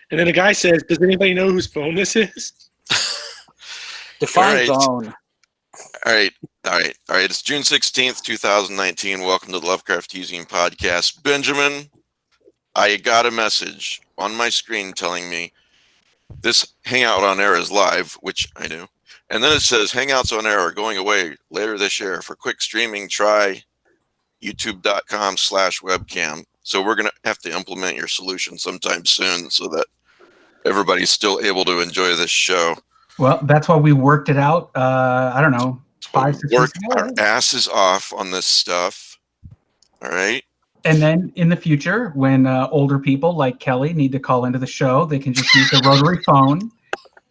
And then a guy says, "Does anybody know whose phone this is?" Define phone. All right. It's June 16th, 2019. Welcome to the Lovecraft eZine podcast. Benjamin, I got a message on my screen telling me this Hangout on Air is live, which I knew. And then it says Hangouts on Air are going away later this year. For quick streaming, try youtube.com/webcam. So we're going to have to implement your solution sometime soon so that everybody's still able to enjoy this show. Well, that's why we worked it out. I don't know, 5-6 weeks Work ago. our asses off on this stuff. All right. And then in the future, when older people like Kelly need to call into the show, they can just use the rotary phone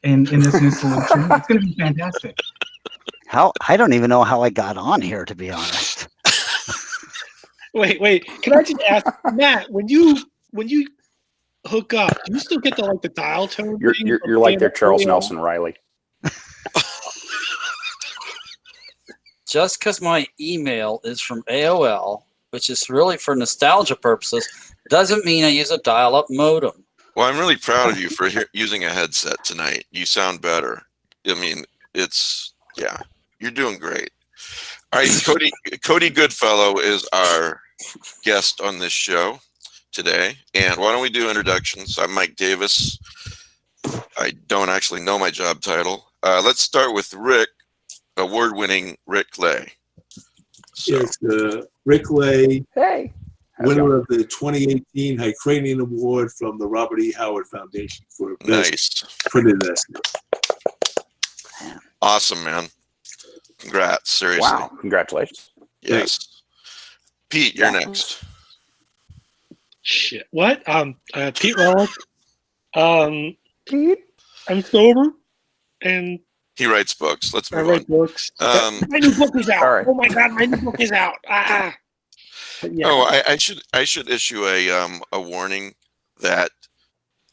in this new solution. It's going to be fantastic. I don't even know how I got on here, to be honest. Wait. Can I just ask, Matt, when you hook up, do you still get the dial tone? You're like their Charles Nelson Riley. Just because my email is from AOL, which is really for nostalgia purposes, doesn't mean I use a dial-up modem. Well, I'm really proud of you for using a headset tonight. You sound better. I mean, you're doing great. All right, Cody Goodfellow is our guest on this show today. And why don't we do introductions? I'm Mike Davis. I don't actually know my job title. Let's start with Rick, award-winning Rick Lay. So. Yes, Rick Lay, Hey. winner of the 2018 Hykranian Award from the Robert E. Howard Foundation for Best Printed Essay. Awesome, man. Congrats, seriously. Wow, congratulations. Yes. Thanks. Pete, you're next. Shit. What? Pete Relic. Pete? I'm sober, and he writes books. Let's move on. I write books. My new book is out. Right. Oh my god, my new book is out. Yeah. Oh, I should issue a warning that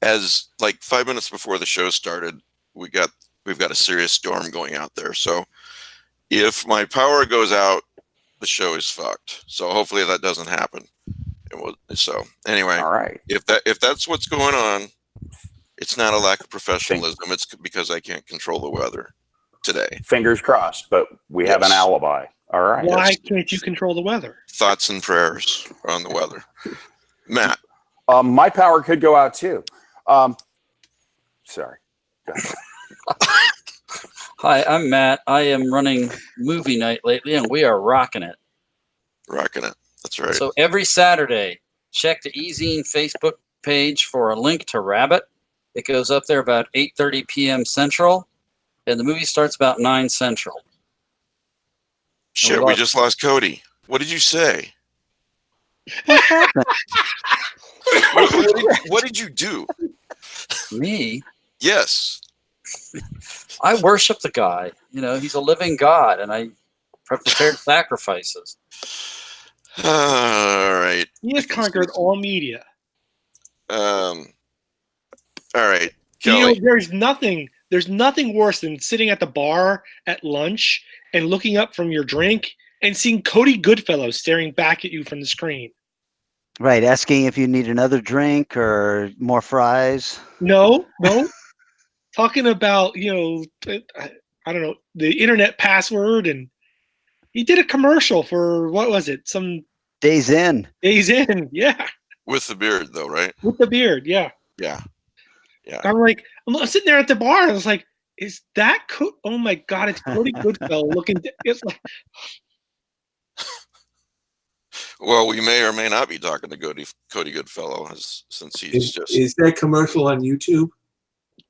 as 5 minutes before the show started, we've got a serious storm going out there. So if my power goes out, the show is fucked. So hopefully that doesn't happen. So anyway, all right. If that's what's going on, it's not a lack of professionalism. It's because I can't control the weather today. Fingers crossed, but we have an alibi. All right. Why can't you control the weather? Thoughts and prayers on the weather. Matt. My power could go out too. Sorry. Hi, I'm Matt. I am running movie night lately, and we are rocking it. Rocking it. That's right. So every Saturday, check the eZine Facebook page for a link to Rabbit. It goes up there about 8:30 p.m. Central, and the movie starts about 9 Central. Shit, we just lost Cody. What did you say? What happened? What did you do? Me? Yes. I worship the guy. He's a living God, and I prepared sacrifices. All right. He has conquered all media. All right, Kelly. There's nothing worse than sitting at the bar at lunch and looking up from your drink and seeing Cody Goodfellow staring back at you from the screen. Right, asking if you need another drink or more fries. No. Talking about, I don't know, the internet password, and he did a commercial for, what was it? Some Days In, yeah. With the beard, though, right? With the beard, yeah. Yeah. I'm sitting there at the bar, and I was like, is that oh my god, it's Cody Goodfellow looking. It's like. Well, we may or may not be talking to Cody Goodfellow, since he's just. Is that commercial on YouTube?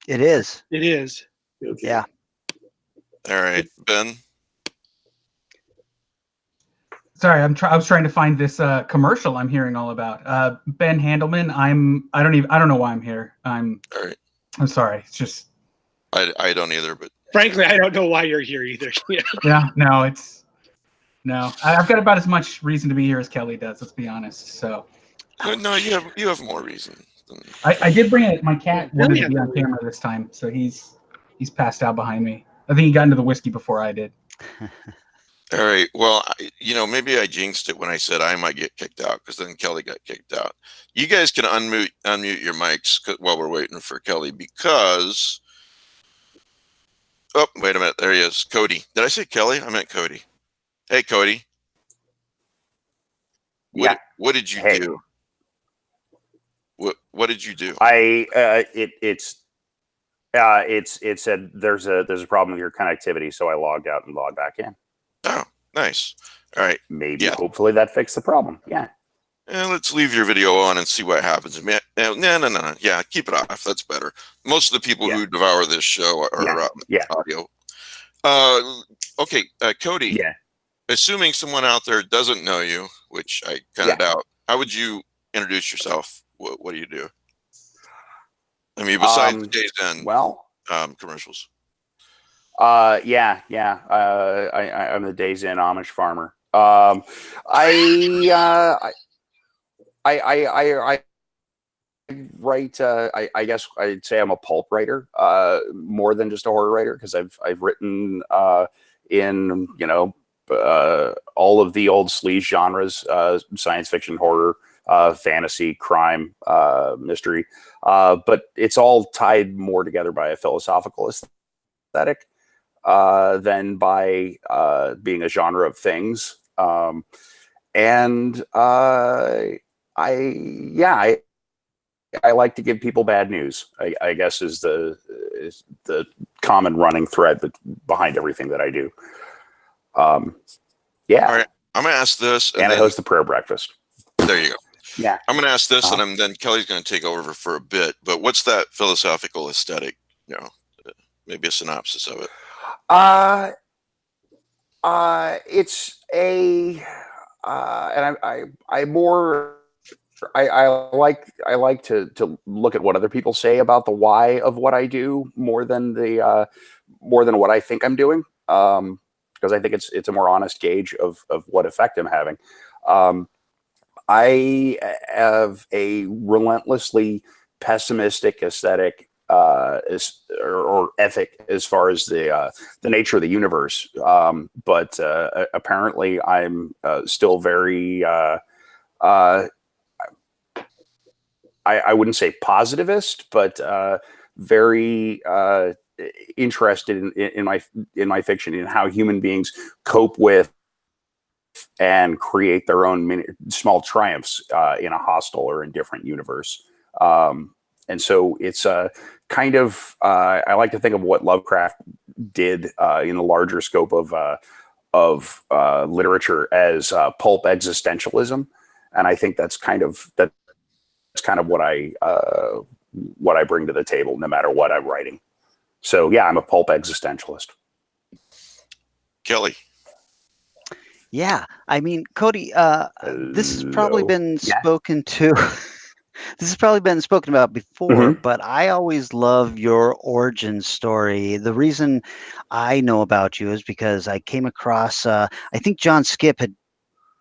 it is. It is. Okay. Yeah. All right, Ben. Sorry, I was trying to find this commercial I'm hearing all about. Ben Handelman. I don't know why I'm here. All right. I'm sorry. It's just. I don't either, but. Frankly, I don't know why you're here either. Yeah. No. I've got about as much reason to be here as Kelly does. Let's be honest. So. No, you have more reason. I did bring my cat wanted to be on camera this time, so he's passed out behind me. I think he got into the whiskey before I did. All right. Well, maybe I jinxed it when I said I might get kicked out because then Kelly got kicked out. You guys can unmute your mics while we're waiting for Kelly because. Oh, wait a minute. There he is. Cody. Did I say Kelly? I meant Cody. Hey, Cody. Yeah. What did you Hey. do? What did you do? It said there's a problem with your connectivity, so I logged out and logged back in. Oh, nice. All right. Maybe hopefully that fixed the problem. Yeah. Let's leave your video on and see what happens. No. Yeah, keep it off. That's better. Most of the people who devour this show are audio. Okay, Cody. Yeah. Assuming someone out there doesn't know you, which I kind of doubt, how would you introduce yourself? What do you do? I mean, besides Days End commercials. I'm the Days End Amish farmer. I write. I guess I'd say I'm a pulp writer, more than just a horror writer, because I've written in all of the old sleaze genres, science fiction, horror, fantasy, crime, mystery, but it's all tied more together by a philosophical aesthetic than by being a genre of things. I like to give people bad news, I guess is the common running thread behind everything that I do. Yeah. All right. I'm going to ask this. And I host the prayer breakfast. There you go. Yeah. I'm going to ask this, and then Kelly's going to take over for a bit. But what's that philosophical aesthetic? Maybe a synopsis of it. It's a, and I like to look at what other people say about the why of what I do more than what I think I'm doing, because I think it's a more honest gauge of what effect I'm having. I have a relentlessly pessimistic aesthetic or ethic as far as the nature of the universe, but apparently I'm still very I wouldn't say positivist, but very interested in my fiction, in how human beings cope with and create their own small triumphs in a hostile or indifferent universe. And so it's kind of, I like to think of what Lovecraft did in the larger scope of literature as pulp existentialism. And I think that's kind of what I bring to the table, no matter what I'm writing. So yeah, I'm a pulp existentialist. Kelly. Yeah, I mean, Cody, this has probably been spoken to. This has probably been spoken about before, but I always love your origin story. The reason I know about you is because I came across, I think John Skip had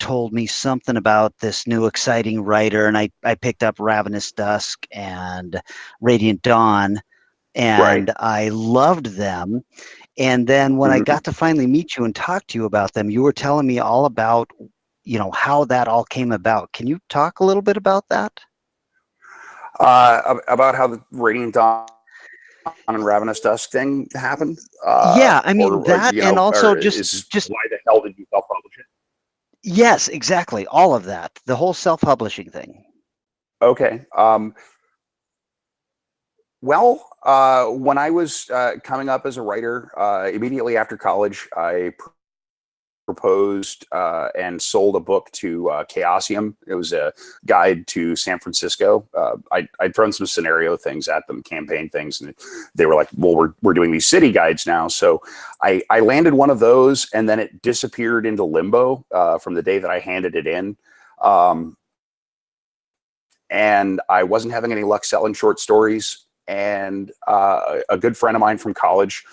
told me something about this new exciting writer, and I picked up Ravenous Dusk and Radiant Dawn, and I loved them. And then when I got to finally meet you and talk to you about them, you were telling me all about, how that all came about. Can you talk a little bit about that? About how the Radiant Dawn and Ravenous Dusk thing happened? Yeah, I mean and also just why the hell did you self-publish it? Yes, exactly. All of that. The whole self-publishing thing. Okay. Well, when I was coming up as a writer, immediately after college, I proposed and sold a book to Chaosium. It was a guide to San Francisco. I'd thrown some scenario things at them, campaign things, and they were like, well, we're doing these city guides now. So I landed one of those, and then it disappeared into limbo from the day that I handed it in. And I wasn't having any luck selling short stories. And a good friend of mine from college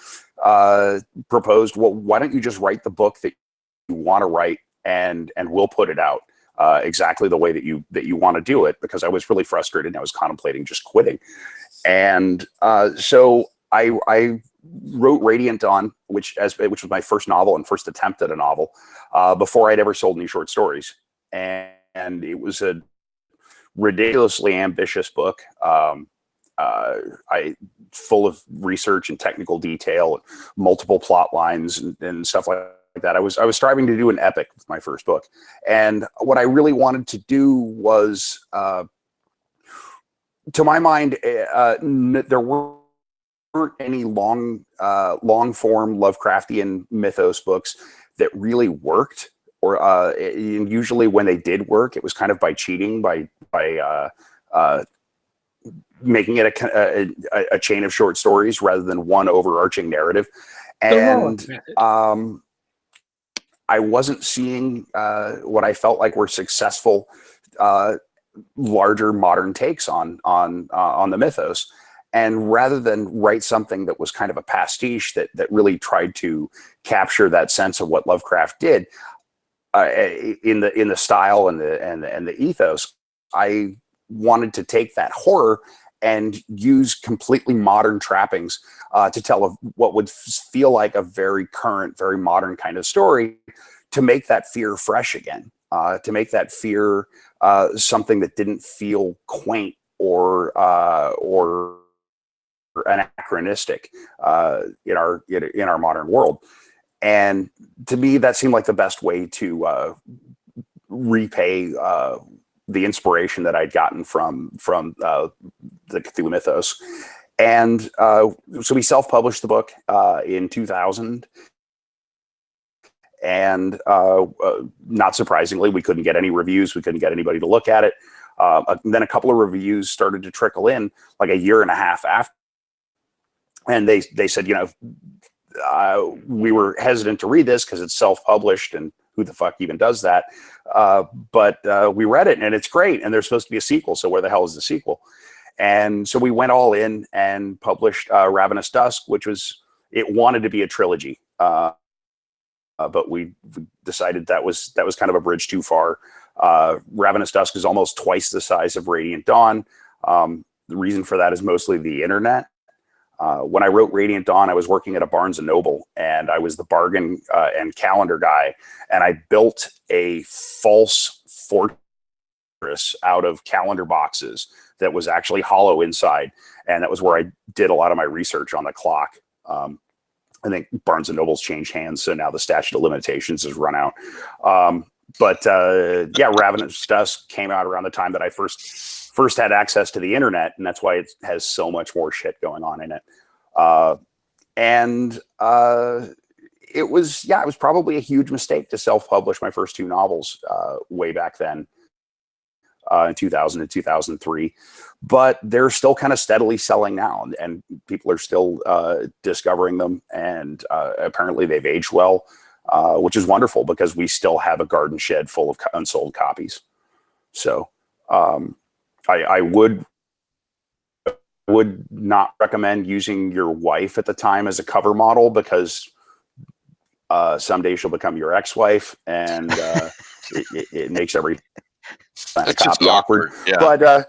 proposed, well, why don't you just write the book that you want to write, and we'll put it out exactly the way that you want to do it, because I was really frustrated and I was contemplating just quitting. And so I wrote Radiant Dawn, which was my first novel and first attempt at a novel, before I'd ever sold any short stories, and it was a ridiculously ambitious book. I full of research and technical detail, multiple plot lines and stuff like that. I was striving to do an epic with my first book, and what I really wanted to do was, to my mind, there weren't any long form Lovecraftian mythos books that really worked, or usually when they did work, it was kind of by cheating, by making it a chain of short stories rather than one overarching narrative. And I wasn't seeing what I felt like were successful larger modern takes on the mythos. And rather than write something that was kind of a pastiche that really tried to capture that sense of what Lovecraft did in the style and the ethos, I wanted to take that horror and use completely modern trappings to tell what would feel like a very current, very modern kind of story, to make that fear fresh again, to make that fear something that didn't feel quaint or anachronistic in our modern world. And to me, that seemed like the best way to repay the inspiration that I'd gotten from the Cthulhu mythos. And so we self-published the book in 2000. And not surprisingly, we couldn't get any reviews. We couldn't get anybody to look at it. Then a couple of reviews started to trickle in like a year and a half after. And they said, we were hesitant to read this because it's self-published and who the fuck even does that? But we read it and it's great. And there's supposed to be a sequel. So where the hell is the sequel? And so we went all in and published Ravenous Dusk, it wanted to be a trilogy. But we decided that was kind of a bridge too far. Ravenous Dusk is almost twice the size of Radiant Dawn. The reason for that is mostly the internet. When I wrote Radiant Dawn, I was working at a Barnes & Noble, and I was the bargain and calendar guy, and I built a false fortress out of calendar boxes that was actually hollow inside, and that was where I did a lot of my research on the clock. I think Barnes & Noble's changed hands, so now the statute of limitations has run out. Ravenous Dusk came out around the time that I first had access to the internet, and that's why it has so much more shit going on in it. It was probably a huge mistake to self-publish my first two novels way back then, in 2000 and 2003. But they're still kind of steadily selling now, and people are still discovering them, and apparently they've aged well, which is wonderful because we still have a garden shed full of unsold copies. So I would not recommend using your wife at the time as a cover model, because someday she'll become your ex-wife, and it makes every copy awkward. Yeah. But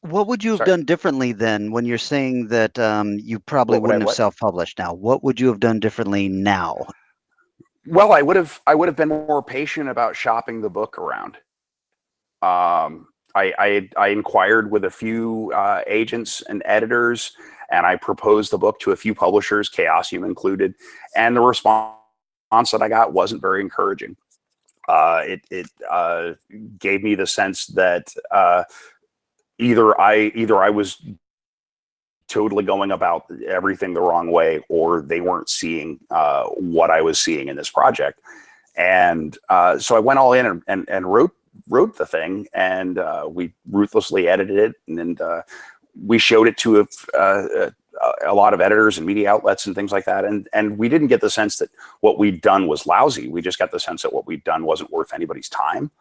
what would you have done differently then, when you're saying that you probably wouldn't have self-published now? What would you have done differently now? Well, I would have been more patient about shopping the book around. I inquired with a few agents and editors, and I proposed the book to a few publishers, Chaosium included, and the response that I got wasn't very encouraging. It gave me the sense that either I was totally going about everything the wrong way, or they weren't seeing what I was seeing in this project. And so I went all in and wrote the thing, and we ruthlessly edited it, and we showed it to a lot of editors and media outlets and things like that. And we didn't get the sense that what we'd done was lousy. We just got the sense that what we'd done wasn't worth anybody's time.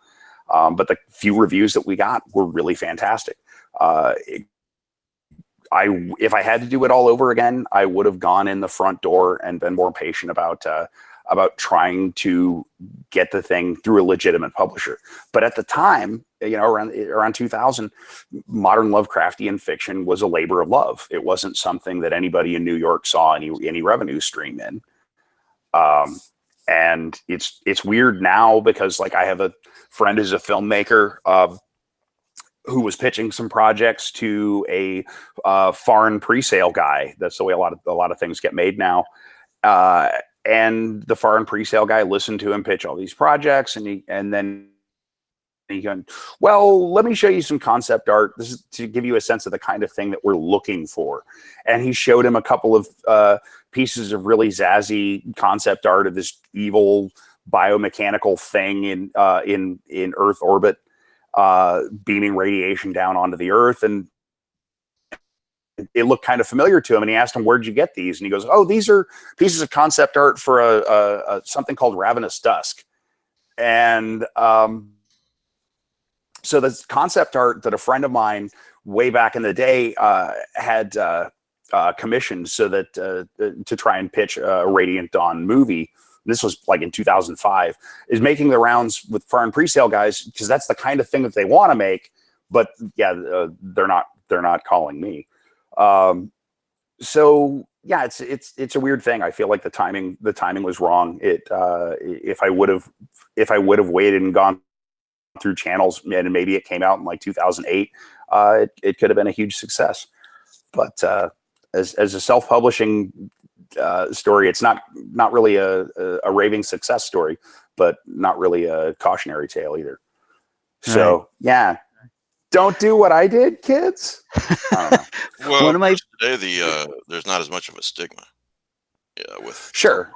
But the few reviews that we got were really fantastic. If I had to do it all over again, I would have gone in the front door and been more patient about about trying to get the thing through a legitimate publisher. But at the time, around 2000, modern Lovecraftian fiction was a labor of love. It wasn't something that anybody in New York saw any revenue stream in. And it's weird now because, like, I have a friend who's a filmmaker who was pitching some projects to a foreign pre-sale guy. That's the way a lot of things get made now. And the foreign pre-sale guy listened to him pitch all these projects, and then he goes, well, let me show you some concept art. This is to give you a sense of the kind of thing that we're looking for. And he showed him a couple of pieces of really zazzy concept art of this evil biomechanical thing in Earth orbit, beaming radiation down onto the Earth. And it looked kind of familiar to him, and he asked him, where'd you get these? And he goes, oh, these are pieces of concept art for a something called Ravenous Dusk. And so the concept art that a friend of mine way back in the day had commissioned so that to try and pitch a Radiant Dawn movie, this was like in 2005, is making the rounds with foreign pre-sale guys, because that's the kind of thing that they want to make. But yeah, they're not calling me. So yeah, it's a weird thing. I feel like the timing was wrong. If I would have waited and gone through channels, and maybe it came out in like 2008, it could have been a huge success. But as a self-publishing story, it's not really a raving success story, but not really a cautionary tale either. So right. Yeah. Don't do what I did, kids. I don't know. Well, one of my today there's not as much of a stigma. Yeah, with sure.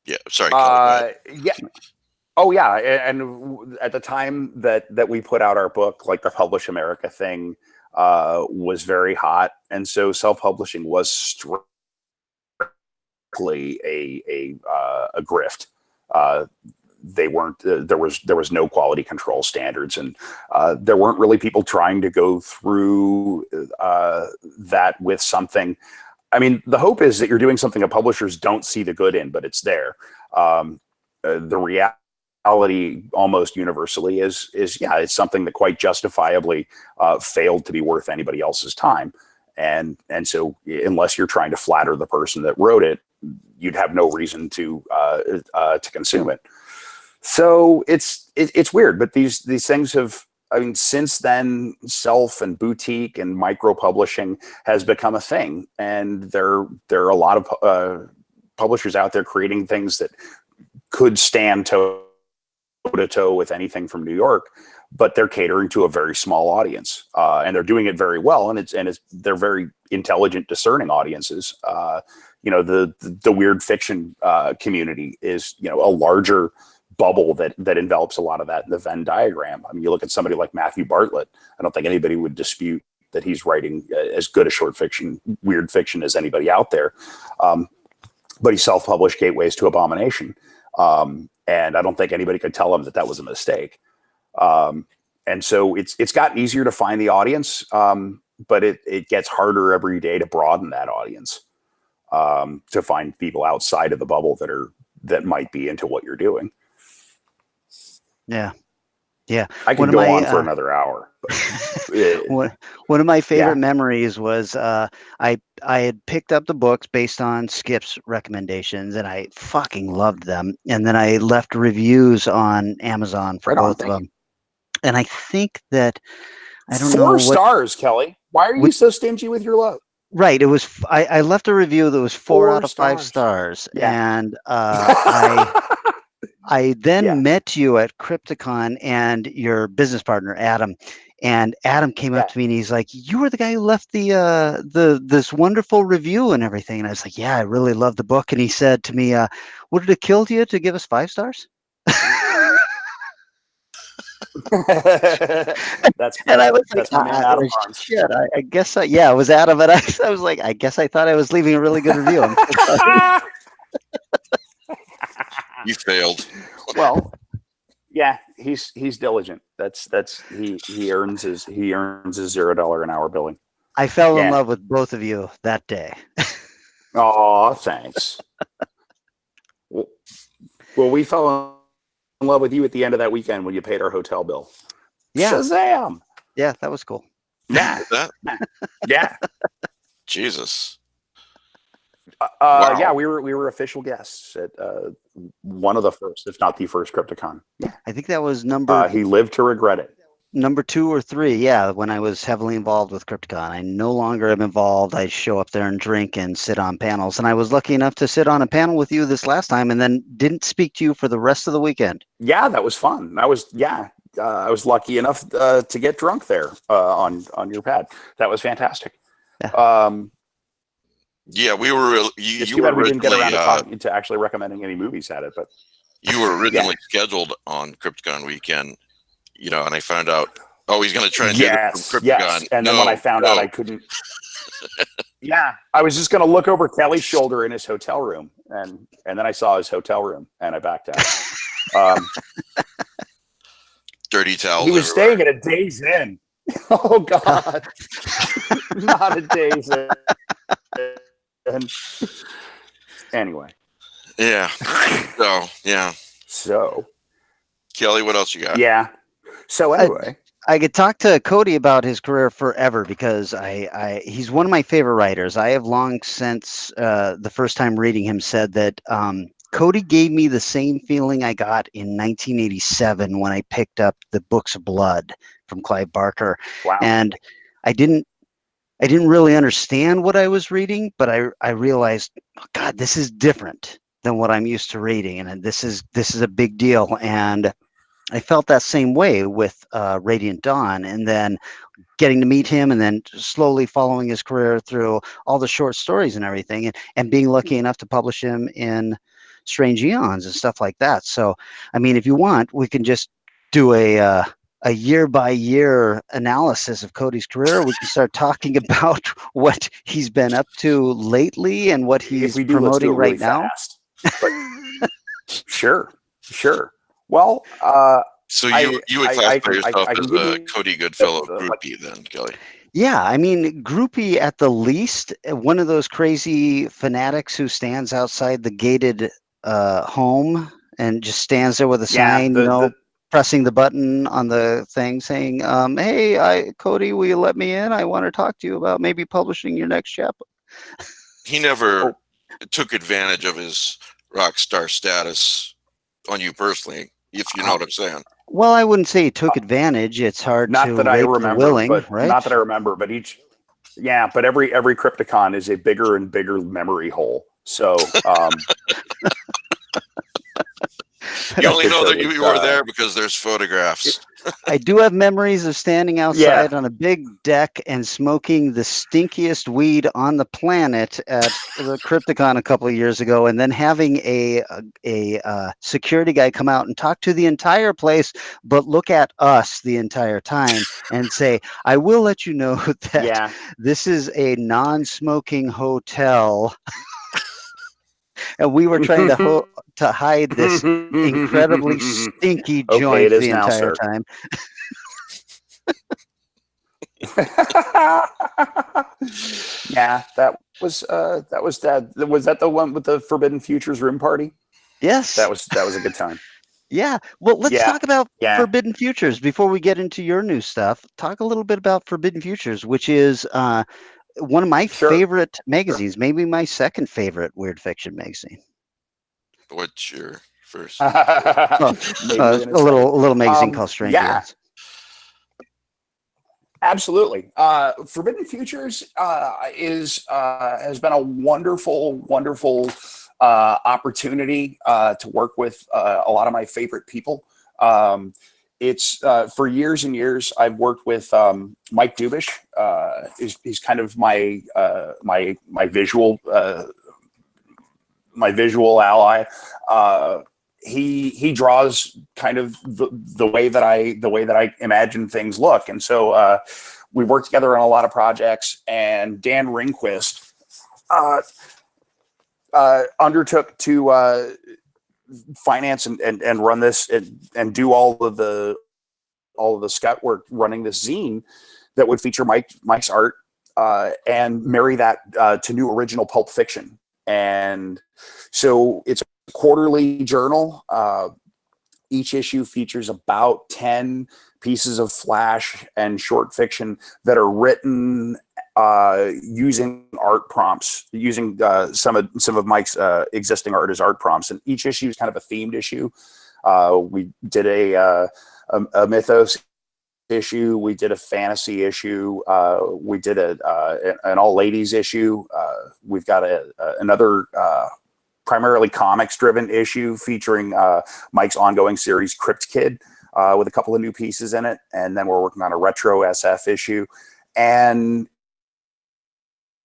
Yeah, sorry. Kelly, yeah. Oh yeah, and at the time that we put out our book, like the Publish America thing was very hot, and so self-publishing was strictly a grift. They weren't there was no quality control standards, and there weren't really people trying to go through that with something. I mean, the hope is that you're doing something that publishers don't see the good in, but it's there. The reality almost universally is yeah, it's something that quite justifiably failed to be worth anybody else's time, and so unless you're trying to flatter the person that wrote it, you'd have no reason to consume it. So it's weird, but these things have, I mean, since then, self and boutique and micro publishing has become a thing, and there are a lot of publishers out there creating things that could stand toe to toe with anything from New York, but they're catering to a very small audience, and they're doing it very well, and they're very intelligent, discerning audiences. The weird fiction community is a larger bubble that envelops a lot of that in the Venn diagram. I mean, you look at somebody like Matthew Bartlett. I don't think anybody would dispute that he's writing as good a short fiction, weird fiction as anybody out there. But he self-published Gateways to Abomination. And I don't think anybody could tell him that was a mistake. And so it's gotten easier to find the audience, but it gets harder every day to broaden that audience, to find people outside of the bubble that might be into what you're doing. Yeah. I could go on for another hour. But, one of my favorite memories was I had picked up the books based on Skip's recommendations, and I fucking loved them. And then I left reviews on Amazon for both of them. And I think that I don't know. 4 stars, Kelly. Why are you so stingy with your love? Right. It was. I left a review that was 4 out of 5 stars, and I then met you at Crypticon and your business partner, Adam. And Adam came up to me and he's like, "You were the guy who left this wonderful review and everything." And I was like, "Yeah, I really love the book." And he said to me, "Would it have killed you to give us 5 stars?" And I was like, shit, I guess it was Adam. And I was like, I guess I thought I was leaving a really good review. You failed. Well, yeah, he's diligent. He earns his $0 an hour billing. I fell in love with both of you that day. Oh, thanks. Well, we fell in love with you at the end of that weekend when you paid our hotel bill. Yeah. Shazam! Yeah, that was cool. Yeah. That? Yeah. Jesus. Yeah, Wow. we were official guests at one of the first, if not the first, Crypticon. Yeah. I think that was number He lived to regret it. number 2 or 3. Yeah, when I was heavily involved with Crypticon. I no longer am involved. I show up there and drink and sit on panels. And I was lucky enough to sit on a panel with you this last time, and then didn't speak to you for the rest of the weekend. Yeah, that was fun. I was lucky enough to get drunk there on your pad. That was fantastic. Yeah. Yeah, we were. It's You too were bad we didn't get around originally to actually recommending any movies at it, but you were originally scheduled on Crypticon weekend, and I found out, oh, he's going to try and do this from Crypticon. Yes. And then when I found out I couldn't, I was just going to look over Kelly's shoulder in his hotel room, and then I saw his hotel room, and I backed out. Dirty towels. He was everywhere. staying at a Days Inn. Oh God, not a Days Inn. Anyway. Yeah. So, Kelly, what else you got? yeah. So anyway, I could talk to Cody about his career forever because he's one of my favorite writers. I have long since the first time reading him said that Cody gave me the same feeling I got in 1987 when I picked up the Books of Blood from Clive Barker. wow. And I didn't really understand what I was reading, but I realized, oh God, this is different than what I'm used to reading, and this is a big deal. And I felt that same way with Radiant Dawn, and then getting to meet him, and then slowly following his career through all the short stories and everything, and being lucky enough to publish him in Strange Eons and stuff like that. So, I mean, if you want, we can just do a year-by-year analysis of Cody's career. We can start talking about what he's been up to lately and what he's promoting right now. But, sure. Well, So you would classify yourself as a Cody Goodfellow groupie then, Kelly? Yeah, I mean, groupie at the least. One of those crazy fanatics who stands outside the gated home and just stands there with a sign, pressing the button on the thing saying, hey, Cody, will you let me in? I want to talk to you about maybe publishing your next chapter. He never took advantage of his rock star status on you personally, if you know what I'm saying. Well, I wouldn't say he took advantage. It's hard not to that I rape remember, the willing, but right? not that I remember, but but every Crypticon is a bigger and bigger memory hole. So you only know that you were there because there's photographs. I do have memories of standing outside on a big deck and smoking the stinkiest weed on the planet at the Crypticon a couple of years ago, and then having a security guy come out and talk to the entire place, but look at us the entire time and say, I will let you know that this is a non-smoking hotel. And we were trying to hide this incredibly stinky joint the entire time. Yeah, that was that. Was that the one with the Forbidden Futures room party? Yes, that was a good time. Yeah. Well, let's talk about Forbidden Futures before we get into your new stuff. Talk a little bit about Forbidden Futures, which is one of my favorite magazines, maybe my second favorite weird fiction magazine. What's your first? A little magazine called Strange Eons. Absolutely. Forbidden Futures has been a wonderful opportunity to work with a lot of my favorite people. It's for years and years I've worked with Mike Dubish. He's kind of my visual ally. He draws kind of the way that I imagine things look, and so we worked together on a lot of projects. And Dan Ringquist undertook to finance and run this and do all of the scout work running this zine that would feature Mike's art and marry that to new original pulp fiction. And so it's quarterly journal. Each issue features about 10 pieces of flash and short fiction that are written using art prompts, using some of Mike's existing art as art prompts. And each issue is kind of a themed issue. We did a mythos issue. We did a fantasy issue. We did an all ladies issue. We've got another primarily comics driven issue featuring Mike's ongoing series Crypt Kid with a couple of new pieces in it. And then we're working on a retro SF issue. And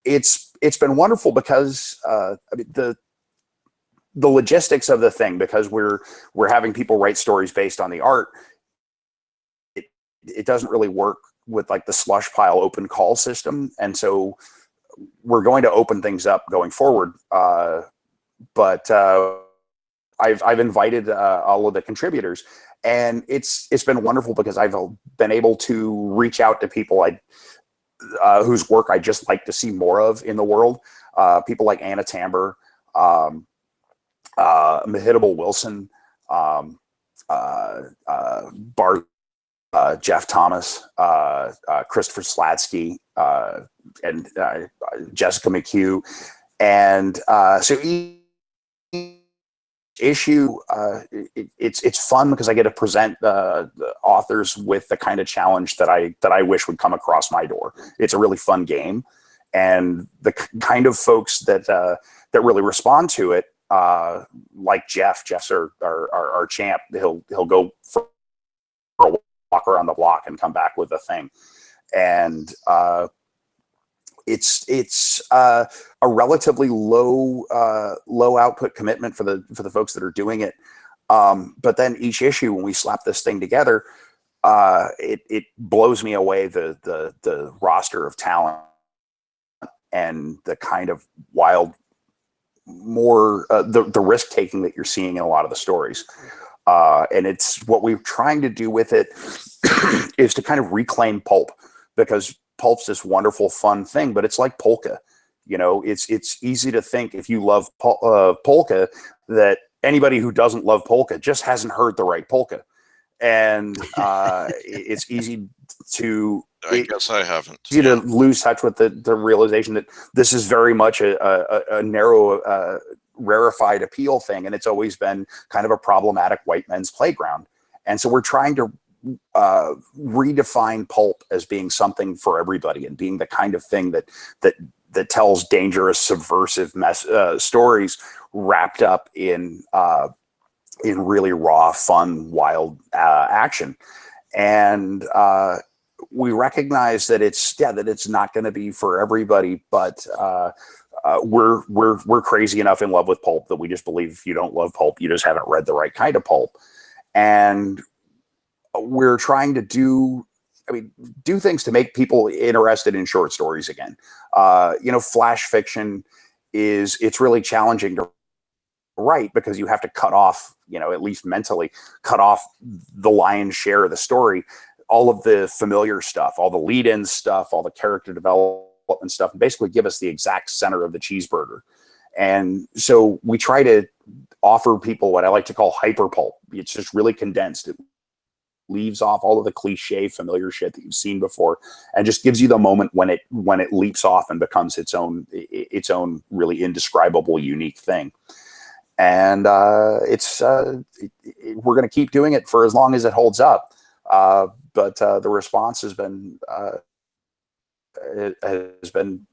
it's been wonderful because I mean, the logistics of the thing, because we're having people write stories based on the art, it doesn't really work with like the slush pile open call system. And so we're going to open things up going forward. But I've invited all of the contributors, and it's been wonderful because I've been able to reach out to people whose work I just like to see more of in the world. People like Anna Tamber, Mahitable Wilson, Bart, Jeff Thomas, Christopher Slatsky, and Jessica McHugh. And so each issue, it's fun because I get to present the authors with the kind of challenge that I wish would come across my door. It's a really fun game, and the kind of folks that really respond to it, like Jeff's our champ. He'll go for a walk around the block and come back with a thing, and it's a relatively low output commitment for the folks that are doing it. But then each issue, when we slap this thing together, it blows me away the roster of talent and the kind of wild, more the risk taking that you're seeing in a lot of the stories. And it's what we're trying to do with it is to kind of reclaim pulp, because pulp's this wonderful, fun thing, but it's like polka. You know, it's easy to think if you love polka that anybody who doesn't love polka just hasn't heard the right polka. And it's easy to... I guess I haven't. Easy to lose touch with the realization that this is very much a narrow, rarefied appeal thing, and it's always been kind of a problematic white men's playground. And so we're trying to redefine pulp as being something for everybody, and being the kind of thing that tells dangerous, subversive stories wrapped up in really raw, fun, wild action. And we recognize that it's not going to be for everybody, but we're crazy enough in love with pulp that we just believe if you don't love pulp, you just haven't read the right kind of pulp. And we're trying to do things to make people interested in short stories again. Flash fiction it's really challenging to write because you have to cut off, at least mentally, cut off the lion's share of the story, all of the familiar stuff, all the lead-in stuff, all the character development stuff, and basically give us the exact center of the cheeseburger. And so we try to offer people what I like to call hyper pulp. It's just really condensed. It leaves off all of the cliche familiar shit that you've seen before, and just gives you the moment when it leaps off and becomes its own really indescribable, unique thing. And we're going to keep doing it for as long as it holds up. But the response has been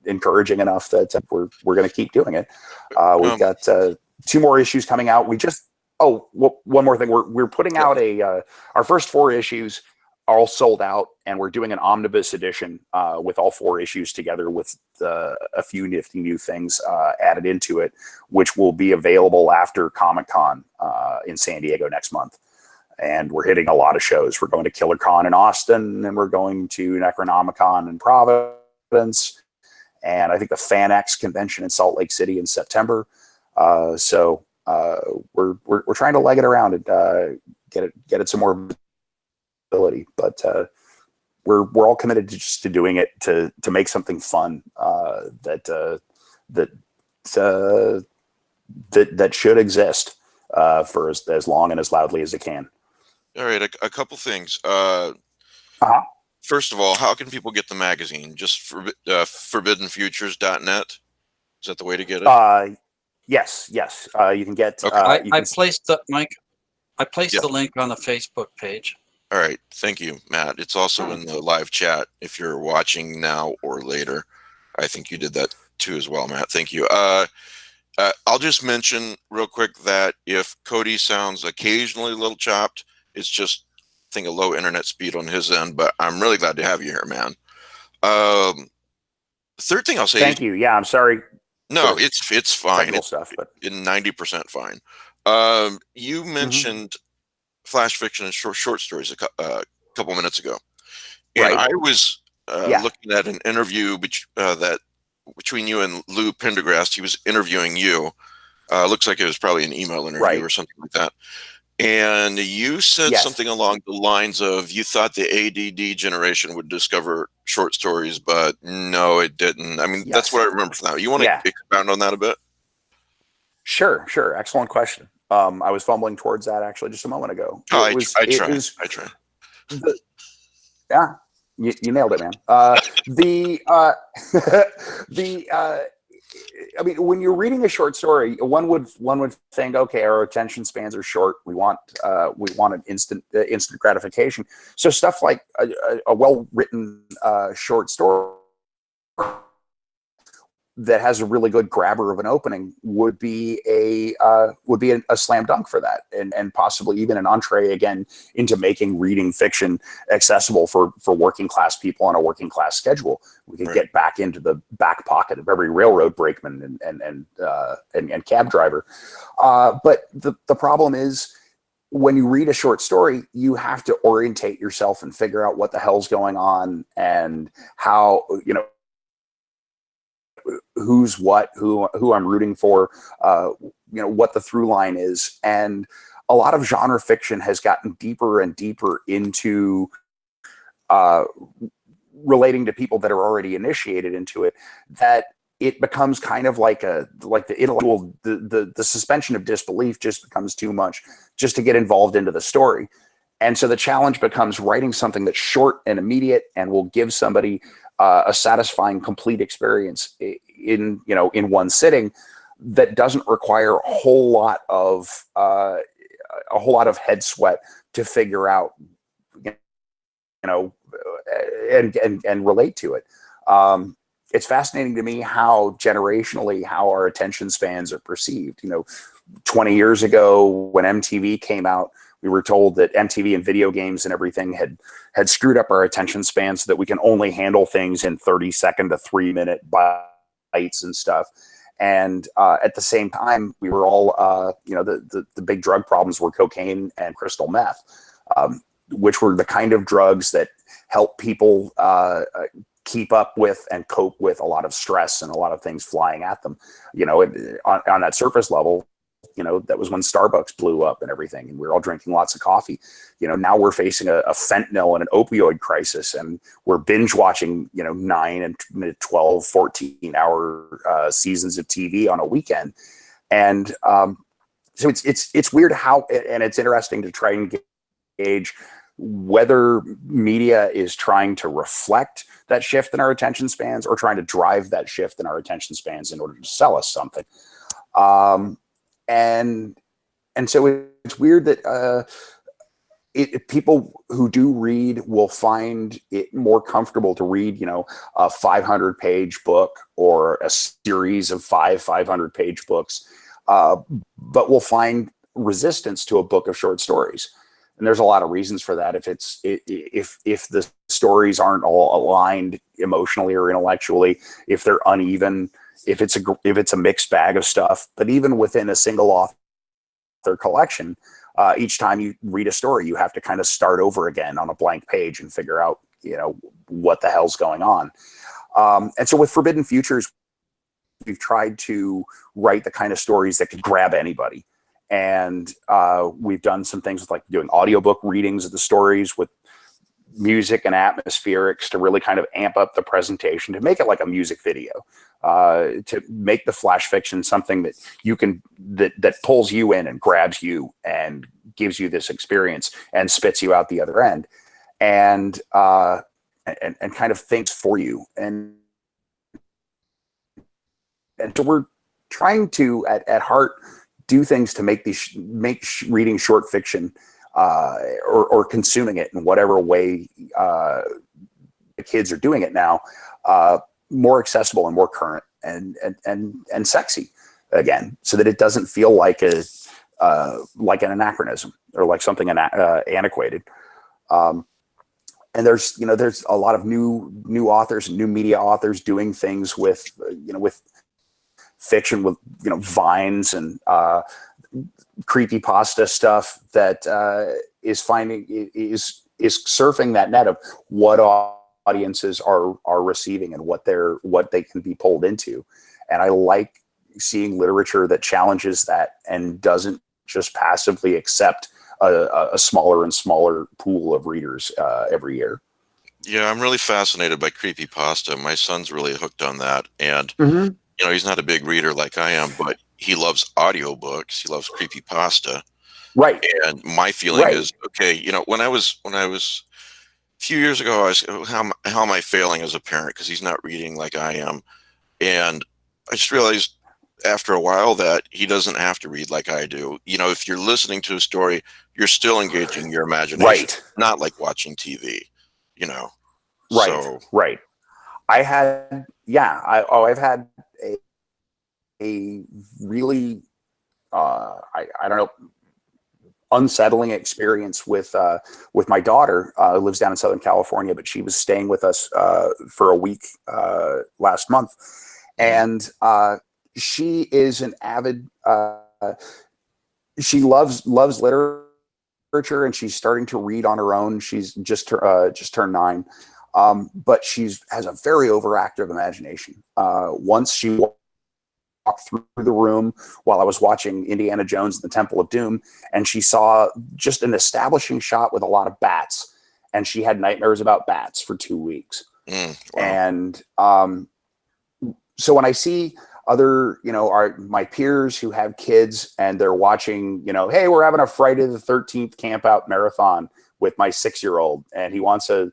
encouraging enough that we're going to keep doing it. We've got 2 more issues coming out. One more thing. We're putting out our first 4 issues are all sold out, and we're doing an omnibus edition with all 4 issues together with a few nifty new things added into it, which will be available after Comic-Con in San Diego next month. And we're hitting a lot of shows. We're going to KillerCon in Austin, and we're going to Necronomicon in Providence, and I think the FanX convention in Salt Lake City in September. So we're trying to leg it around and get it some more visibility. But we're all committed to doing it to make something fun that should exist. for as long and as loudly as it can. All right, a couple things. Uh-huh. First of all, how can people get the magazine? Just forbiddenfutures.net? Is that the way to get it? Yes. You can get. Okay. I placed the Mike. I placed the link on the Facebook page. All right, thank you, Matt. It's also in the live chat if you're watching now or later. I think you did that too as well, Matt. Thank you. I'll just mention real quick that if Cody sounds occasionally a little chopped, it's just I think a low internet speed on his end. But I'm really glad to have you here, man. Third thing I'll say. Thank you. Yeah, I'm sorry. No, it's fine. It's stuff, but in 90% fine. You mentioned flash fiction and short stories a couple minutes ago, and I was looking at an interview that between you and Lou Pendergrast. He was interviewing you. Looks like it was probably an email interview or something like that. And you said something along the lines of you thought the ADD generation would discover short stories, but no, it didn't. I mean, that's what I remember from that. You want to expound on that a bit? Sure. Excellent question. I was fumbling towards that actually just a moment ago. I try. Yeah, you nailed it, man. I mean, when you're reading a short story, one would think, okay, our attention spans are short. We want an instant gratification. So stuff like a well-written short story that has a really good grabber of an opening would be a slam dunk for that, and possibly even an entree again into making reading fiction accessible for working class people on a working class schedule. We could get back into the back pocket of every railroad brakeman and cab driver. But the problem is, when you read a short story, you have to orientate yourself and figure out what the hell's going on and how, who's what, who I'm rooting for, what the through line is. And a lot of genre fiction has gotten deeper and deeper into relating to people that are already initiated into it, that it becomes kind of like the intellectual, the suspension of disbelief just becomes too much just to get involved into the story. And so the challenge becomes writing something that's short and immediate and will give somebody a satisfying, complete experience in one sitting that doesn't require a whole lot of head sweat to figure out, and relate to it. It's fascinating to me how generationally how our attention spans are perceived. 20 years ago when MTV came out, we were told that MTV and video games and everything had screwed up our attention span so that we can only handle things in 30-second to 3-minute bites and stuff. And at the same time, we were all, the big drug problems were cocaine and crystal meth, which were the kind of drugs that help people keep up with and cope with a lot of stress and a lot of things flying at them. On that surface level, that was when Starbucks blew up and everything, and we were all drinking lots of coffee. Now we're facing a fentanyl and an opioid crisis, and we're binge watching, 9 and 12, 14-hour seasons of TV on a weekend. And so it's weird how, and it's interesting to try and gauge whether media is trying to reflect that shift in our attention spans or trying to drive that shift in our attention spans in order to sell us something. And so it's weird that people who do read will find it more comfortable to read, a 500-page book or a series of 500-page books, but will find resistance to a book of short stories. And there's a lot of reasons for that. If the stories aren't all aligned emotionally or intellectually, if they're uneven, if it's a mixed bag of stuff. But even within a single author collection, each time you read a story, you have to kind of start over again on a blank page and figure out, what the hell's going on. And so with Forbidden Futures, we've tried to write the kind of stories that could grab anybody. And we've done some things with like doing audiobook readings of the stories with music and atmospherics to really kind of amp up the presentation, to make it like a music video, to make the flash fiction something that you can, that pulls you in and grabs you and gives you this experience and spits you out the other end, and kind of thinks for you. And so we're trying to, at heart, do things to make reading short fiction or consuming it in whatever way the kids are doing it now more accessible and more current and sexy again, so that it doesn't feel like an anachronism or like something antiquated. And there's a lot of new authors and new media authors doing things with fiction, with vines and creepypasta stuff that is surfing that net of what audiences are receiving and what they can be pulled into. And I like seeing literature that challenges that and doesn't just passively accept a smaller and smaller pool of readers every year. Yeah, I'm really fascinated by creepypasta. My son's really hooked on that, and he's not a big reader like I am, but he loves audiobooks. He loves creepypasta. Right. And my feeling is, okay, when I was a few years ago, I was, how am I failing as a parent? Because he's not reading like I am. And I just realized after a while that he doesn't have to read like I do. If you're listening to a story, you're still engaging your imagination. Right. Not like watching TV, Right. So. Right. I've had a really, I don't know, unsettling experience with my daughter, who lives down in Southern California, but she was staying with us for a week last month. And she is an avid, she loves literature, and she's starting to read on her own. She's just turned 9. But has a very overactive imagination. Once she walked through the room while I was watching Indiana Jones and the Temple of Doom, and she saw just an establishing shot with a lot of bats, and she had nightmares about bats for 2 weeks. Wow. And so when I see other, my peers who have kids and they're watching, hey, we're having a Friday the 13th camp out marathon with my 6-year-old, and he wants a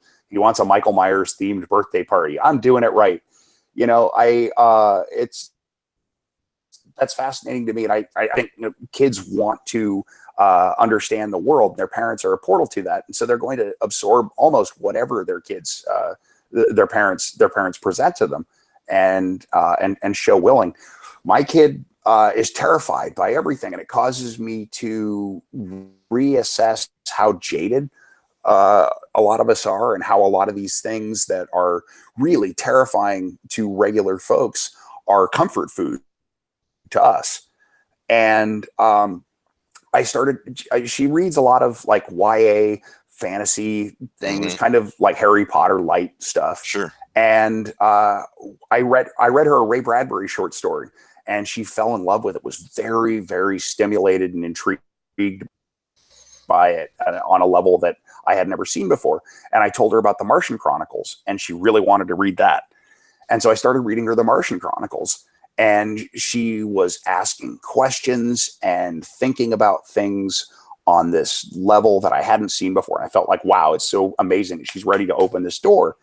Michael Myers themed birthday party. I'm doing it right. That's fascinating to me. And I think kids want to understand the world. Their parents are a portal to that. And so they're going to absorb almost whatever their kids, their parents present to them and show willing. My kid is terrified by everything. And it causes me to reassess how jaded a lot of us are, and how a lot of these things that are really terrifying to regular folks are comfort food to us. And she reads a lot of like YA fantasy things, kind of like Harry Potter light stuff. Sure. And I read her a Ray Bradbury short story, and she fell in love with it, was very, very stimulated and intrigued by it on a level that I had never seen before. And I told her about the Martian Chronicles, and she really wanted to read that. And so I started reading her the Martian Chronicles, and she was asking questions and thinking about things on this level that I hadn't seen before. And I felt like, wow, it's so amazing. She's ready to open this door.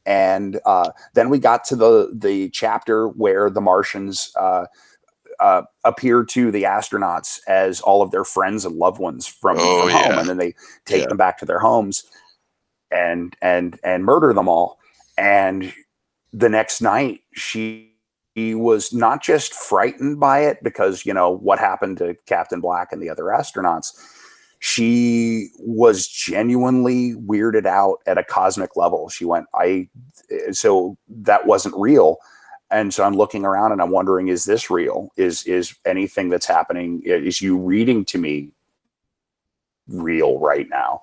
And then we got to the chapter where the Martians appear to the astronauts as all of their friends and loved ones from home, and then they take them back to their homes and murder them all. And the next night, she was not just frightened by it because what happened to Captain Black and the other astronauts. She was genuinely weirded out at a cosmic level. She went, so that wasn't real. And so I'm looking around and I'm wondering, is this real? Is anything that's happening, is you reading to me real right now?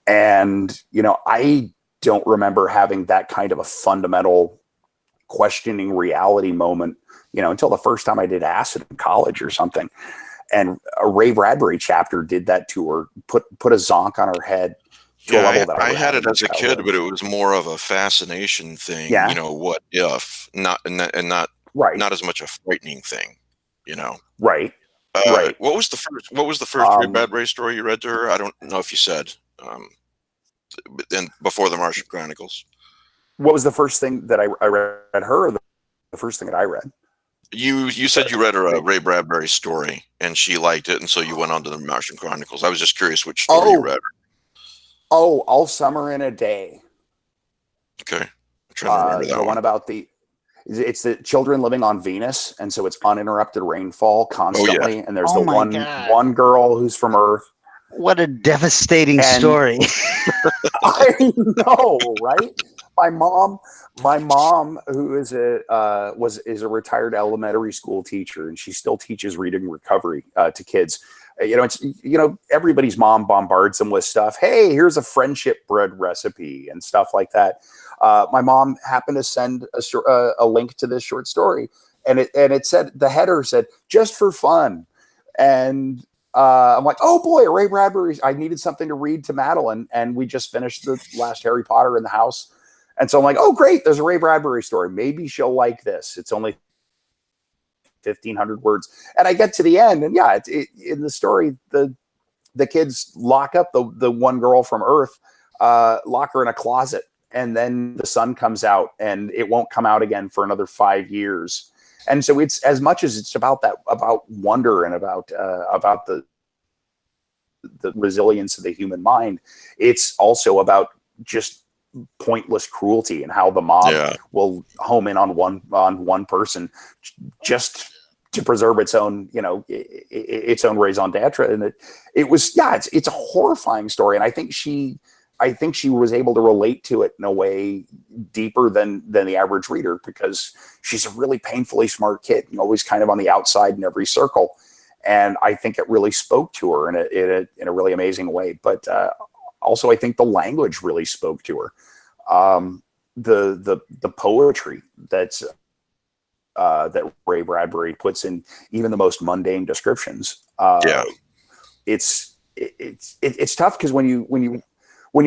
And, I don't remember having that kind of a fundamental questioning reality moment, until the first time I did acid in college or something. And a Ray Bradbury chapter did that to her, put a zonk on her head to a level that I would had have it in as a kid, childhood. but it was more of a fascination thing. Yeah. You know, what if not, and not Right. not as much a frightening thing. You know. Right. Right. What was the first? What was the first Ray Bradbury story you read to her? I don't know if you said. Then before the Martian Chronicles. What was the first thing that I read her, or the first thing that I read? You said you read her a Ray Bradbury story and she liked it, and so you went on to the Martian Chronicles. I was just curious which story you read her. Oh, All Summer in a Day. Okay, I'm trying to remember that the one about it's the children living on Venus, and so it's uninterrupted rainfall constantly. And there's one girl who's from Earth. What a devastating story! I know, right? My mom, who is a retired elementary school teacher, and she still teaches reading recovery to kids. Everybody's mom bombards them with stuff. Hey, here's a friendship bread recipe and stuff like that. My mom happened to send a link to this short story, and it said, the header said, just for fun. And I'm like, oh boy, Ray Bradbury. I needed something to read to Madeline, and we just finished the last Harry Potter in the house. And so I'm like, oh great, there's a Ray Bradbury story. Maybe she'll like this. It's only 1,500 words. And I get to the end, and in the story, the kids lock up the one girl from Earth, lock her in a closet, and then the sun comes out, and it won't come out again for another 5 years. And so it's, as much as it's about wonder and about the resilience of the human mind, it's also about just pointless cruelty and how the mob will home in on one person just to preserve its own raison d'etre. And it's a horrifying story. And I think she was able to relate to it in a way deeper than the average reader, because she's a really painfully smart kid, always kind of on the outside in every circle. And I think it really spoke to her in a really amazing way. But also, I think the language really spoke to her. The poetry that Ray Bradbury puts in even the most mundane descriptions. It's tough, because when you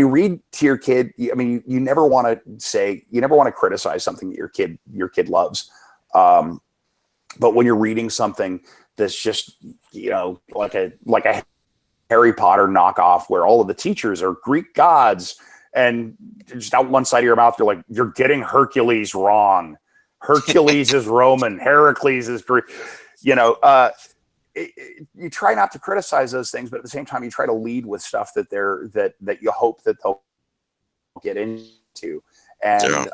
read to your kid, you never want to criticize something that your kid loves. But when you're reading something that's just, like a Harry Potter knockoff, where all of the teachers are Greek gods, and just out one side of your mouth, you're like, you're getting Hercules wrong. Hercules is Roman. Heracles is Greek. You try not to criticize those things, but at the same time, you try to lead with stuff that you hope that they'll get into. And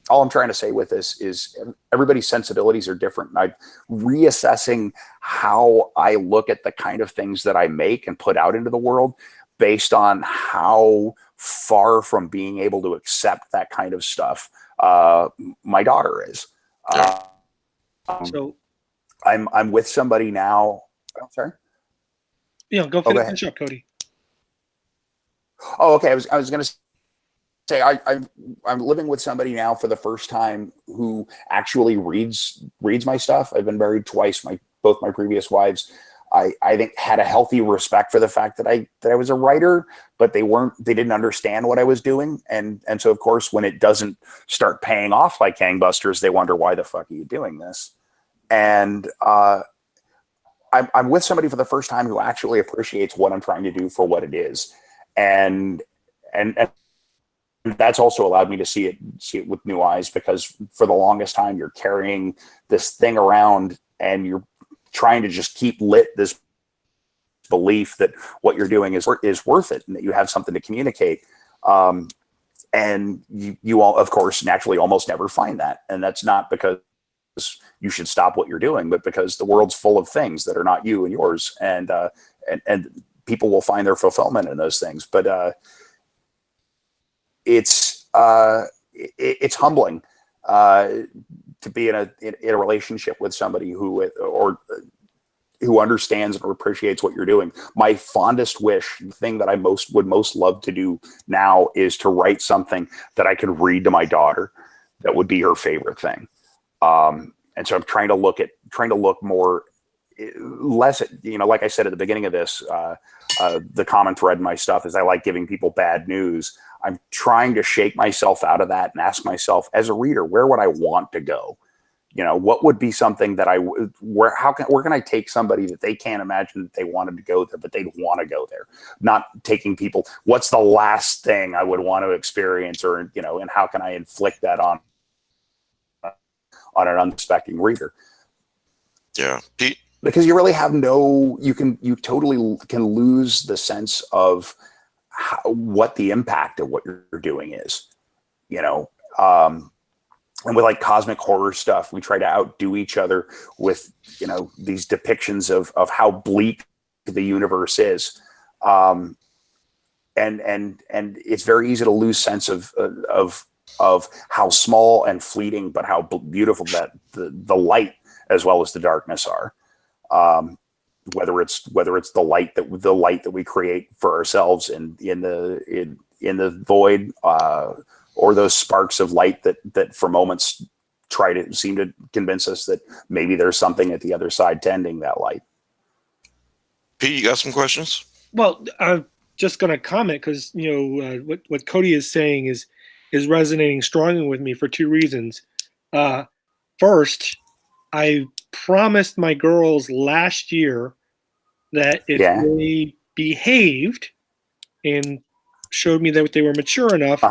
all I'm trying to say with this is everybody's sensibilities are different. And I'm reassessing how I look at the kind of things that I make and put out into the world based on how far from being able to accept that kind of stuff my daughter is. So I'm with somebody now. I'm sorry. Go finish up, Cody. Oh, okay. I was going to say I'm living with somebody now for the first time who actually reads my stuff. I've been married twice. Both my previous wives, I think, had a healthy respect for the fact that I was a writer, but they didn't understand what I was doing. And so of course, when it doesn't start paying off like gangbusters, they wonder, why the fuck are you doing this? And I'm with somebody for the first time who actually appreciates what I'm trying to do for what it is. And that's also allowed me to see it with new eyes, because for the longest time you're carrying this thing around and you're trying to just keep lit this belief that what you're doing is worth it and that you have something to communicate. And you all, of course, naturally almost never find that. And that's not because you should stop what you're doing, but because the world's full of things that are not you and yours. And people will find their fulfillment in those things. But it's humbling to be in a relationship with somebody who understands and appreciates what you're doing. My fondest wish, the thing that I would most love to do now, is to write something that I could read to my daughter that would be her favorite thing. And so I'm trying to look more less, like I said at the beginning of this, the common thread in my stuff is I like giving people bad news. I'm trying to shake myself out of that and ask myself, as a reader, where would I want to go? What would be something that where can I take somebody that they can't imagine that they wanted to go there, but they'd want to go there? Not taking people, what's the last thing I would want to experience, or, and how can I inflict that on an unsuspecting reader? Yeah. Pete? Because you really have you totally can lose the sense of what the impact of what you're doing is, and with like cosmic horror stuff, we try to outdo each other with, these depictions of how bleak the universe is. And it's very easy to lose sense of how small and fleeting, but how beautiful that the light as well as the darkness are. Whether it's the light that we create for ourselves in the void, or those sparks of light that for moments seem to convince us that maybe there's something at the other side tending that light. Pete, you got some questions? Well, I'm just going to comment because what Cody is saying is resonating strongly with me for two reasons. First, I promised my girls last year that if they behaved and showed me that they were mature enough,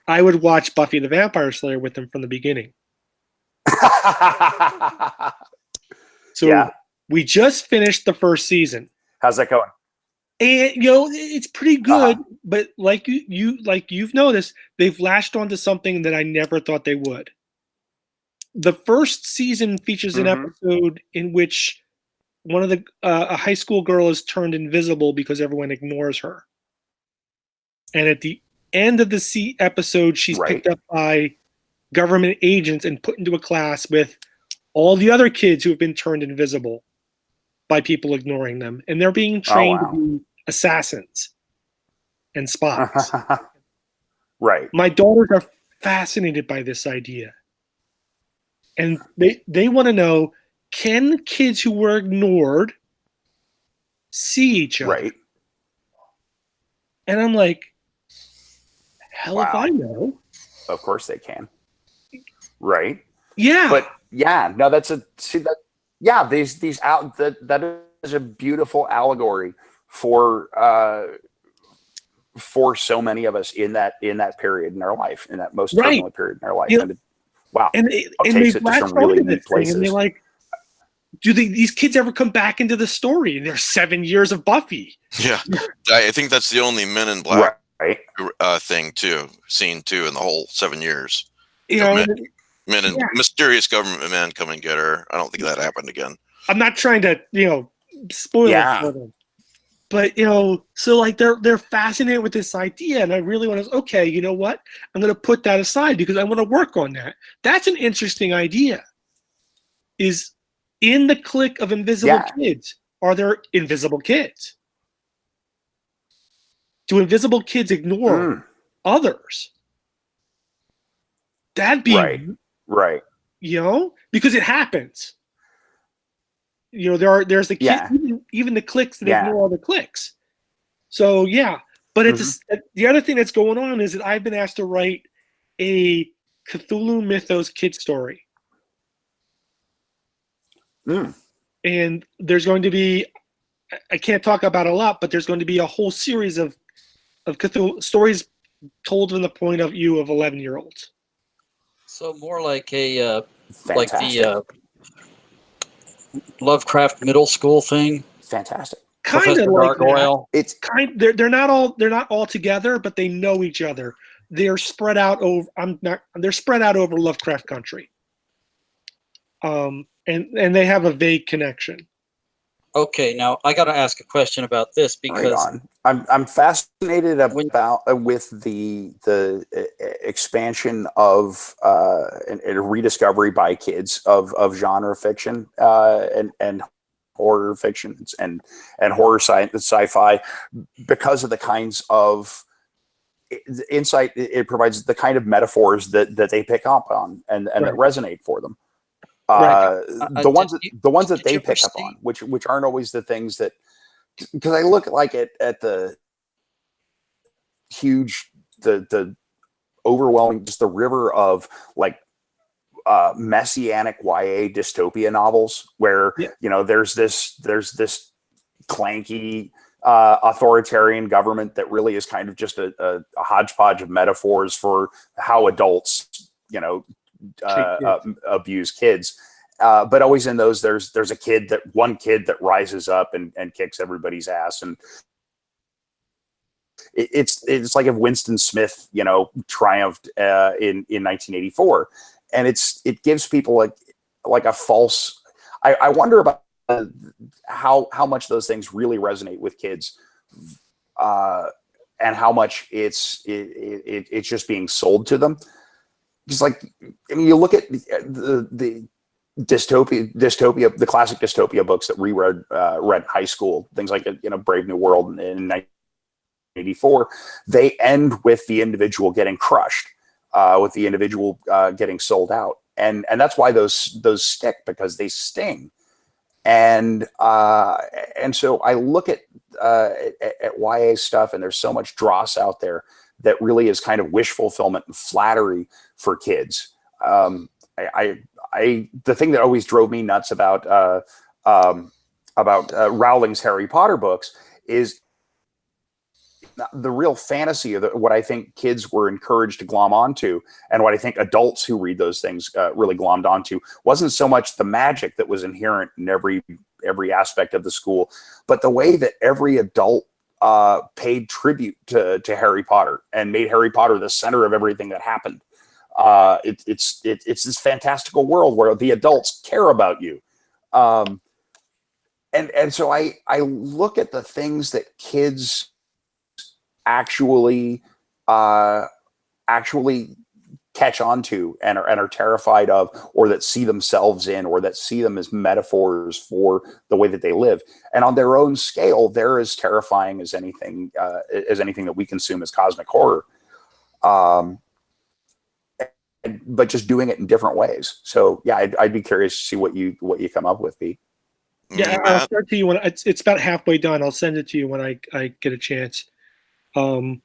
I would watch Buffy the Vampire Slayer with them from the beginning. So we just finished the first season. How's that going? And it's pretty good, but like you've noticed, they've latched onto something that I never thought they would. The first season features an episode in which one of a high school girl is turned invisible because everyone ignores her. And at the end of the episode, she's picked up by government agents and put into a class with all the other kids who have been turned invisible by people ignoring them. And they're being trained to be assassins and spies. Right. My daughters are fascinated by this idea. And they want to know, can kids who were ignored see each other? Right. And I'm like, hell if I know. Of course they can. Right. Yeah. But no, that is a beautiful allegory for so many of us in that period in our life, in that most turbulent period in our life. And they latch onto this thing, and they're like, do these kids ever come back into the story in their 7 years of Buffy? Yeah. I think that's the only Men in Black scene too in the whole 7 years. Men and mysterious government men come and get her. I don't think that happened again. I'm not trying to spoil it for them, but so like they're fascinated with this idea, and I really want to. Okay, you know what? I'm going to put that aside because I want to work on that. That's an interesting idea. Is in the clique of invisible kids, are there invisible kids? Do invisible kids ignore others? That'd be right. Because it happens. There's the kid, even the cliques that ignore other cliques. So but it's the other thing that's going on is that I've been asked to write a Cthulhu Mythos kid story. And there's going to be, I can't talk about a lot, but there's going to be a whole series of Cthulhu stories told from the point of view of 11-year-olds. So more like a like the Lovecraft middle school thing. Fantastic. Kind of like Gargoyle. It's they're not all together, but they know each other. They're spread out over they're spread out over Lovecraft country. And they have a vague connection. Okay, now I got to ask a question about this because I'm fascinated with the expansion of and rediscovery by kids of genre fiction and horror fiction and horror sci-fi because of the kinds of insight it provides, the kind of metaphors that they pick up on and that resonate for them. The ones that they pick up on, which aren't always the things that, because I look like at the huge, the overwhelming, just the river of like messianic YA dystopia novels where there's this clanky authoritarian government that really is kind of just a hodgepodge of metaphors for how adults abuse kids, but always in those there's one kid that rises up and kicks everybody's ass, and it's like if Winston Smith triumphed in 1984, and it gives people like a false. I wonder about how much those things really resonate with kids, and how much it's just being sold to them. Just like, I mean, you look at the dystopia, the classic dystopia books that we read in high school, things like Brave New World in 1984. They end with the individual getting crushed, with the individual getting sold out, and that's why those stick, because they sting. And so I look at YA stuff, and there's so much dross out there that really is kind of wish fulfillment and flattery for kids. The thing that always drove me nuts about Rowling's Harry Potter books is the real fantasy of what I think kids were encouraged to glom onto, and what I think adults who read those things really glommed onto, wasn't so much the magic that was inherent in every aspect of the school, but the way that every adult paid tribute to Harry Potter and made Harry Potter the center of everything that happened. It's this fantastical world where the adults care about you. And so I look at the things that kids actually catch on to and are terrified of, or that see themselves in, or that see them as metaphors for the way that they live. And on their own scale, they're as terrifying as anything that we consume as cosmic horror. But just doing it in different ways. So yeah, I'd be curious to see what you come up with, Pete. Yeah, I'll start to you when it's about halfway done. I'll send it to you when I get a chance. The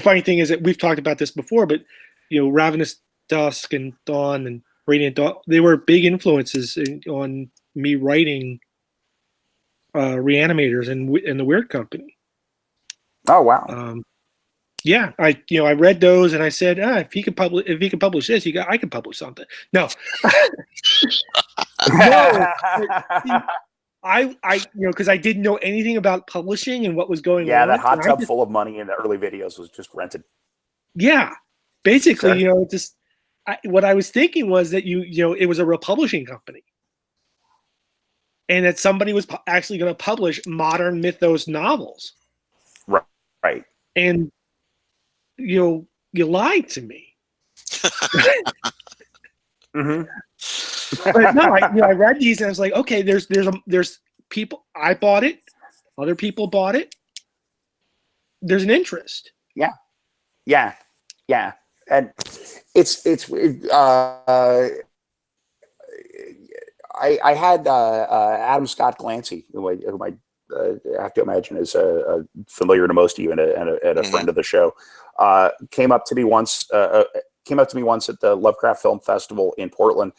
funny thing is that we've talked about this before, but Ravenous Dusk and Dawn and Radiant Dawn, they were big influences on me writing Reanimators and the Weird Company. Oh wow. Yeah, I read those and I said, if he could publish this, I could publish something. No. No. I because I didn't know anything about publishing and what was going on. Yeah, that hot tub full of money in the early videos was just rented. Yeah, basically, what I was thinking was that it was a republishing company, and that somebody was actually going to publish modern mythos novels. Right. And you lied to me. Mm-hmm. But no, I read these and I was like, okay, there's people. I bought it. Other people bought it. There's an interest. Yeah. And it's I had Adam Scott Glancy, who I have to imagine is familiar to most of you and a friend of the show. Came up to me once at the Lovecraft Film Festival in Portland,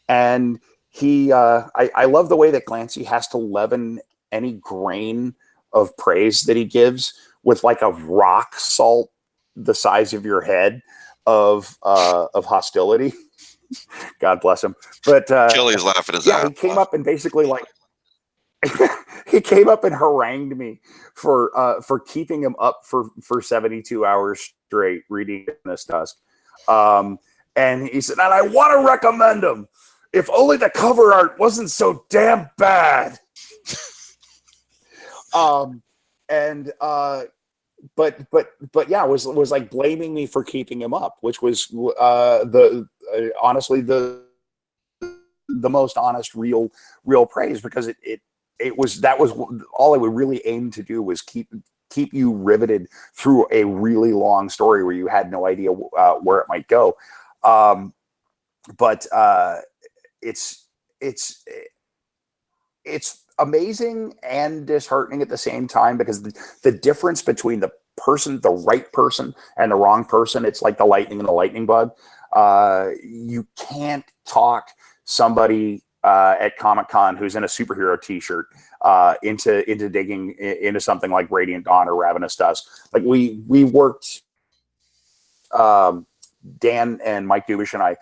and I love the way that Glancy has to leaven any grain of praise that he gives with like a rock salt the size of your head of hostility. God bless him. But Kelly's laughing his ass. He came up and basically he came up and harangued me for keeping him up for 72 hours straight reading this Dusk. And he said, and I want to recommend him if only the cover art wasn't so damn bad. But yeah, was like blaming me for keeping him up, which was honestly the most honest, real praise, because it was all I would really aim to do was keep you riveted through a really long story where you had no idea where it might go. but it's amazing and disheartening at the same time, because the difference between the right person and the wrong person, it's like the lightning and the lightning bug. You can't talk somebody at Comic-Con who's in a superhero t-shirt into digging into something like Radiant Dawn or Ravenous Dusk. Like we worked, Dan and Mike Dubish and I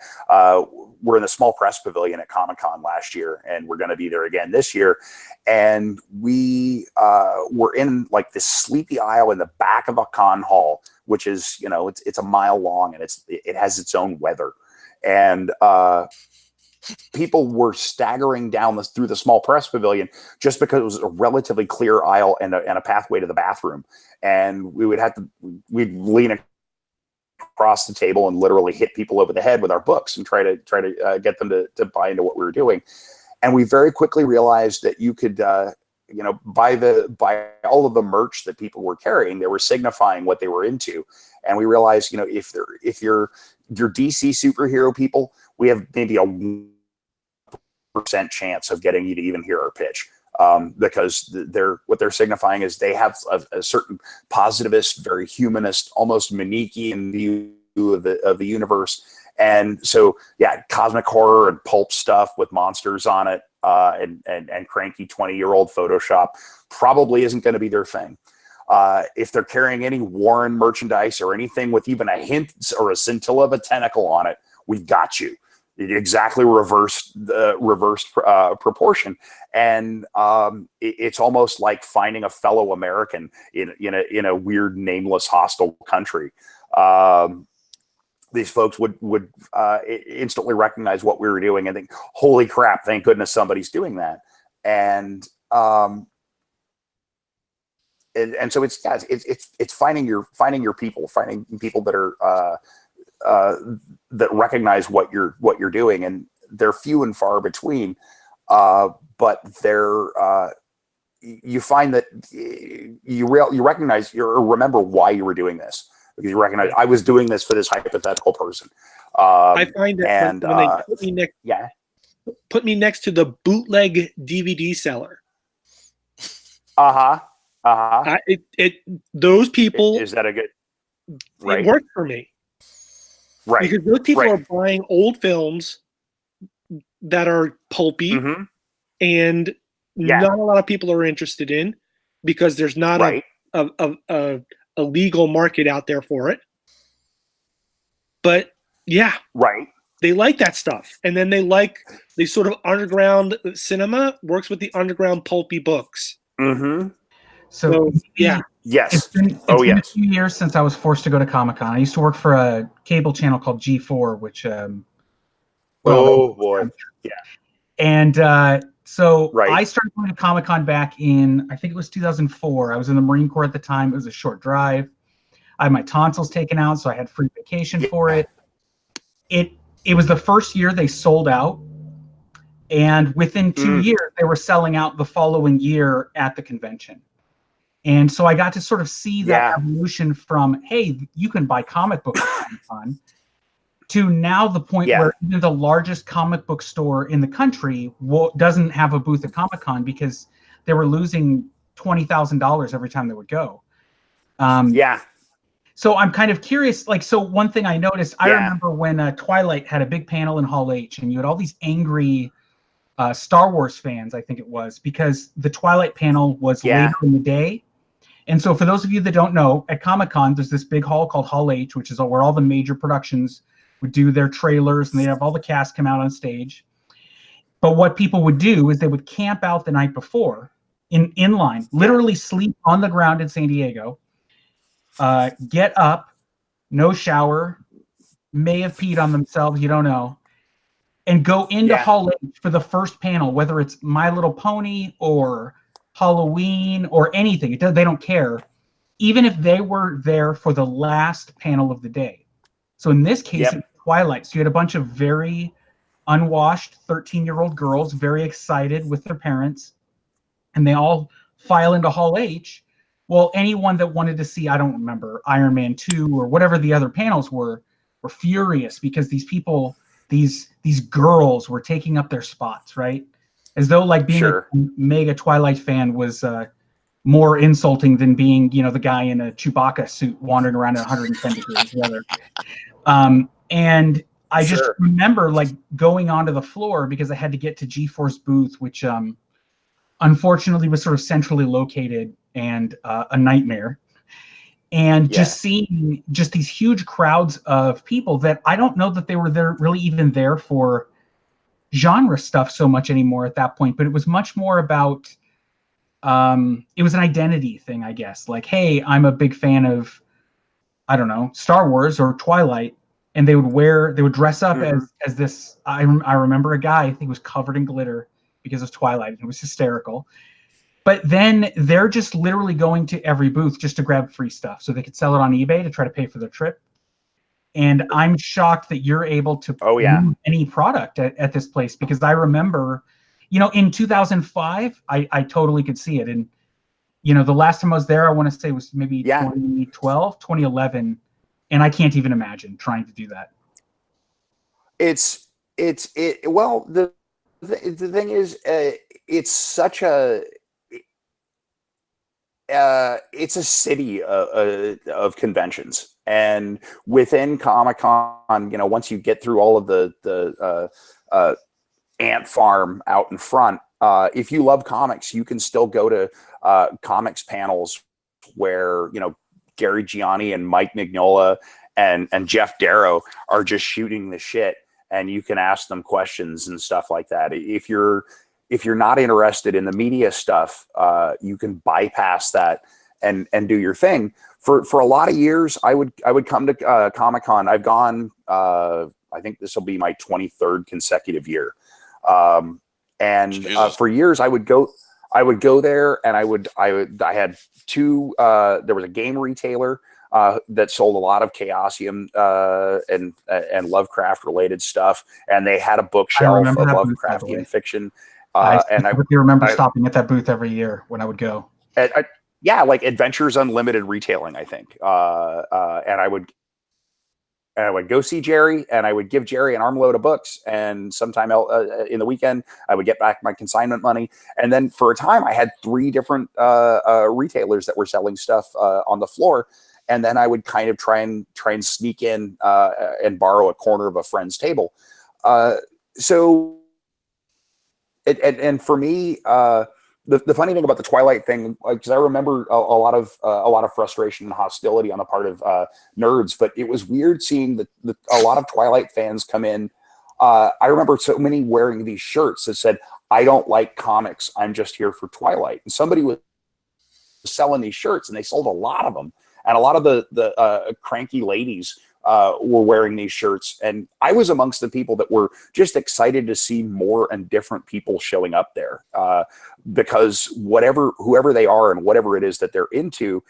were in the small press pavilion at Comic-Con last year, and we're going to be there again this year. And we were in like this sleepy aisle in the back of a con hall, which is, you know, it's a mile long, and it has its own weather. And people were staggering down through the small press pavilion just because it was a relatively clear aisle and a pathway to the bathroom. And we'd lean across the table and literally hit people over the head with our books and try to get them to buy into what we were doing. And we very quickly realized that you could, you know, buy all of the merch that people were carrying, they were signifying what they were into. And we realized, you know, if you're DC superhero people, we have maybe a 1% chance of getting you to even hear our pitch. Because what they're signifying is they have a certain positivist, very humanist, almost Manichean view of the universe. And so, yeah, cosmic horror and pulp stuff with monsters on it, and cranky 20-year-old Photoshop probably isn't going to be their thing. If they're carrying any Warren merchandise or anything with even a hint or a scintilla of a tentacle on it, we've got you. Exactly reversed proportion. And it's almost like finding a fellow American in a weird, nameless, hostile country. These folks would instantly recognize what we were doing and think, holy crap, thank goodness somebody's doing that. And so it's finding your people, finding people that are that recognize what you're doing, and they're few and far between. But you find that you recognize or remember why you were doing this, because you recognize I was doing this for this hypothetical person. I find that when they put me next to the bootleg DVD seller. Those people, is that a good? It worked for me. Right. Because those people are buying old films that are pulpy, and not a lot of people are interested in, because there's not a legal market out there for it. But they like that stuff. And then they sort of underground cinema works with the underground pulpy books. So yeah. Yes. It's been a few years since I was forced to go to Comic-Con. I used to work for a cable channel called G4, which boy. Yeah. And so I started going to Comic-Con back in, I think it was 2004. I was in the Marine Corps at the time. It was a short drive. I had my tonsils taken out, so I had free vacation for it. It was the first year they sold out. And within 2 years, they were selling out the following year at the convention. And so I got to sort of see that evolution from, hey, you can buy comic books at Comic-Con, to now the point where even the largest comic book store in the country doesn't have a booth at Comic-Con because they were losing $20,000 every time they would go. So I'm kind of curious, so one thing I noticed, I remember when Twilight had a big panel in Hall H, and you had all these angry Star Wars fans, I think it was, because the Twilight panel was later in the day. And so for those of you that don't know, at Comic-Con, there's this big hall called Hall H, which is where all the major productions would do their trailers, and they'd have all the cast come out on stage. But what people would do is they would camp out the night before in line, literally sleep on the ground in San Diego, get up, no shower, may have peed on themselves, you don't know, and go into Hall H for the first panel, whether it's My Little Pony or Halloween or anything. They don't care, even if they were there for the last panel of the day. So in this case, it's Twilight. So you had a bunch of very unwashed 13-year-old girls, very excited with their parents, and they all file into Hall H. Well, anyone that wanted to see, I don't remember, Iron Man 2 or whatever the other panels were furious because these people, these girls were taking up their spots, right? As though like being a mega Twilight fan was more insulting than being, the guy in a Chewbacca suit wandering around at 110 degrees weather. And I just remember like going onto the floor because I had to get to G-Force booth, which unfortunately was sort of centrally located and a nightmare. And just seeing just these huge crowds of people that I don't know that they were there really even there for genre stuff so much anymore at that point, but it was much more about it was an identity thing, I guess. Like, hey, I'm a big fan of, I don't know, Star Wars or Twilight, and they would dress up as this. I remember a guy, I think was covered in glitter because of Twilight, and it was hysterical. But then they're just literally going to every booth just to grab free stuff so they could sell it on eBay to try to pay for their trip. And I'm shocked that you're able to move any product at this place, because I remember, in 2005, I totally could see it. And, the last time I was there, I want to say was maybe 2012, 2011. And I can't even imagine trying to do that. Well, the thing is, it's such a, it's a city of conventions, and within Comic-Con, once you get through all of the ant farm out in front, if you love comics, you can still go to comics panels where Gary Gianni and Mike Mignola and Jeff Darrow are just shooting the shit, and you can ask them questions and stuff like that. If you're not interested in the media stuff, you can bypass that and do your thing. For a lot of years, I would come to Comic-Con. I've gone, I think this will be my 23rd consecutive year. For years I would go there, and I had two, there was a game retailer that sold a lot of Chaosium and Lovecraft related stuff, and they had a bookshelf of Lovecraftian fiction. I remember stopping at that booth every year when I would go. Like Adventures Unlimited retailing, I think. And I would go see Jerry, and I would give Jerry an armload of books, and sometime in the weekend I would get back my consignment money. And then for a time I had 3 different retailers that were selling stuff on the floor, and then I would kind of try and sneak in and borrow a corner of a friend's table. And for me, the funny thing about the Twilight thing, because I remember a lot of frustration and hostility on the part of nerds, but it was weird seeing a lot of Twilight fans come in. I remember so many wearing these shirts that said, "I don't like comics, I'm just here for Twilight." And somebody was selling these shirts, and they sold a lot of them. And a lot of the cranky ladies were wearing these shirts, and I was amongst the people that were just excited to see more and different people showing up there, because whoever they are and whatever it is that they're into,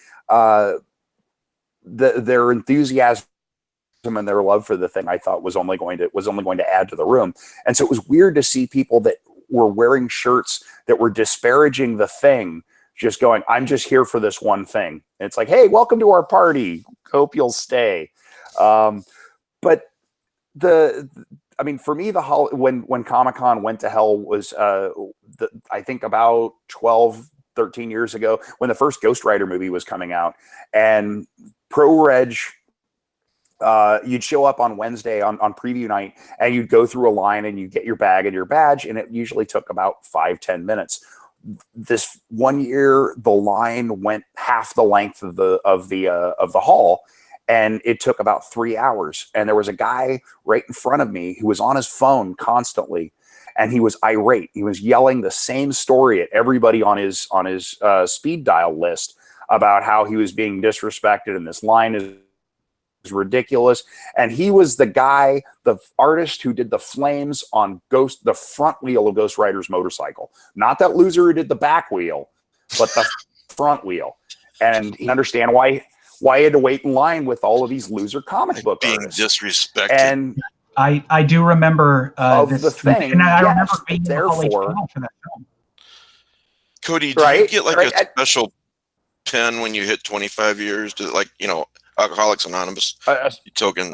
their enthusiasm and their love for the thing, I thought was only going to add to the room. And so it was weird to see people that were wearing shirts that were disparaging the thing, just going, "I'm just here for this one thing." And it's like, "Hey, welcome to our party. Hope you'll stay." But for me, when Comic-Con went to hell was, I think about 12, 13 years ago, when the first Ghost Rider movie was coming out, and ProReg, you'd show up on Wednesday on preview night, and you'd go through a line, and you'd get your bag and your badge, and it usually took about 5-10 minutes. This one year, the line went half the length of the hall, and it took about 3 hours. And there was a guy right in front of me who was on his phone constantly, and he was irate. He was yelling the same story at everybody on his speed dial list about how he was being disrespected, and this line is ridiculous. And he was the guy, the artist who did the flames on the front wheel of Ghost Rider's motorcycle. Not that loser who did the back wheel, but the front wheel. And he understand why he had to wait in line with all of these loser comic book being artists. disrespected. And I do remember of the thing, and I remember being therefore for that film. Cody, do you get like a special pen when you hit 25 years? Do like Alcoholics Anonymous token?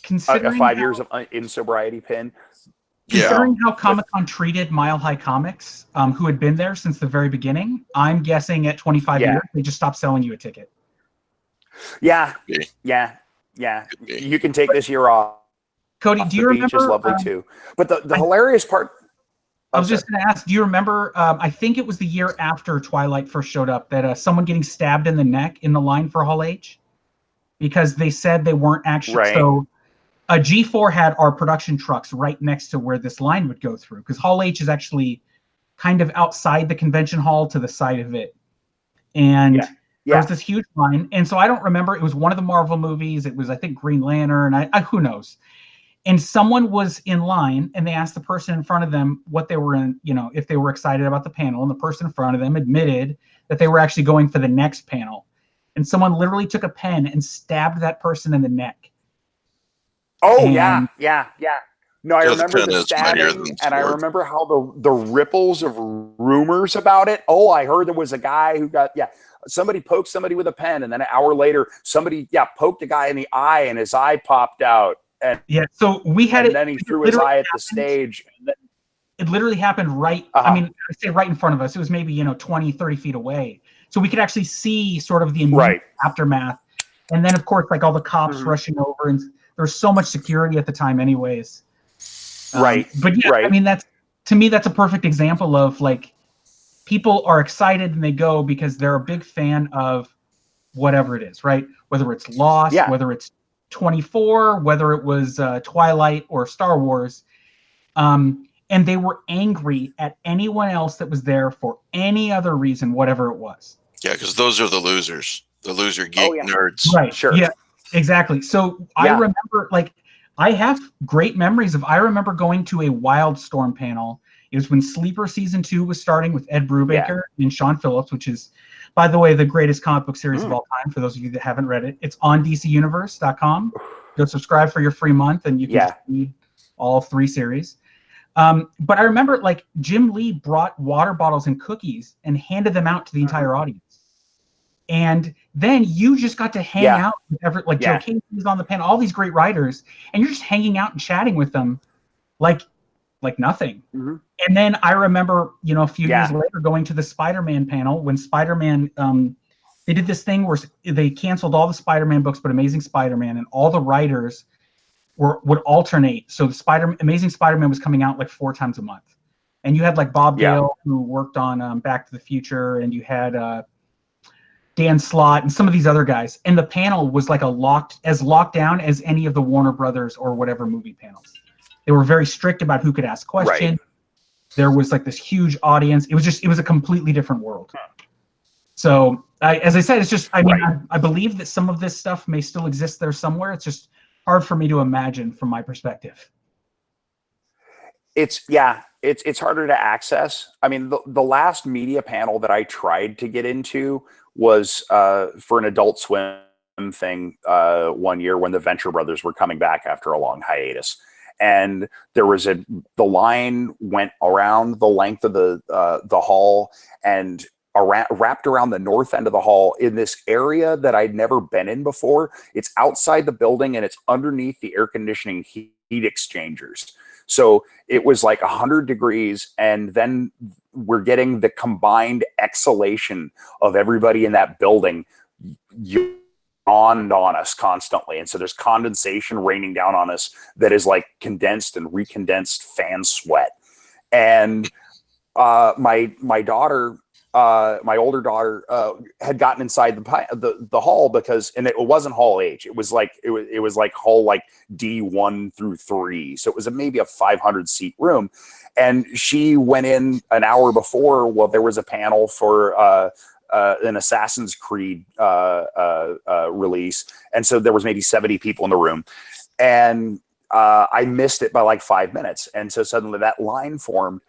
considering 5 years of in sobriety pin. Considering how Comic-Con treated Mile High Comics, who had been there since the very beginning, I'm guessing at 25 years, they just stopped selling you a ticket. Yeah. You can take this year off. Cody, do you the remember? Beach is lovely too. But the hilarious part. I was just going to ask, do you remember? I think it was the year after Twilight first showed up that someone getting stabbed in the neck in the line for Hall H, because they said they weren't actually so. G4 had our production trucks right next to where this line would go through, because Hall H is actually kind of outside the convention hall to the side of it. And there was this huge line. And so I don't remember. It was one of the Marvel movies. It was, I think, Green Lantern. Who knows? And someone was in line, and they asked the person in front of them what they were in, if they were excited about the panel. And the person in front of them admitted that they were actually going for the next panel. And someone literally took a pen and stabbed that person in the neck. Oh, yeah. No, I remember the stabbing, and I remember how the ripples of rumors about it. Oh, I heard there was a guy who got, somebody poked somebody with a pen, and then an hour later, somebody, poked a guy in the eye, and his eye popped out. And so we had and then he threw his eye at the stage. And then, it literally happened right, I mean, I say right in front of us. It was maybe, 20, 30 feet away. So we could actually see sort of the immediate aftermath. And then, of course, like all the cops rushing over, and there's so much security at the time anyways. But I mean, to me, that's a perfect example of like people are excited and they go because they're a big fan of whatever it is, right? Whether it's Lost, whether it's 24, whether it was Twilight or Star Wars. And they were angry at anyone else that was there for any other reason, whatever it was. Yeah, because those are the losers, the loser geek nerds. Right. Sure. Yeah, exactly. So I remember, like, I have great memories of, I remember going to a Wildstorm panel. It was when Sleeper Season 2 was starting with Ed Brubaker and Sean Phillips, which is, by the way, the greatest comic book series of all time, for those of you that haven't read it. It's on DCUniverse.com. Go subscribe for your free month, and you can read all 3 series. But I remember, like, Jim Lee brought water bottles and cookies and handed them out to the entire audience. And then you just got to hang out with Joe Casey was on the panel, all these great writers, and you're just hanging out and chatting with them like nothing. And then I remember, a few years later going to the Spider-Man panel when Spider-Man, they did this thing where they canceled all the Spider-Man books, but Amazing Spider-Man, and all the writers would alternate. So the Amazing Spider-Man was coming out like 4 times a month. And you had like Bob Gale, who worked on Back to the Future, and you had Dan Slott and some of these other guys. And the panel was like locked down as any of the Warner Brothers or whatever movie panels. They were very strict about who could ask questions. There was like this huge audience. It was a completely different world. So as I said, it's just, I mean, I believe that some of this stuff may still exist there somewhere. It's just hard for me to imagine from my perspective. It's harder to access. I mean, the last media panel that I tried to get into was for an Adult Swim thing one year when the Venture Brothers were coming back after a long hiatus. And there was the line went around the length of the hall and wrapped around the north end of the hall in this area that I'd never been in before. It's outside the building and it's underneath the air conditioning heat exchangers. So it was like 100 degrees, and then we're getting the combined exhalation of everybody in that building on us constantly. And so there's condensation raining down on us that is like condensed and recondensed fan sweat. And my daughter, my older daughter, had gotten inside the hall because, and it wasn't Hall H. It was like Hall like D1 through 3. So it was maybe a 500 seat room. And she went in an hour before. Well, there was a panel for an Assassin's Creed release, and so there was maybe 70 people in the room, and I missed it by like 5 minutes. And so suddenly that line formed.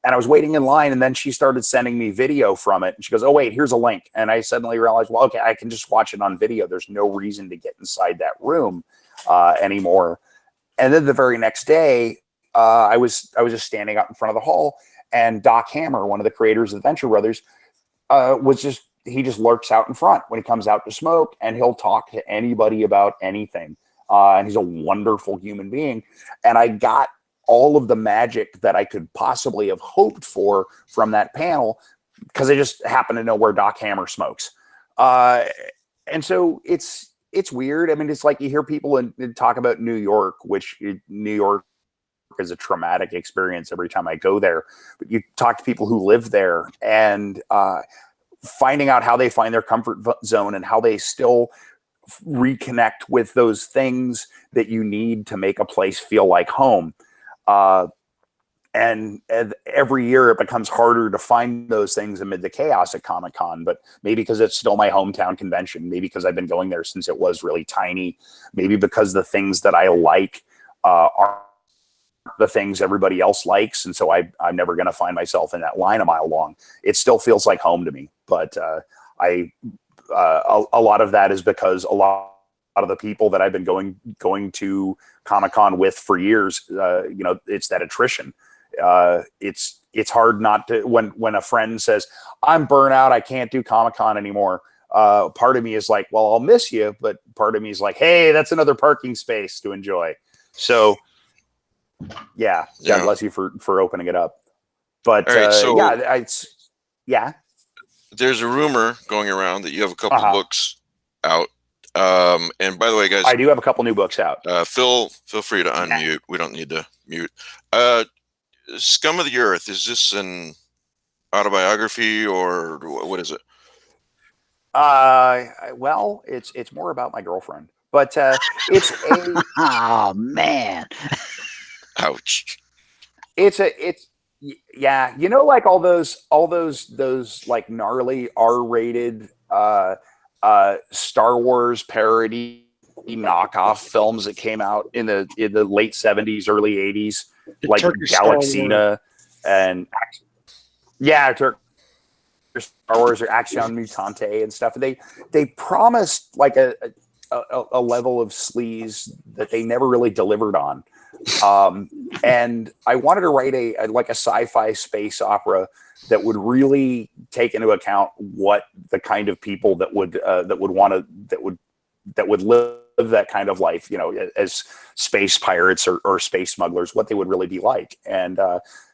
And I was waiting in line, and then she started sending me video from it. And she goes, "Oh, wait, here's a link." And I suddenly realized, well, okay, I can just watch it on video. There's no reason to get inside that room anymore. And then the very next day, I was just standing out in front of the hall, and Doc Hammer, one of the creators of the Venture Brothers, he just lurks out in front when he comes out to smoke, and he'll talk to anybody about anything. and he's a wonderful human being. And I got all of the magic that I could possibly have hoped for from that panel because I just happen to know where Doc Hammer smokes. And so it's weird. I mean, it's like you hear people talk about New York, which New York is a traumatic experience every time I go there. But you talk to people who live there and finding out how they find their comfort zone and how they still reconnect with those things that you need to make a place feel like home. And every year it becomes harder to find those things amid the chaos at Comic-Con, but maybe because it's still my hometown convention, maybe because I've been going there since it was really tiny, maybe because the things that I like are the things everybody else likes. And so I'm never going to find myself in that line a mile long. It still feels like home to me, but a lot of that is because a lot of the people that I've been going to Comic-Con with for years, it's that attrition. It's hard not to, when a friend says, I'm burnt out, I can't do Comic-Con anymore. Part of me is like, well, I'll miss you. But part of me is like, hey, that's another parking space to enjoy. So yeah. God bless you for opening it up. But right, so there's a rumor going around that you have a couple books out. And by the way, guys, I do have a couple new books out. Feel free to unmute. We don't need to mute. Scum of the Earth, is this an autobiography or what is it? Well, it's more about my girlfriend, but it's a oh man, ouch. It's like all those like gnarly R-rated Star Wars parody knockoff films that came out in the late 70s, early 80s, like Galaxina and Star Wars or Action Mutante and stuff. They promised like a level of sleaze that they never really delivered on. And I wanted to write a sci-fi space opera that would really take into account what the kind of people that would live that kind of life, as space pirates or space smugglers, what they would really be like. And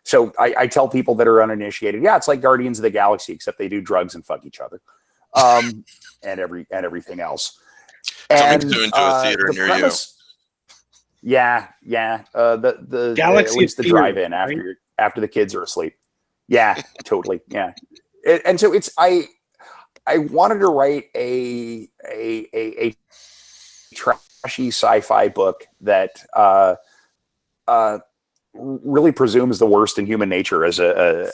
so I tell people that are uninitiated, it's like Guardians of the Galaxy, except they do drugs and fuck each other, and everything else. Coming soon to a theater near you. Yeah. The Galaxy, at least the drive-in after the kids are asleep. Yeah, totally. Yeah, and so I wanted to write a trashy sci-fi book that really presumes the worst in human nature as a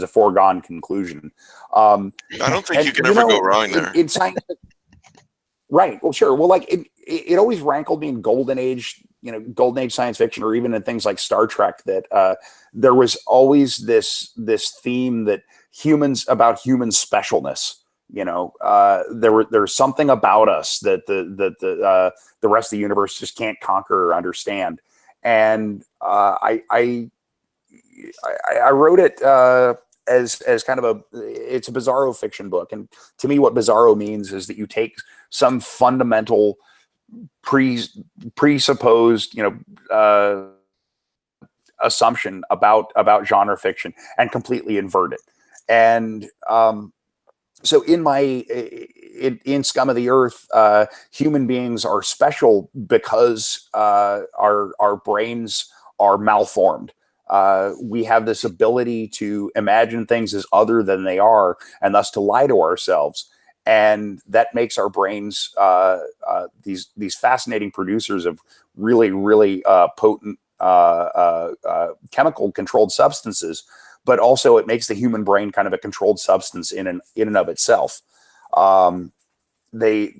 foregone conclusion. I don't think you can ever go wrong there. In science, right? Well, sure. Well, like it always rankled me in golden age science fiction, or even in things like Star Trek, that there was always this theme that about human specialness. There's something about us that the rest of the universe just can't conquer or understand. And I wrote it as kind of it's a bizarro fiction book. And to me, what bizarro means is that you take some fundamental presupposed, assumption about genre fiction and completely invert it. And so in Scum of the Earth, human beings are special because our brains are malformed. We have this ability to imagine things as other than they are, and thus to lie to ourselves. And that makes our brains these fascinating producers of really, really potent chemical controlled substances. But also it makes the human brain kind of a controlled substance in and of itself. In a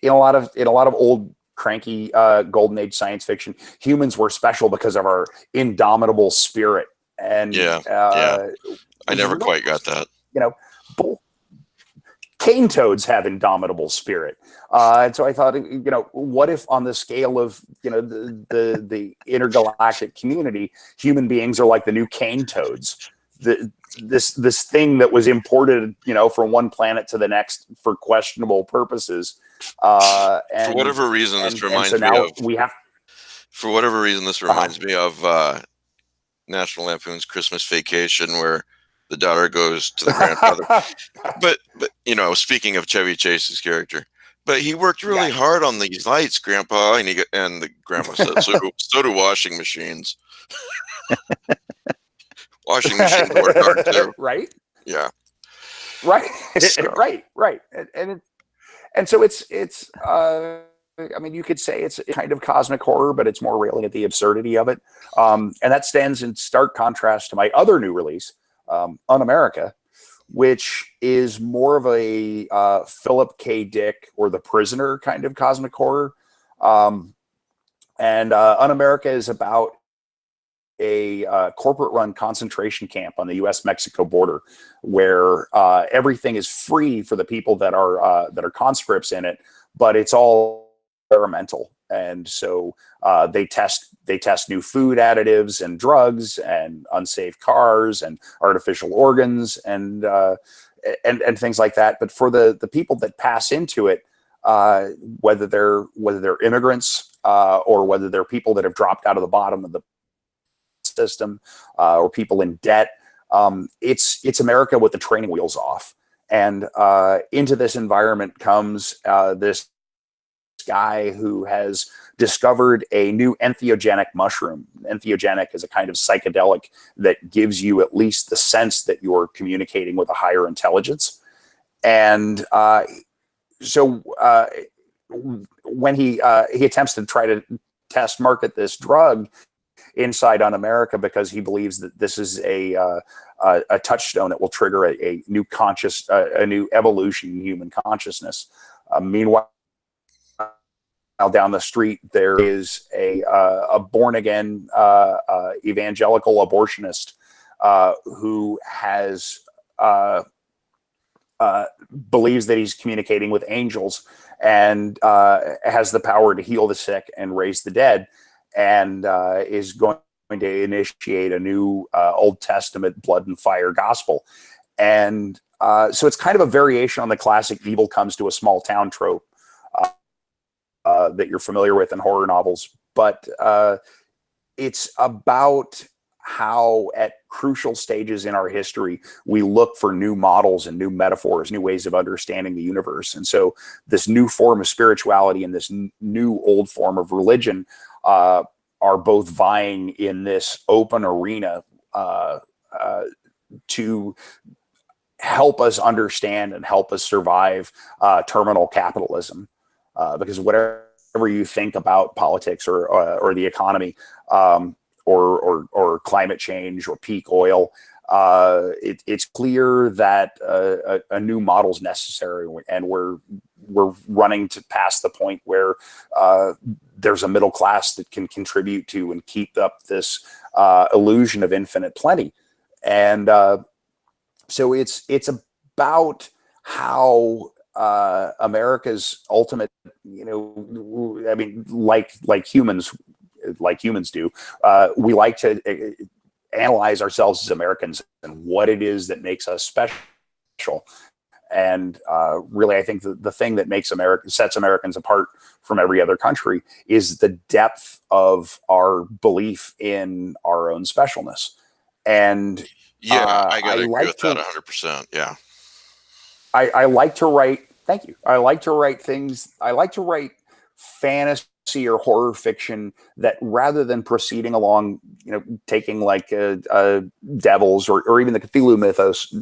lot of old cranky golden age science fiction, humans were special because of our indomitable spirit. And I never quite got that. Cane toads have indomitable spirit. And so I thought, what if on the scale of, the intergalactic community, human beings are like the new cane toads? this thing that was imported, from one planet to the next for questionable purposes. For whatever reason, this reminds me of. For whatever reason, this reminds me of National Lampoon's Christmas Vacation, where the daughter goes to the grandfather. but speaking of Chevy Chase's character, but he worked really hard on these lights, Grandpa, and the grandma said, so do washing machines. Washing machines work hard too, right? Yeah, right, so. right, and so it's. You could say it's kind of cosmic horror, but it's more railing at the absurdity of it, and that stands in stark contrast to my other new release, Un-America, which is more of a Philip K. Dick or The Prisoner kind of cosmic horror. And Un-America is about a corporate-run concentration camp on the U.S.-Mexico border, where everything is free for the people that are conscripts in it, but it's all experimental. And so they test new food additives and drugs and unsafe cars and artificial organs and things like that. But for the people that pass into it, whether they're immigrants or whether they're people that have dropped out of the bottom of the system or people in debt, it's America with the training wheels off. And into this environment comes this guy who has discovered a new entheogenic mushroom. Entheogenic is a kind of psychedelic that gives you at least the sense that you're communicating with a higher intelligence. And so when he attempts to try to test market this drug inside Un-America, because he believes that this is a touchstone that will trigger a new a new evolution in human consciousness. Meanwhile, down the street, there is a born-again evangelical abortionist who has believes that he's communicating with angels and has the power to heal the sick and raise the dead, and is going to initiate a new Old Testament blood and fire gospel. And so it's kind of a variation on the classic evil comes to a small town trope that you're familiar with in horror novels. But it's about how at crucial stages in our history, we look for new models and new metaphors, new ways of understanding the universe. And so this new form of spirituality and this new old form of religion are both vying in this open arena to help us understand and help us survive terminal capitalism. Because whatever you think about politics or the economy, or climate change or peak oil, it's clear that a new model is necessary, and we're running to past the point where there's a middle class that can contribute to and keep up this illusion of infinite plenty. And so it's about how America's ultimate, like humans do, we like to analyze ourselves as Americans and what it is that makes us special. And really, I think the thing that sets Americans apart from every other country is the depth of our belief in our own specialness. And I gotta agree with that 100%. Yeah. I like to write. Thank you. I like to write things. I like to write fantasy or horror fiction that, rather than proceeding along, taking like Devils or even the Cthulhu mythos,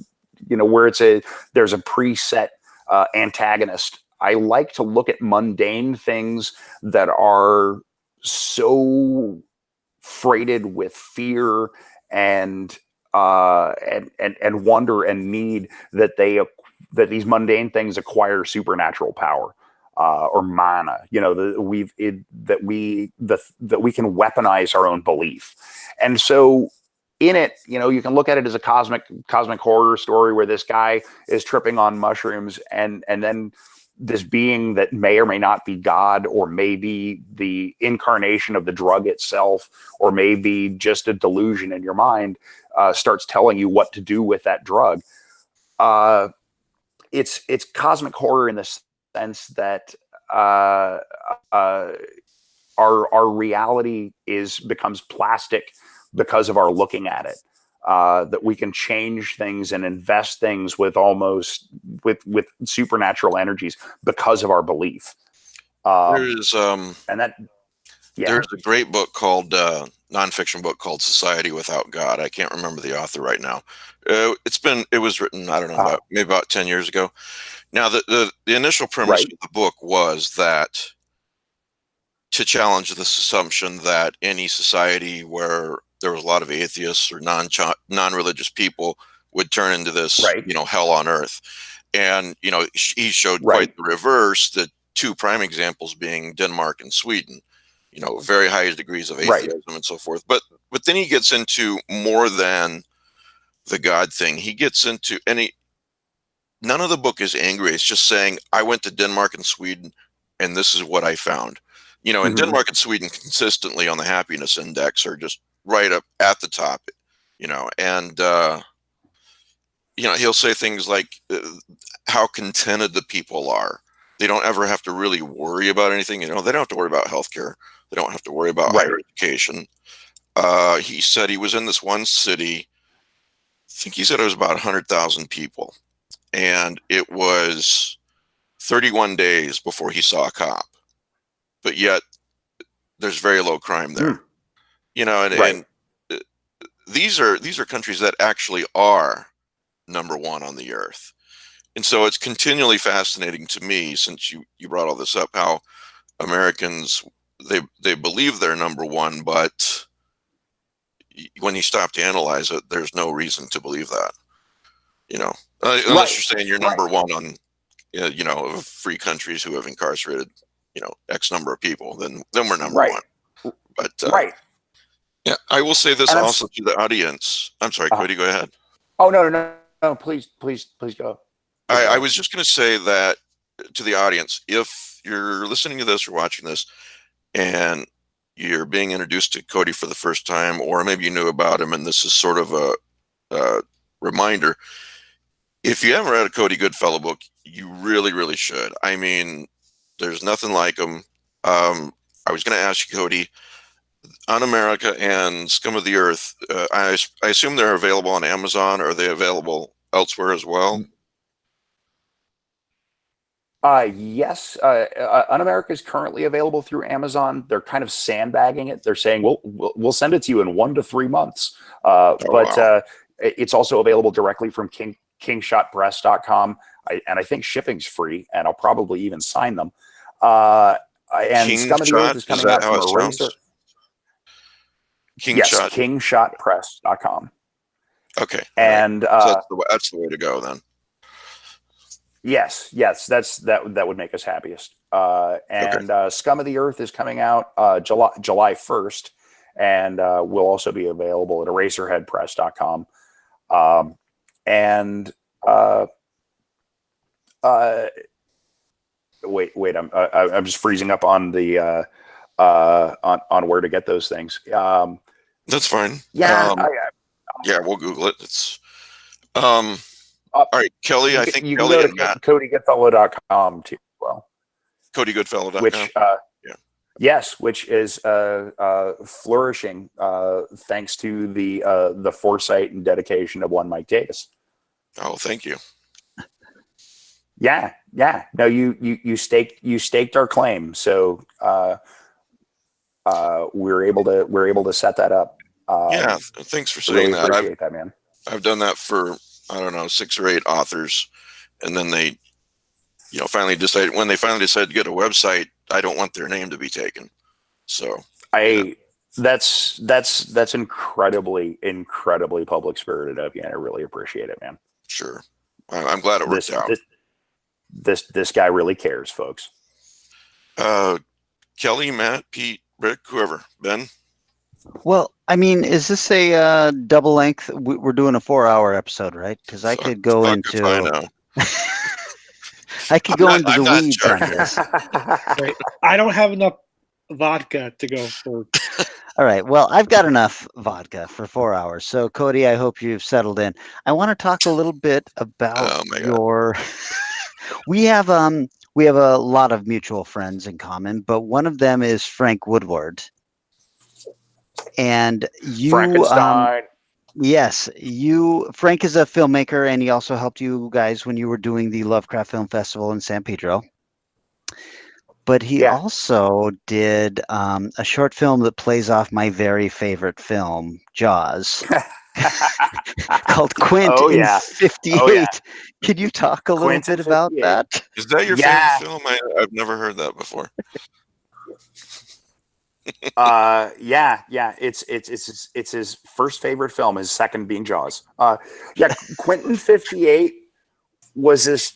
where there's a preset antagonist. I like to look at mundane things that are so freighted with fear and wonder and need that these mundane things acquire supernatural power or mana. That we can weaponize our own belief. And so in it, you can look at it as a cosmic horror story where this guy is tripping on mushrooms, and then this being that may or may not be God, or maybe the incarnation of the drug itself, or maybe just a delusion in your mind, starts telling you what to do with that drug. It's cosmic horror in the sense that our reality becomes plastic because of our looking at it. That we can change things and invest things with supernatural energies because of our belief. There's There's a great book called nonfiction book called Society Without God. I can't remember the author right now. It was written, I don't know, maybe about 10 years ago. Now the initial premise of the book was that to challenge this assumption that any society where there was a lot of atheists or non-religious people would turn into this, hell on earth. And, he showed quite the reverse, the two prime examples being Denmark and Sweden, very high degrees of atheism and so forth. But then he gets into more than the God thing. He gets into none of the book is angry. It's just saying, I went to Denmark and Sweden and this is what I found. And Denmark and Sweden consistently on the happiness index are just right up at the top, and he'll say things like how contented the people are. They don't ever have to really worry about anything. They don't have to worry about healthcare. They don't have to worry about higher education. He said he was in this one city. I think he said it was about 100,000 people, and it was 31 days before he saw a cop. But yet, there's very low crime there. And these are countries that actually are number one on the earth. And so it's continually fascinating to me, since you brought all this up, how Americans, they believe they're number one, but when you stop to analyze it, there's no reason to believe that. Unless you're saying you're number one on, free countries who have incarcerated, X number of people, then we're number one. But yeah, I will say this also to the audience. I'm sorry, Cody, go ahead. Oh, no, please go. I was just going to say that to the audience, if you're listening to this or watching this and you're being introduced to Cody for the first time, or maybe you knew about him and this is sort of a reminder, if you haven't read a Cody Goodfellow book, you really, really should. I mean, there's nothing like him. I was going to ask you, Cody, On America and Scum of the Earth, I assume they're available on Amazon. Are they available elsewhere as well? Yes. Un America is currently available through Amazon. They're kind of sandbagging it. They're saying, we'll send it to you in 1 to 3 months. It's also available directly from kingshotpress.com. And I think shipping's free, and I'll probably even sign them. And Scum of the Earth is coming out from Eraser. KingShotPress.com. Okay. And so that's the way to go then. Yes, that would make us happiest. Scum of the Earth is coming out July 1st, and will also be available at eraserheadpress.com. Wait, I'm just freezing up on the on where to get those things. That's fine. Yeah, we'll Google it. It's all right, Kelly. I think you Kelly can go to CodyGoodfellow.com too. Well, CodyGoodfellow.com. Which yes, which is flourishing thanks to the foresight and dedication of one Mike Davis. Oh, thank you. Yeah. No, you staked our claim, so we're able to set that up. Thanks for saying that. Appreciate that, man. I've done that for, I don't know, 6 or 8 authors, and then they, finally decided to get a website, I don't want their name to be taken. So that's incredibly public spirited of you, and I really appreciate it, man. Sure, I'm glad it worked out. This guy really cares, folks. Kelly, Matt, Pete, Rick, whoever, Ben. Well, I mean, is this a double length? We're doing a 4-hour episode, right? Because I could go into. I could go into the weeds on this. Right. I don't have enough vodka to go for. All right. Well, I've got enough vodka for 4 hours. So, Cody, I hope you've settled in. I want to talk a little bit about your. We have a lot of mutual friends in common, but one of them is Frank Woodward. And you, Frankenstein. yes, Frank is a filmmaker, and he also helped you guys when you were doing the Lovecraft Film Festival in San Pedro. But he also did a short film that plays off my very favorite film, Jaws, called Quint in 58. Oh, yeah. Can you talk a little bit about that? Is that your favorite film? I've never heard that before. It's his first favorite film, his second being Jaws. Quentin 58 was this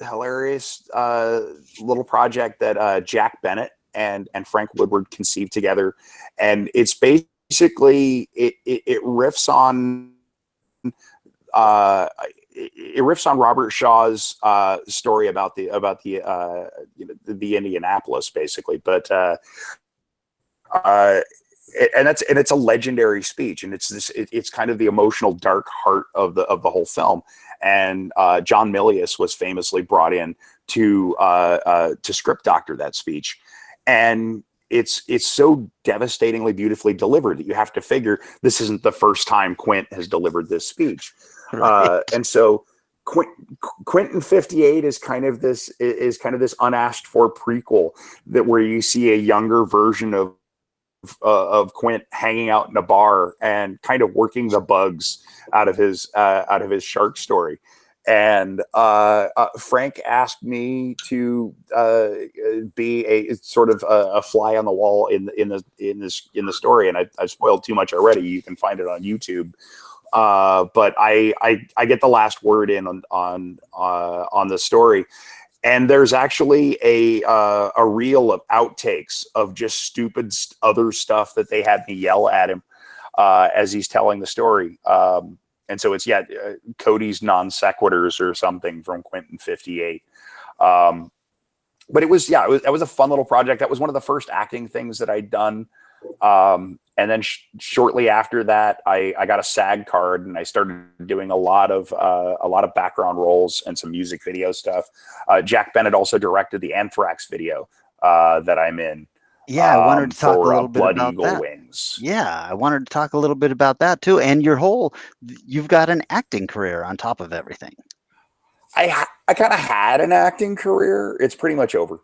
hilarious little project that Jack Bennett and Frank Woodward conceived together, and it's basically it riffs on Robert Shaw's story about the Indianapolis, basically, but it's a legendary speech, and it's kind of the emotional dark heart of the whole film. And John Milius was famously brought in to script doctor that speech, and it's so devastatingly beautifully delivered that you have to figure this isn't the first time Quint has delivered this speech. Right. And so Quentin 58 is kind of this unasked for prequel where you see a younger version of Quint hanging out in a bar and kind of working the bugs out of his shark story. And Frank asked me to be a sort of a fly on the wall in the story, and I spoiled too much already. You can find it on YouTube. But I get the last word in on the story, and there's actually a reel of outtakes of just stupid other stuff that they had me yell at him as he's telling the story. And so it's Cody's non sequiturs or something from Quentin 58. But it was a fun little project. That was one of the first acting things that I'd done. And then shortly after that, I got a SAG card, and I started doing a lot of background roles and some music video stuff. Jack Bennett also directed the Anthrax video that I'm in. Yeah, I wanted to talk a little bit Blood about Eagle that. Wings. Yeah, I wanted to talk a little bit about that too. And you've got an acting career on top of everything. I kind of had an acting career. It's pretty much over.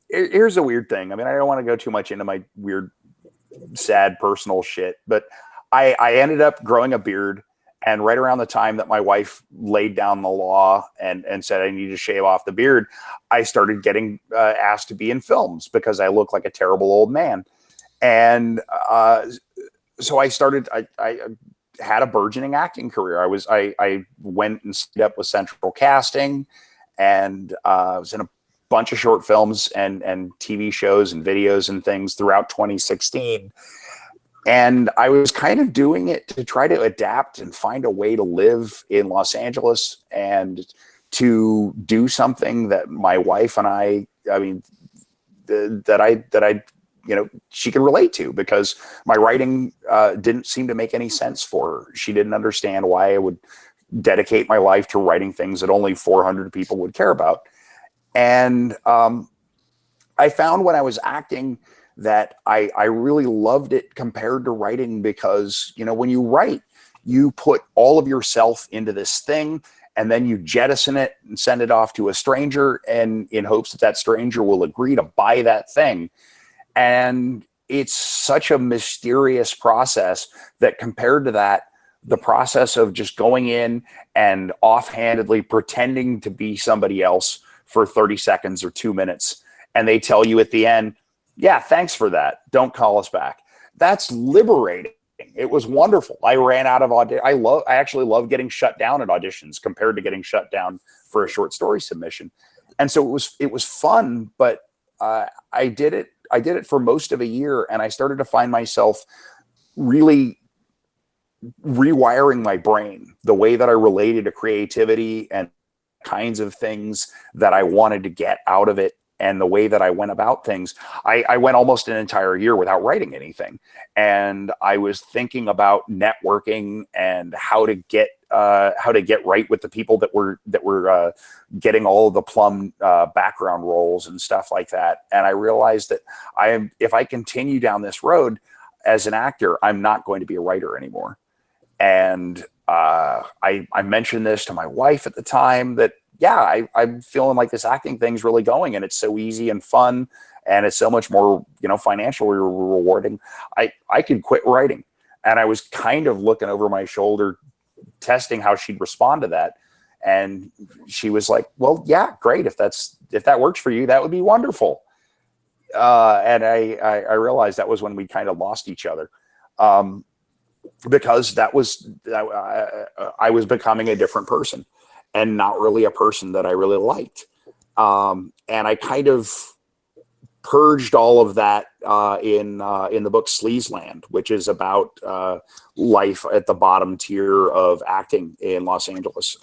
Here's a weird thing. I mean, I don't want to go too much into my weird, sad personal shit, but I ended up growing a beard. And right around the time that my wife laid down the law and said I need to shave off the beard, I started getting asked to be in films because I look like a terrible old man. And so I started, I had a burgeoning acting career. I went and signed up with Central Casting, and I was in a bunch of short films and TV shows and videos and things throughout 2016. And I was kind of doing it to try to adapt and find a way to live in Los Angeles and to do something that my wife and I she could relate to, because my writing didn't seem to make any sense for her. She didn't understand why I would dedicate my life to writing things that only 400 people would care about. And I found when I was acting that I really loved it compared to writing, because, when you write, you put all of yourself into this thing, and then you jettison it and send it off to a stranger, and in hopes that stranger will agree to buy that thing. And it's such a mysterious process that compared to that, the process of just going in and offhandedly pretending to be somebody else for 30 seconds or 2 minutes, and they tell you at the end, yeah, thanks for that, don't call us back. That's liberating. It was wonderful. I ran out of I actually love getting shut down at auditions compared to getting shut down for a short story submission. And so it was fun, but I did it for most of a year, and I started to find myself really rewiring my brain, the way that I related to creativity and kinds of things that I wanted to get out of it, and the way that I went about things. I went almost an entire year without writing anything, and I was thinking about networking and how to get right with the people that were getting all of the plum background roles and stuff like that. And I realized that if I continue down this road as an actor, I'm not going to be a writer anymore. And I mentioned this to my wife at the time, that I'm feeling like this acting thing's really going, and it's so easy and fun, and it's so much more, financially rewarding. I could quit writing. And I was kind of looking over my shoulder, testing how she'd respond to that. And she was like, well, yeah, great. If that works for you, that would be wonderful. And I realized that was when we kind of lost each other. Because I was becoming a different person, and not really a person that I really liked. And I kind of purged all of that in the book Sleazeland, which is about life at the bottom tier of acting in Los Angeles.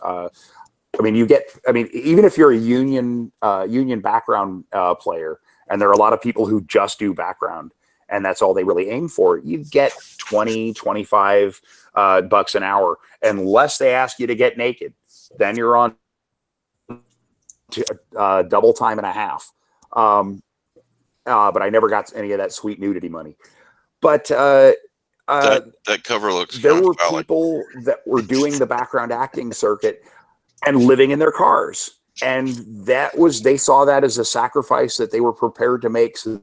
Even if you're a union background player, and there are a lot of people who just do background, and that's all they really aim for, you get 20, 25 bucks an hour, unless they ask you to get naked. Then you're on double time and a half. But I never got any of that sweet nudity money. But that cover looks. There were people that were doing the background acting circuit and living in their cars, and they saw that as a sacrifice that they were prepared to make, so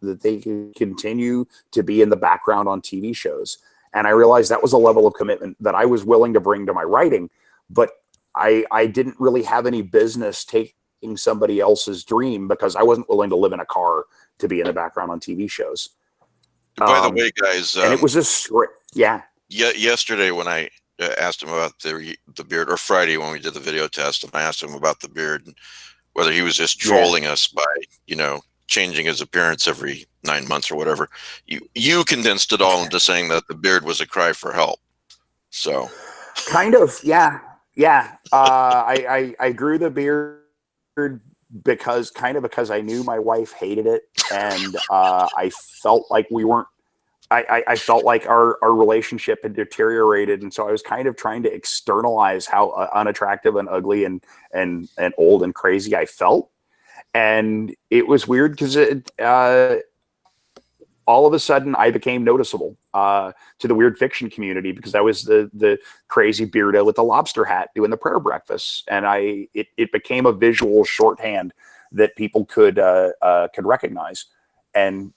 that they could continue to be in the background on TV shows. And I realized that was a level of commitment that I was willing to bring to my writing, but I didn't really have any business taking somebody else's dream, because I wasn't willing to live in a car to be in the background on TV shows. By the way, guys, and it was a script. Yeah. Yesterday when I asked him about the beard, or Friday when we did the video test, and I asked him about the beard and whether he was just trolling us by, changing his appearance every 9 months or whatever. You condensed it all into saying that the beard was a cry for help. So kind of, yeah. I grew the beard because I knew my wife hated it, and I felt like I felt like our relationship had deteriorated, and so I was kind of trying to externalize how unattractive and ugly and old and crazy I felt. And it was weird because all of a sudden I became noticeable to the weird fiction community, because I was the crazy beardo with the lobster hat doing the prayer breakfasts, and it became a visual shorthand that people could recognize. And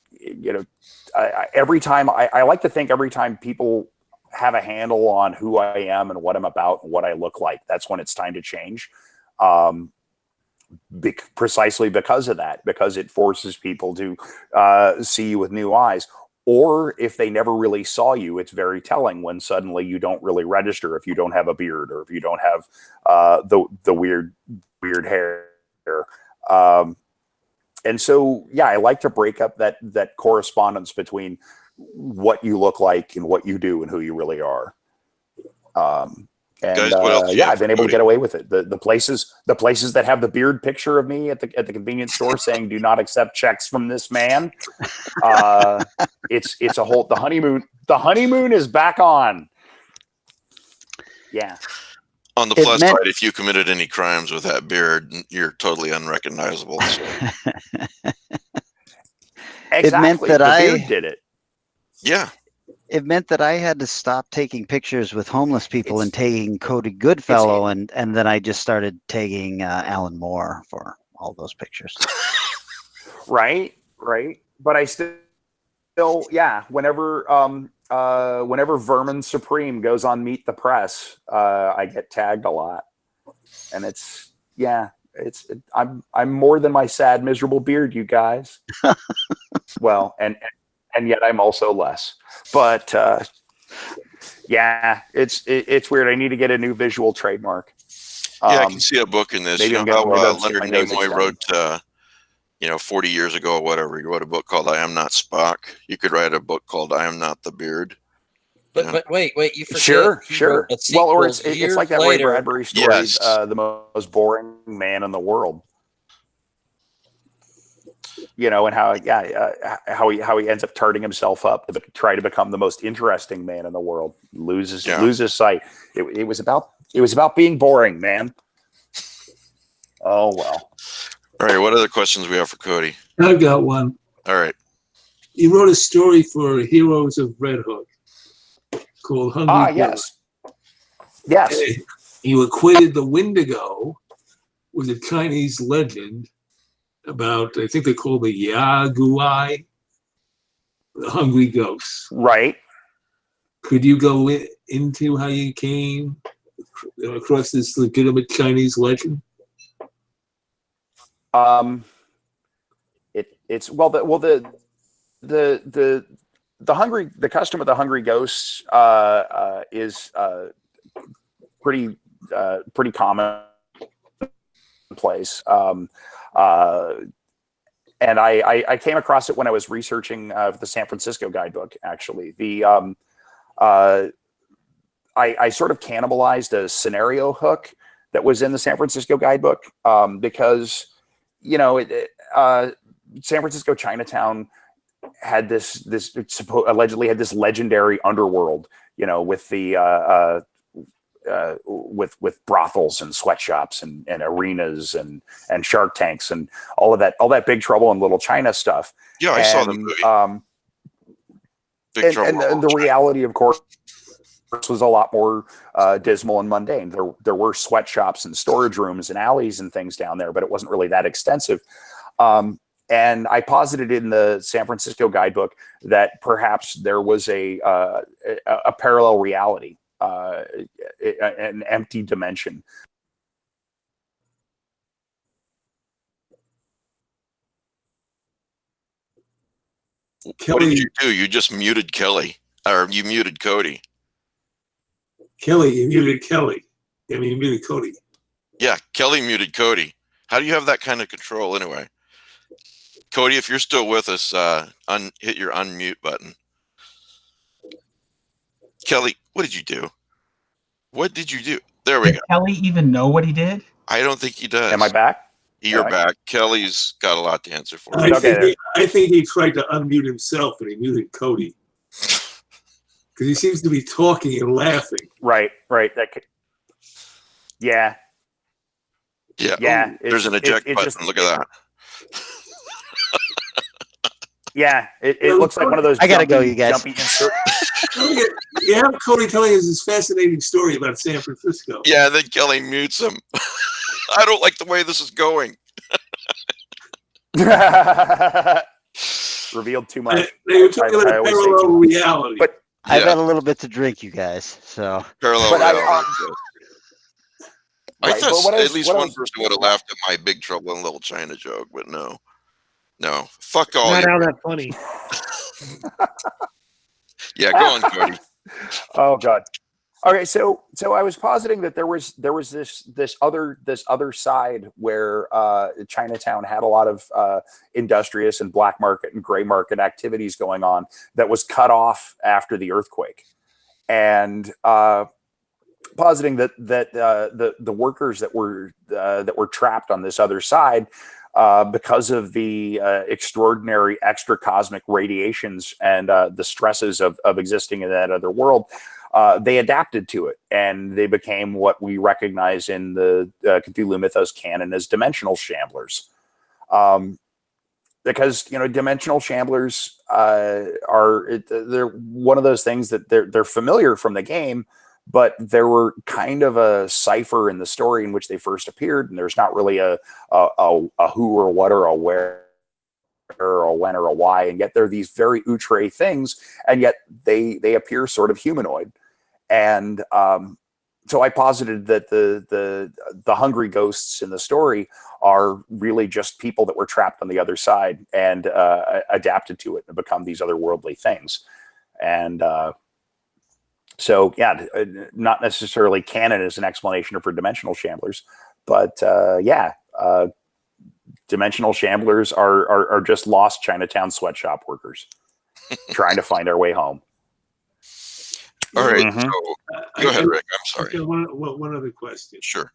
every time I like to think every time people have a handle on who I am and what I'm about and what I look like, that's when it's time to change. Precisely because of that, because it forces people to see you with new eyes. Or if they never really saw you, it's very telling when suddenly you don't really register if you don't have a beard, or if you don't have the weird hair. And so, I like to break up that correspondence between what you look like and what you do and who you really are. And guys, what else I've been able to get away with it. The places that have the beard picture of me at the convenience store saying "Do not accept checks from this man." It's a whole the honeymoon is back on. Yeah. On the plus side, if you committed any crimes with that beard, you're totally unrecognizable. So. Exactly. It meant that the beard did it. Yeah. It meant that I had to stop taking pictures with homeless people and taking Cody Goodfellow, and then I just started taking Alan Moore for all those pictures. Right. But I still, whenever Vermin Supreme goes on Meet the Press, I get tagged a lot, and I'm more than my sad, miserable beard, you guys. Well, and yet I'm also less. But it's weird. I need to get a new visual trademark. I can see a book in this. Maybe how Leonard Nimoy wrote, 40 years ago or whatever. He wrote a book called "I Am Not Spock." You could write a book called "I Am Not the Beard." But wait, you forget. Sure. Well, or it's years like that later. Ray Bradbury story, Yes. the most boring man in the world. You know, and how he ends up turning himself up to try to become the most interesting man in the world. Loses sight. It was about being boring, man. Oh well. All right, what other questions we have for Cody? I've got one. All right. He wrote a story for Heroes of Red Hook called Hungry Yes. And he equated the Wendigo with a Chinese legend about, I think they call the Yaguai, the hungry ghosts. Right. Could you go into how you came across this legitimate Chinese legend? The custom of the hungry ghosts is pretty commonplace. And I came across it when I was researching the San Francisco guidebook. Actually, I sort of cannibalized a scenario hook that was in the San Francisco guidebook because San Francisco Chinatown had allegedly had this legendary underworld, with the with brothels and sweatshops and arenas and Shark Tanks and all that Big Trouble in Little China stuff. Yeah, I saw the movie. Big Trouble and the reality, of course, was a lot more dismal and mundane. There were sweatshops and storage rooms and alleys and things down there, but it wasn't really that extensive. And I posited in the San Francisco guidebook that perhaps there was a parallel reality, an empty dimension. What did you do? You just muted Kelly, or you muted Cody. Kelly, you muted Kelly. I mean, you muted Cody. Yeah, Kelly muted Cody. How do you have that kind of control anyway? Cody, if you're still with us, hit your unmute button. Kelly, what did you do? What did you do? There we go. Does Kelly even know what he did? I don't think he does. Am I back? You're back. Kelly's got a lot to answer for. I think he tried to unmute himself and he muted Cody. Because he seems to be talking and laughing. Right. Yeah. Ooh, there's an eject button. Look at that. Yeah, it looks like one of those. I gotta go, you guys. You have Cody telling us this fascinating story about San Francisco. Yeah, and then Kelly mutes him. I don't like the way this is going. Revealed too much. They were talking about parallel reality. But I've had a little bit to drink, you guys. So parallel reality. I thought at least one person would have laughed at my Big Trouble in Little China joke, but no. Fuck all. Not how that funny. Yeah, go on, Cody. Oh God. Okay, so I was positing that there was this other side where Chinatown had a lot of industrious and black market and gray market activities going on that was cut off after the earthquake, and positing that the workers that were trapped on this other side because of the extraordinary extracosmic radiations and the stresses of existing in that other world. They adapted to it, and they became what we recognize in the Cthulhu Mythos canon as dimensional shamblers. Because dimensional shamblers they're one of those things that they're familiar from the game, but there were kind of a cipher in the story in which they first appeared, and there's not really a who or what or a where or a when or a why, and yet they're these very outre things, and yet they appear sort of humanoid. And so I posited that the hungry ghosts in the story are really just people that were trapped on the other side and adapted to it and become these otherworldly things. And so yeah, not necessarily canon as an explanation for dimensional shamblers, but dimensional shamblers are just lost Chinatown sweatshop workers trying to find our way home. All right. Mhm. So go ahead, Rick. I'm sorry. Okay, one other question. Sure.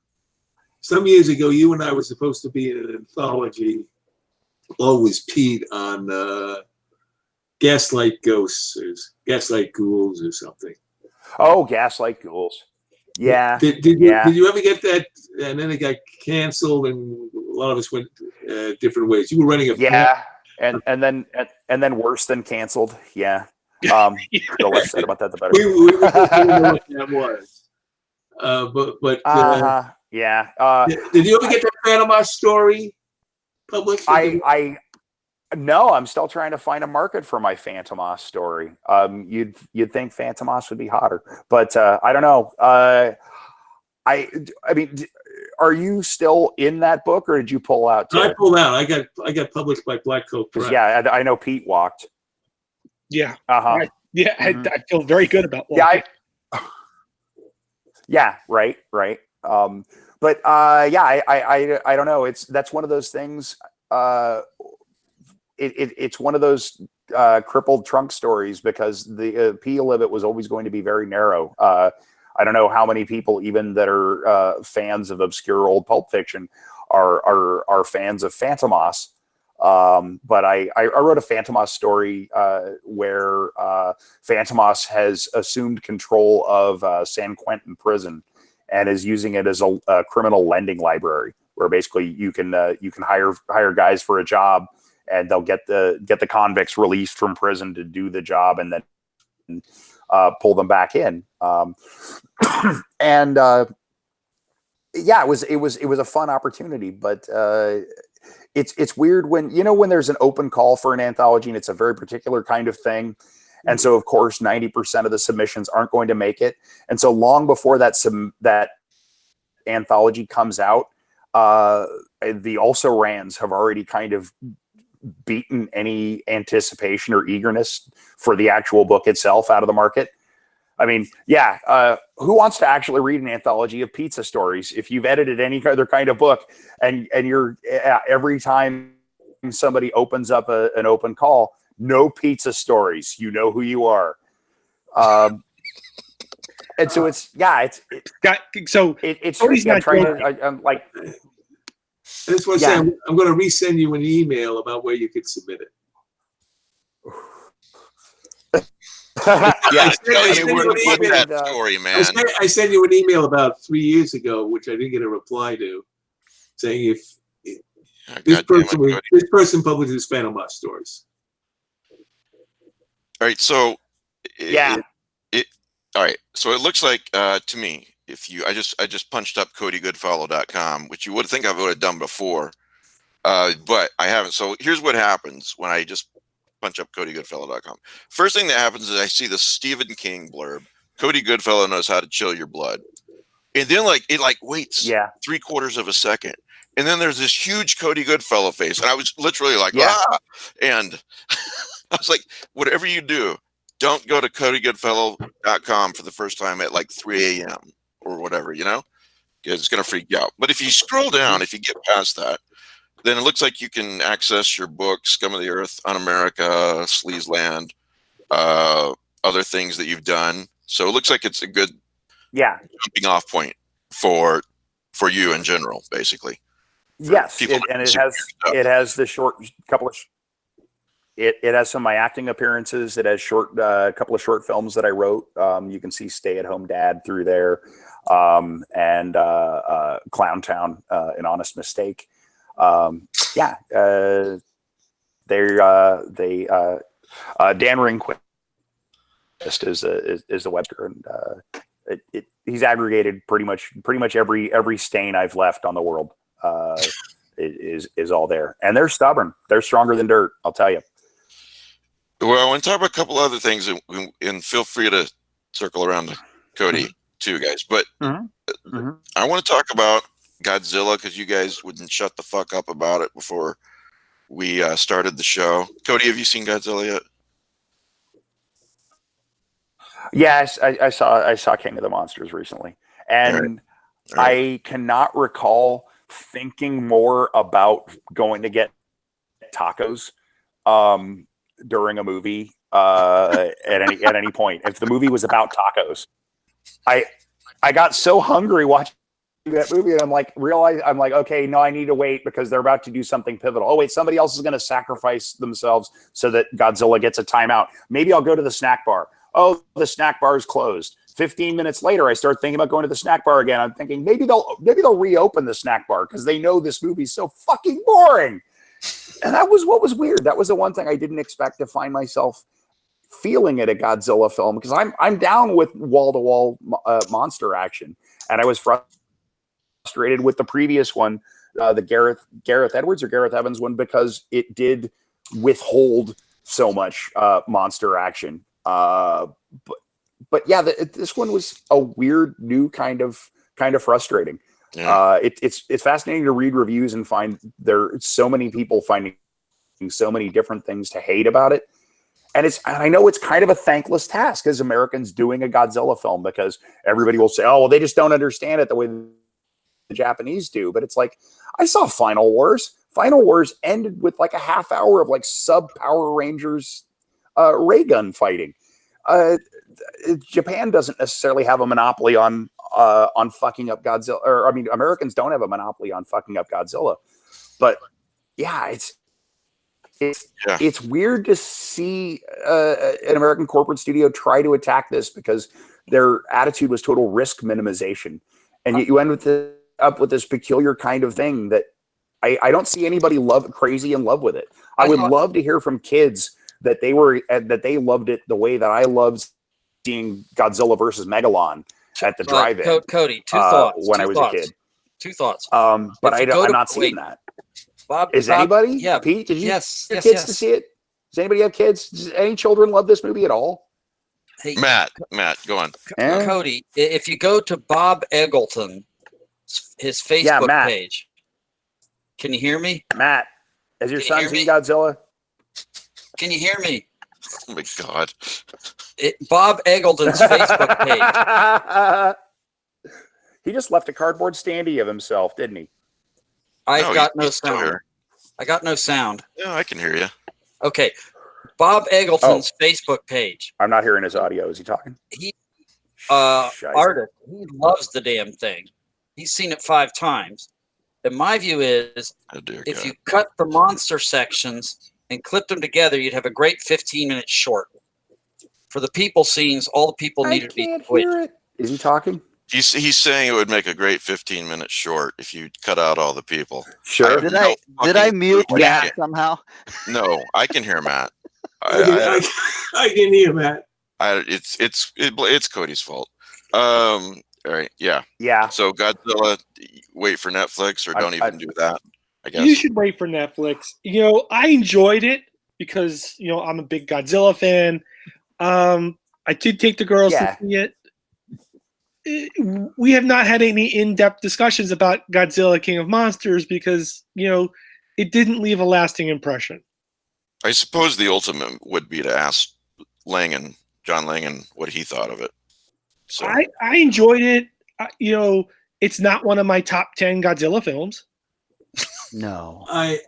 Some years ago, you and I were supposed to be in an anthology, always peed on gaslight ghosts or gaslight ghouls or something. Oh, Gaslight Ghouls. Yeah. Did you ever get that? And then it got canceled, and a lot of us went different ways. You were running a and then worse than canceled. Yeah. The less said about that, the better. we didn't know what that was. Yeah. Did you ever get that Panama story published? No, I'm still trying to find a market for my Phantomos story. You'd think Phantomos would be hotter, but I don't know. I mean, are you still in that book, or did you pull out? I pulled out. I got published by Black Coat Press. Yeah, I know Pete walked. Yeah. Uh-huh. I feel very good about walking. Right. But I don't know. That's one of those things. It's one of those crippled trunk stories because the appeal of it was always going to be very narrow. I don't know how many people, even that are fans of obscure old pulp fiction, are fans of Phantomos. But I wrote a Phantomos story where Phantomos has assumed control of San Quentin prison and is using it as a criminal lending library, where basically you can hire guys for a job, and they'll get the convicts released from prison to do the job, and then pull them back in. And it was a fun opportunity, but it's weird when there's an open call for an anthology and it's a very particular kind of thing. And so, of course, 90% of the submissions aren't going to make it. And so long before that anthology comes out, the also-rans have already kind of beaten any anticipation or eagerness for the actual book itself out of the market. I mean, who wants to actually read an anthology of pizza stories? If you've edited any other kind of book and you're every time somebody opens up an open call, no pizza stories, you know who you are. And so it's Cody's not trying joking. to, I'm like, I just want to say I'm going to resend you an email about where you could submit it. I sent you an email about 3 years ago, which I didn't get a reply to, saying if this person publishes Panama stories. All right, so all right, so it looks like to me, I just punched up CodyGoodfellow.com, which you would think I would have done before, but I haven't. So here's what happens when I just punch up CodyGoodfellow.com. First thing that happens is I see the Stephen King blurb. Cody Goodfellow knows how to chill your blood, and then it waits 3/4 of a second, and then there's this huge Cody Goodfellow face, and I was literally like, and I was like, whatever you do, don't go to CodyGoodfellow.com for the first time at 3 a.m. or whatever, because it's going to freak you out. But if you scroll down, if you get past that, then it looks like you can access your book, Scum of the Earth, Un-America, Sleazeland, other things that you've done. So it looks like it's a good jumping off point for you in general, basically. Yes, it has the short couple of. It has some of my acting appearances. It has couple of short films that I wrote. You can see Stay at Home Dad through there, and Clown Town, An Honest Mistake. Dan Ringquist is the webster, and he's aggregated pretty much every stain I've left on the world. Is all there, and they're stubborn. They're stronger than dirt, I'll tell you. Well, I want to talk about a couple other things, and feel free to circle around to Cody too, guys. But I want to talk about Godzilla because you guys wouldn't shut the fuck up about it before we started the show. Cody, have you seen Godzilla yet? Yes, I saw King of the Monsters recently, and All right. I cannot recall thinking more about going to get tacos during a movie at any point. If the movie was about tacos, I got so hungry watching that movie, and I'm like, okay, no, I need to wait because they're about to do something pivotal. Oh wait, somebody else is going to sacrifice themselves so that Godzilla gets a timeout. Maybe I'll go to the snack bar. Oh, the snack bar is closed. 15 minutes later, I start thinking about going to the snack bar again. I'm thinking maybe they'll reopen the snack bar because they know this movie's so fucking boring. And that was what was weird. That was the one thing I didn't expect to find myself feeling at a Godzilla film, because I'm down with wall-to-wall monster action, and I was frustrated with the previous one, the Gareth Edwards or Gareth Evans one, because it did withhold so much monster action. But yeah, this one was a weird new kind of frustrating. Yeah. It's fascinating to read reviews and find there's so many people finding so many different things to hate about it. And I know it's kind of a thankless task as Americans doing a Godzilla film, because everybody will say, oh, well, they just don't understand it the way the Japanese do. But it's like, I saw Final Wars. Final Wars ended with like a half hour of like sub Power Rangers ray gun fighting. Japan doesn't necessarily have a monopoly on fucking up Godzilla, or I mean, Americans don't have a monopoly on fucking up Godzilla. But yeah, it's weird to see an American corporate studio try to attack this, because their attitude was total risk minimization, and yet you end up with this peculiar kind of thing that I don't see anybody crazy in love with it. I would love to hear from kids that they loved it the way that I loved seeing Godzilla versus Megalon at the drive-in. Cody, two thoughts. When I was a kid. Two thoughts. But I'm not seeing that. Bob, anybody? Yeah. Pete, did you get kids to see it? Does anybody have kids? Does any children love this movie at all? Hey, Matt, go on. Cody, if you go to Bob Eggleton, his Facebook page, can you hear me? Matt, has your son seen Godzilla? Can you hear me? Oh my God. Bob Eggleton's Facebook page. He just left a cardboard standee of himself, didn't he? I got no sound. I got no sound. Yeah, I can hear you. Okay. Bob Eggleton's Facebook page. I'm not hearing his audio. Is he talking? He artist. He loves the damn thing. He's seen it 5 times. And my view is, if you cut the monster sections and clipped them together, you'd have a great 15-minute short. For the people scenes, all the people needed to be. I can't hear it. Is he talking? He's saying it would make a great 15-minute short if you cut out all the people. Sure. Did I mute Matt somehow? No, I can hear Matt. I can hear Matt. It's Cody's fault. All right. Yeah. Yeah. So Godzilla, wait for Netflix, or don't even do that. I guess you should wait for Netflix. I enjoyed it because I'm a big Godzilla fan. I did take the girls to see it. We have not had any in-depth discussions about Godzilla King of Monsters because, it didn't leave a lasting impression. I suppose the ultimate would be to ask John Langan, what he thought of it. So I enjoyed it. It's not one of my top 10 Godzilla films. No. I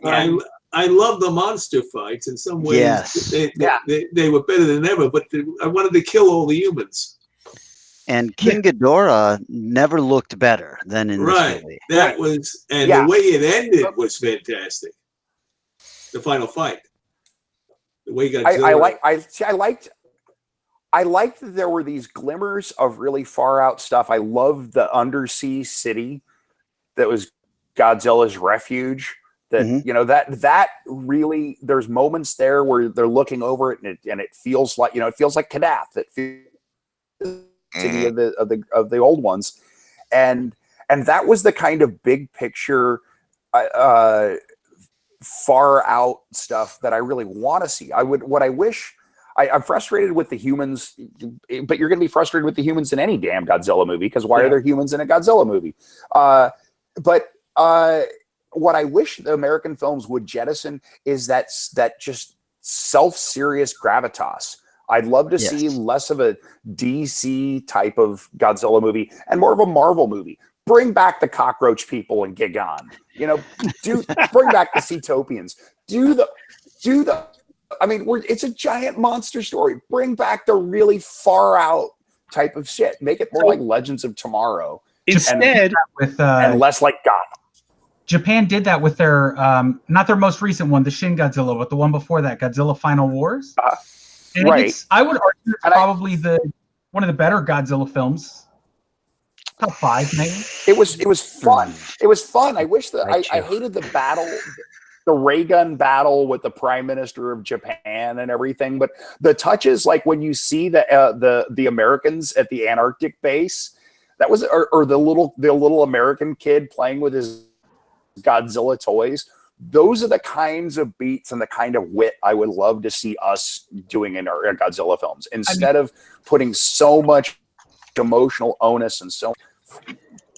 love the monster fights. In some ways, yes. they were better than ever, but I wanted to kill all the humans. And King Ghidorah never looked better than in this movie. That was, and the way it ended was fantastic. The final fight, the way Godzilla. I liked that there were these glimmers of really far out stuff. I loved the undersea city that was Godzilla's refuge. That that really, there's moments there where they're looking over it and it feels like Kadath. It feels city of the old ones, and that was the kind of big picture far out stuff that I really want to see. I'm frustrated with the humans, but you're going to be frustrated with the humans in any damn Godzilla movie, because why are there humans in a Godzilla movie? But what I wish the American films would jettison is that just self-serious gravitas. I'd love to see less of a DC type of Godzilla movie and more of a Marvel movie. Bring back the cockroach people and Gigan. Bring back the Seatopians. Do the I mean, it's a giant monster story. Bring back the really far out type of shit. Make it more like Legends of Tomorrow. Instead, and less like Gotham. Japan did that with their not their most recent one, the Shin Godzilla, but the one before that, Godzilla Final Wars. And Right. I would argue it's probably one of the better Godzilla films. Top 5, maybe. It was fun. It was fun. I wish that I hated the battle, the ray gun battle with the Prime Minister of Japan and everything. But the touches, like when you see the Americans at the Antarctic base, that was or the little American kid playing with his Godzilla toys. Those are the kinds of beats and the kind of wit I would love to see us doing in our Godzilla films, instead of putting so much emotional onus and so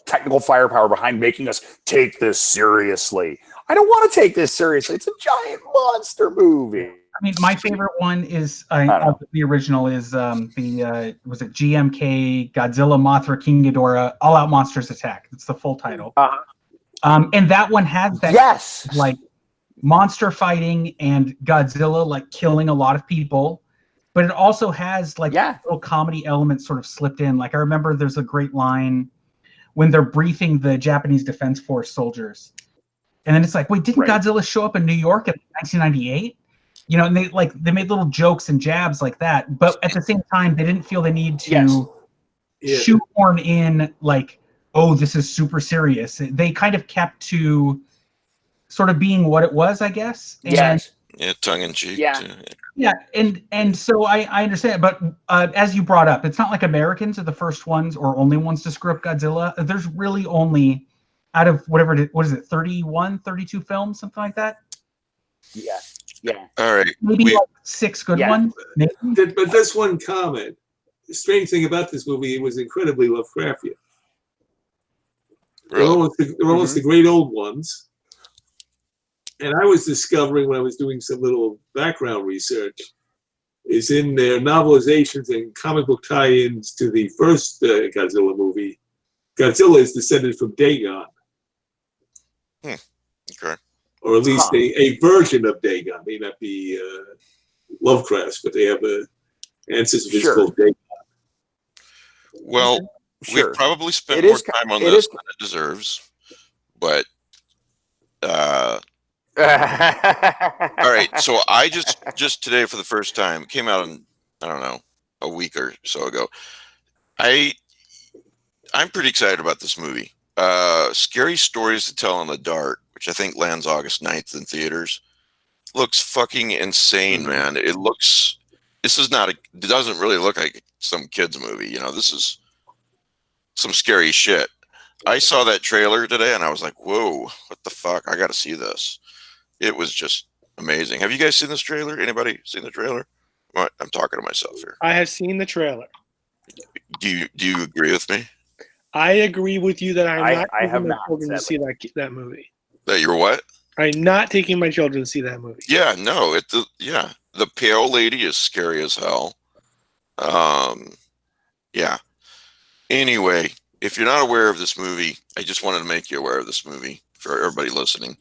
technical firepower behind making us take this seriously. I don't want to take this seriously. It's a giant monster movie. I mean, my favorite one is the original is was it GMK Godzilla Mothra King Ghidorah All Out Monsters Attack. It's the full title. And that one has that like monster fighting and Godzilla like killing a lot of people, but it also has like little comedy elements sort of slipped in. Like I remember there's a great line when they're briefing the Japanese Defense Force soldiers, and then it's like, wait, didn't Godzilla show up in New York in 1998? You know, and they made little jokes and jabs like that, but at the same time, they didn't feel the need to shoehorn in like, oh, this is super serious. They kind of kept to sort of being what it was, I guess. And, tongue in cheek. Yeah, and so I understand, but as you brought up, it's not like Americans are the first ones or only ones to screw up Godzilla. There's really only, out of what is it, 31, 32 films, something like that? Yeah. All right. Maybe like 6 good ones. Maybe. But that's one comment. The strange thing about this movie, it was incredibly Lovecraftian. Really? They're almost the great old ones. And I was discovering when I was doing some little background research, is in their novelizations and comic book tie-ins to the first Godzilla movie, Godzilla is descended from Dagon. Okay. Or at least a version of Dagon. May not be Lovecraft's, but they have an ancestor called Dagon. Well, we've probably spent more time on this than it deserves, but all right. So I just today for the first time, it came out in, I don't know, a week or so ago. I'm pretty excited about this movie. Scary Stories to Tell in the Dark, which I think lands August 9th in theaters. Looks fucking insane, man. It doesn't really look like some kid's movie. You know, this is some scary shit. I saw that trailer today and I was like, whoa, what the fuck? I got to see this. It was just amazing. Have you guys seen this trailer? Anybody seen the trailer? What? I'm talking to myself here. I have seen the trailer. Do you agree with me? I agree with you that I have not taking my children to see that movie. That you're what? I'm not taking my children to see that movie. Yeah, no. The pale lady is scary as hell. Yeah. Anyway, if you're not aware of this movie, I just wanted to make you aware of this movie for everybody listening.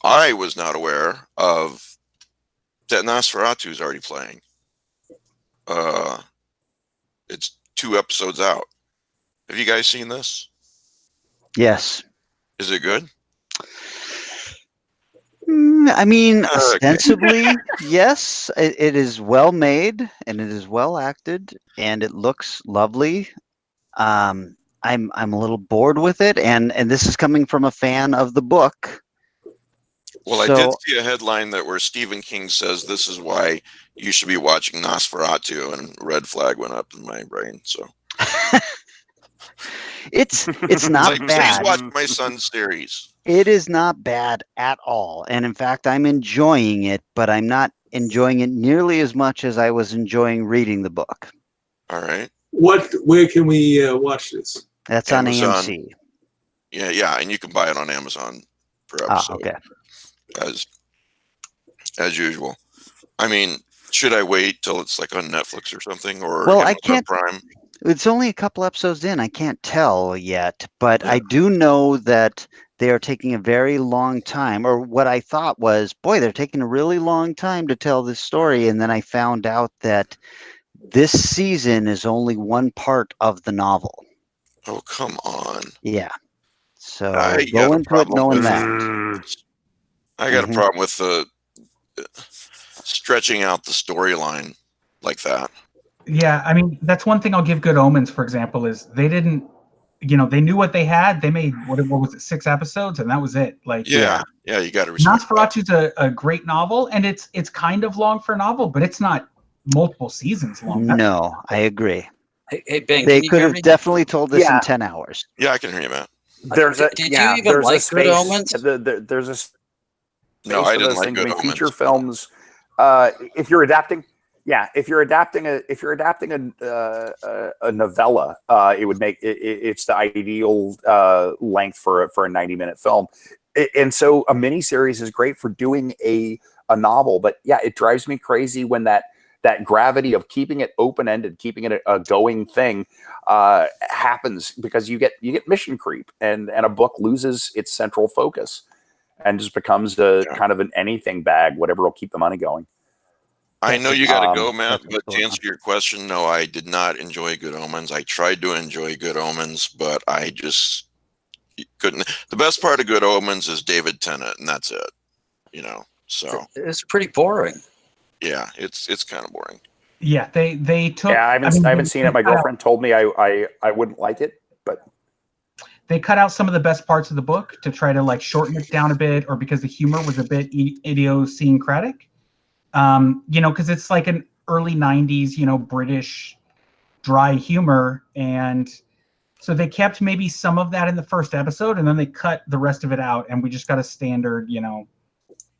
I was not aware of that Nosferatu is already playing. It's 2 episodes out. Have you guys seen this? Yes. Is it good? I mean, ostensibly, yes. It is well made and it is well acted and it looks lovely. I'm a little bored with it, and this is coming from a fan of the book. Well, I did see a headline where Stephen King says this is why you should be watching Nosferatu, and red flag went up in my brain. So it's not like, bad. Please watch my son's series. It is not bad at all, and in fact, I'm enjoying it, but I'm not enjoying it nearly as much as I was enjoying reading the book. All right. Where can we watch this? That's Amazon. on AMC. Yeah, and you can buy it on Amazon per episode. Okay. As usual. I mean, should I wait till it's like on Netflix or something, or I can't. Prime? It's only a couple episodes in. I can't tell yet, but I do know that they are taking a very long time, or what I thought was, boy, they're taking a really long time to tell this story. And then I found out that this season is only one part of the novel. Oh, come on. Yeah. So I go got a into it problem knowing with that. I got a problem with the stretching out the storyline like that. Yeah, I mean, that's one thing I'll give Good Omens, for example, is they didn't, they knew what they had. They made, what was it, 6 episodes, and that was it. Like, Yeah, you got to respect Nosferatu's a great novel, and it's kind of long for a novel, but it's not multiple seasons long. No, I agree. Hey, Ben, they can you could hear have me? definitely told this in 10 hours. Yeah, I can hear you, Matt. Did you even like Good Omens? There's a space No, I for didn't this. like I Good mean, Omens. feature films. If you're adapting a novella, it would make it's the ideal length for a 90-minute film. And so a miniseries is great for doing a novel, but yeah, it drives me crazy when that gravity of keeping it open-ended, keeping it a going thing happens, because you get mission creep, and a book loses its central focus and just becomes kind of an anything bag, whatever will keep the money going. I know you got to go, Matt, but to answer your question, no, I did not enjoy Good Omens. I tried to enjoy Good Omens, but I just couldn't. The best part of Good Omens is David Tennant, and that's it. So it's pretty boring. Yeah, it's kind of boring. Yeah, they took. Yeah, I haven't seen it. My girlfriend told me I wouldn't like it, but they cut out some of the best parts of the book to try to shorten it down a bit, or because the humor was a bit idiosyncratic. Because it's like an early 90s, British dry humor. And so they kept maybe some of that in the first episode, and then they cut the rest of it out, and we just got a standard,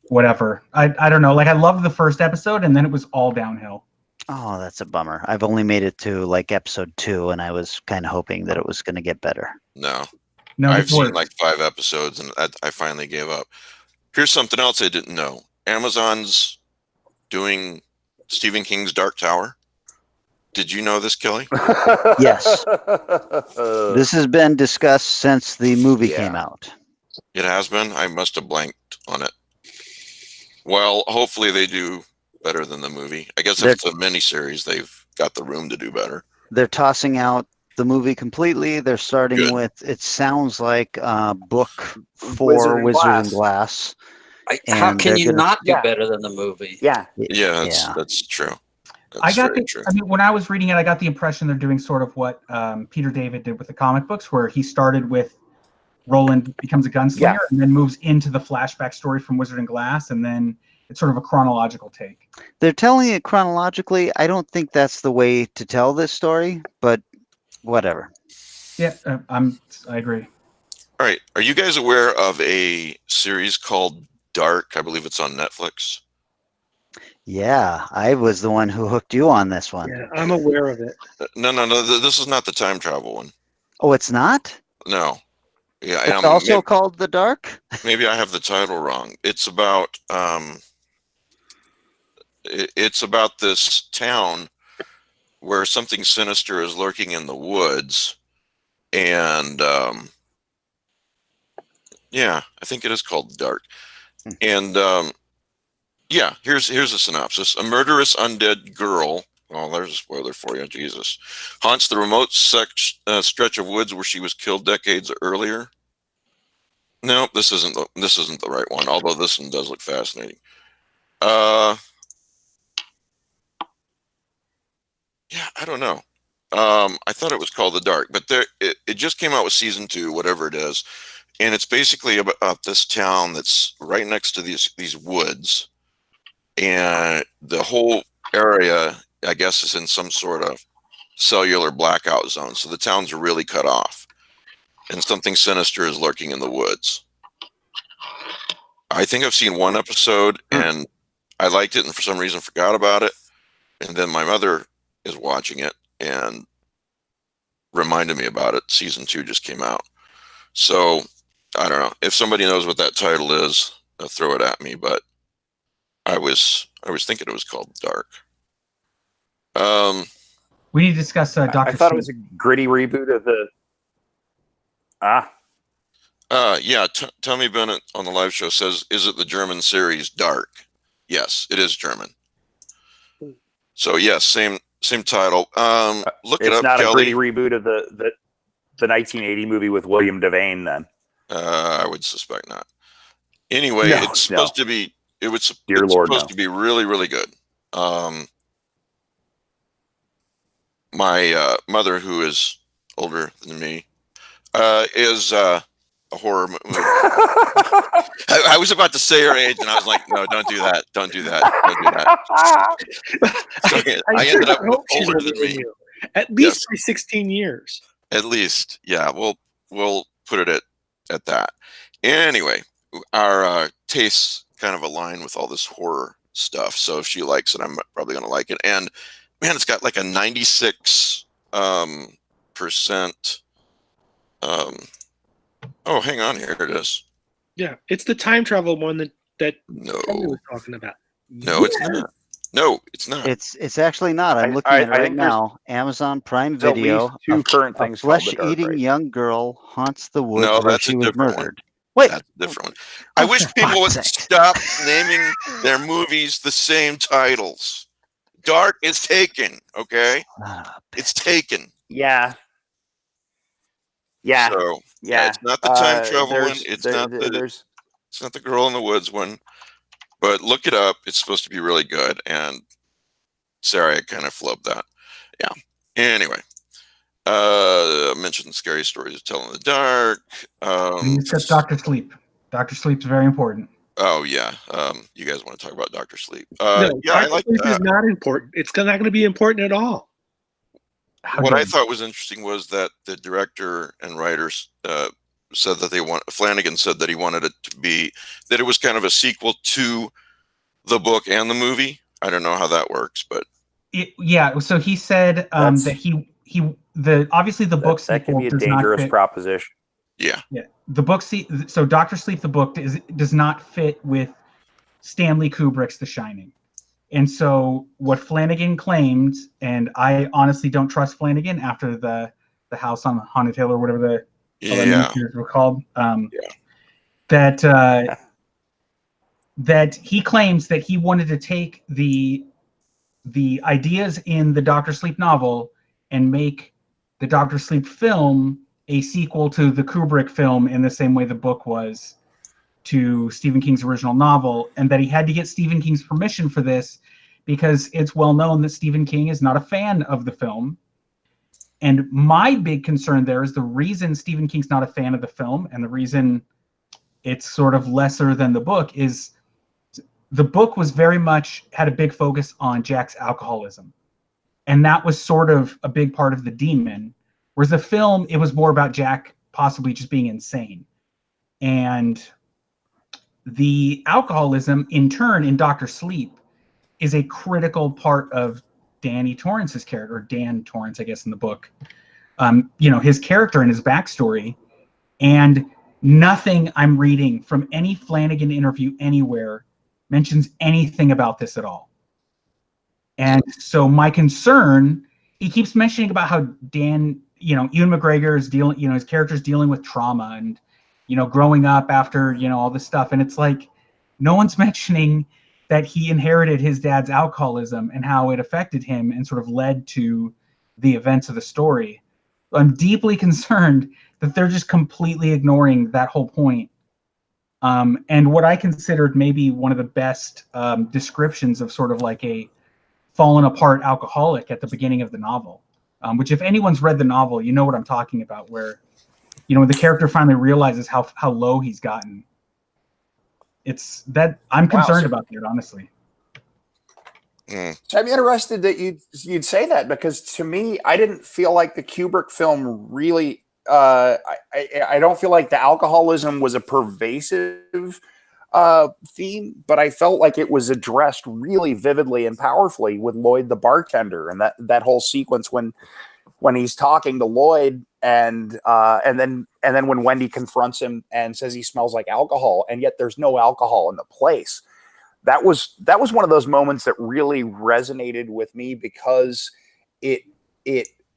whatever. I don't know. I loved the first episode, and then it was all downhill. Oh, that's a bummer. I've only made it to episode 2, and I was kind of hoping that it was going to get better. No, I've seen 5 episodes, and I finally gave up. Here's something else I didn't know. Amazon's doing Stephen King's Dark Tower. Did you know this, Kelly? Yes. This has been discussed since the movie came out. It has been? I must have blanked on it. Well, hopefully they do better than the movie. I guess if it's a miniseries, they've got the room to do better. They're tossing out the movie completely. They're starting with, it sounds like book 4, Wizard and Glass. How can you not do better than the movie? Yeah, that's true. When I was reading it, I got the impression they're doing sort of what Peter David did with the comic books, where he started with Roland becomes a gunslinger and then moves into the flashback story from Wizard and Glass, and then it's sort of a chronological take. They're telling it chronologically. I don't think that's the way to tell this story, but whatever. Yeah, I agree. All right. Are you guys aware of a series called Dark? I believe it's on Netflix. Yeah, I was the one who hooked you on this one. Yeah, I'm aware of it. No. This is not the time travel one. Oh, it's not? No. Yeah, it's also called The Dark? Maybe I have the title wrong. It's about this town where something sinister is lurking in the woods, and I think it is called Dark. And here's a synopsis. A murderous undead girl, there's a spoiler for you, Jesus, haunts the remote stretch of woods where she was killed decades earlier. No, this isn't the right one, although this one does look fascinating. I don't know. I thought it was called The Dark, but it just came out with season 2, whatever it is, and it's basically about this town that's right next to these woods, and the whole area, I guess, is in some sort of cellular blackout zone. So the town's really cut off, and something sinister is lurking in the woods. I think I've seen 1 episode, and I liked it, and for some reason forgot about it. And then my mother is watching it and reminded me about it. Season 2 just came out. So I don't know. If somebody knows what that title is, throw it at me. But I was thinking it was called Dark. We need to discuss Dr. I thought it was a gritty reboot of the. Yeah, Tommy Bennett on the live show says, "Is it the German series Dark?" Yes, it is German. So yes, same title. Look it up. It's not Kelly. a gritty reboot of the 1980 movie with William Devane. Then I would suspect not. Anyway, No, it's supposed to be. It's Lord, supposed to be really, really good. My mother, who is older than me, is a horror movie. I was about to say her age, and I was like, "No, don't do that. Don't do that. Don't do that." So I ended up with older than me. At least by 16 years. At least, yeah. We'll put it at that. Anyway, our tastes kind of align with all this horror stuff. So if she likes it, I'm probably going to like it. And man, it's got like a 96 percent. Oh, hang on, here it is. Yeah, it's the time travel one that no Kelly was talking about. No, it's not. No, it's not. It's actually not. I'm looking at it right now. Amazon Prime Video. At least two current things. Flesh-eating young girl haunts the woods where she was murdered. Wait, that's a different one. I wish people would stop naming their movies the same titles. Dark is taken. Okay, it's taken. Yeah. Yeah. So yeah, it's not the time travel one. It's not the girl in the woods one. But look it up. It's supposed to be really good. And sorry, I kind of flubbed that. Yeah. Anyway, I mentioned scary stories to tell in the dark. You said Dr. Sleep. Dr. Sleep's very important. Oh yeah. You guys want to talk about Dr. Sleep? No, yeah, I like Sleep that. is not important. It's not going to be important at all. What I thought was interesting was that the director and writers said that Flanagan said that he wanted it to be, that it was kind of a sequel to the book and the movie. I don't know how that works, but yeah. So he said that obviously the book that can be a dangerous proposition. Yeah. Yeah. The book so Dr. Sleep, the book does not fit with Stanley Kubrick's The Shining. And so what Flanagan claimed, and I honestly don't trust Flanagan after the House on Haunted Hill or whatever the were called. That he claims that he wanted to take the ideas in the Dr. Sleep novel and make the Dr. Sleep film a sequel to the Kubrick film in the same way the book was to Stephen King's original novel, and that he had to get Stephen King's permission for this because it's well known that Stephen King is not a fan of the film. And my big concern there is the reason Stephen King's not a fan of the film and the reason it's sort of lesser than the book is the book was very much had a big focus on Jack's alcoholism. And that was sort of a big part of the demon. Whereas the film, it was more about Jack possibly just being insane. And the alcoholism, in turn, in Dr. Sleep, is a critical part of Danny Torrance's character, or Dan Torrance, I guess, in the book. His character and his backstory. And nothing I'm reading from any Flanagan interview anywhere mentions anything about this at all. And so my concern, he keeps mentioning about how Dan, Ewan McGregor is dealing, his character's dealing with trauma and, growing up after, all this stuff. And it's like, no one's mentioning that he inherited his dad's alcoholism and how it affected him and sort of led to the events of the story. I'm deeply concerned that they're just completely ignoring that whole point. And what I considered maybe one of the best descriptions of sort of like a fallen apart alcoholic at the beginning of the novel, which if anyone's read the novel, you know what I'm talking about, where, the character finally realizes how low he's gotten. It's that I'm concerned about that, honestly. So I'm interested that you'd say that, because to me, I didn't feel like the Kubrick film really. I don't feel like the alcoholism was a pervasive theme, but I felt like it was addressed really vividly and powerfully with Lloyd the bartender, and that whole sequence when he's talking to Lloyd and then when Wendy confronts him and says he smells like alcohol, and yet there's no alcohol in the place. That was one of those moments that really resonated with me, because it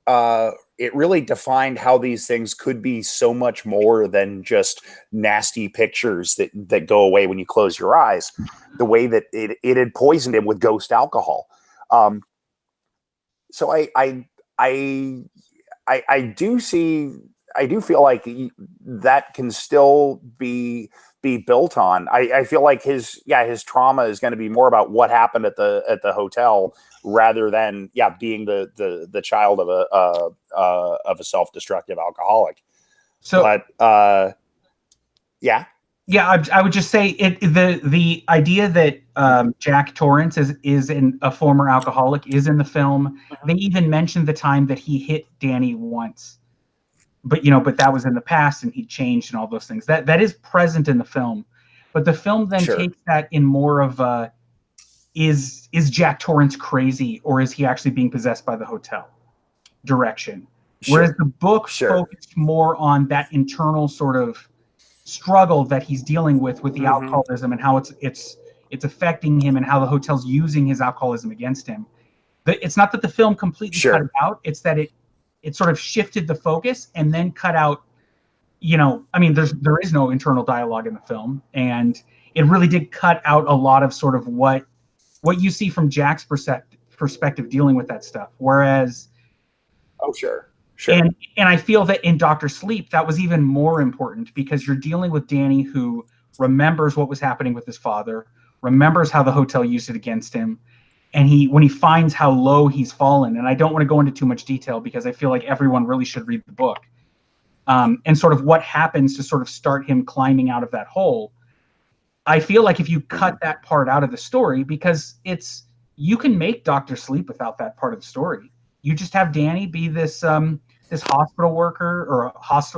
it really defined how these things could be so much more than just nasty pictures that go away when you close your eyes. The way that it had poisoned him with ghost alcohol. So I do feel like that can still be built on. I feel like his trauma is going to be more about what happened at the hotel rather than being the child of a self-destructive alcoholic. So, but yeah, I would just say the idea that Jack Torrance is a former alcoholic is in the film. They even mentioned the time that he hit Danny once, but that was in the past and he changed and all those things. That is present in the film, but the film then takes that in more of a is Jack Torrance crazy or is he actually being possessed by the hotel direction? Whereas the book focused more on that internal sort of struggle that he's dealing with the alcoholism and how it's affecting him and how the hotel's using his alcoholism against him. It's not that the film completely cut it out, it's that it sort of shifted the focus and then cut out, there is no internal dialogue in the film, and it really did cut out a lot of sort of what you see from Jack's perspective dealing with that stuff. Whereas Sure. And I feel that in Dr. Sleep, that was even more important because you're dealing with Danny who remembers what was happening with his father, remembers how the hotel used it against him. And when he finds how low he's fallen, and I don't want to go into too much detail because I feel like everyone really should read the book, and sort of what happens to sort of start him climbing out of that hole. I feel like if you cut that part out of the story, because you can make Dr. Sleep without that part of the story. You just have Danny be this hospital worker or what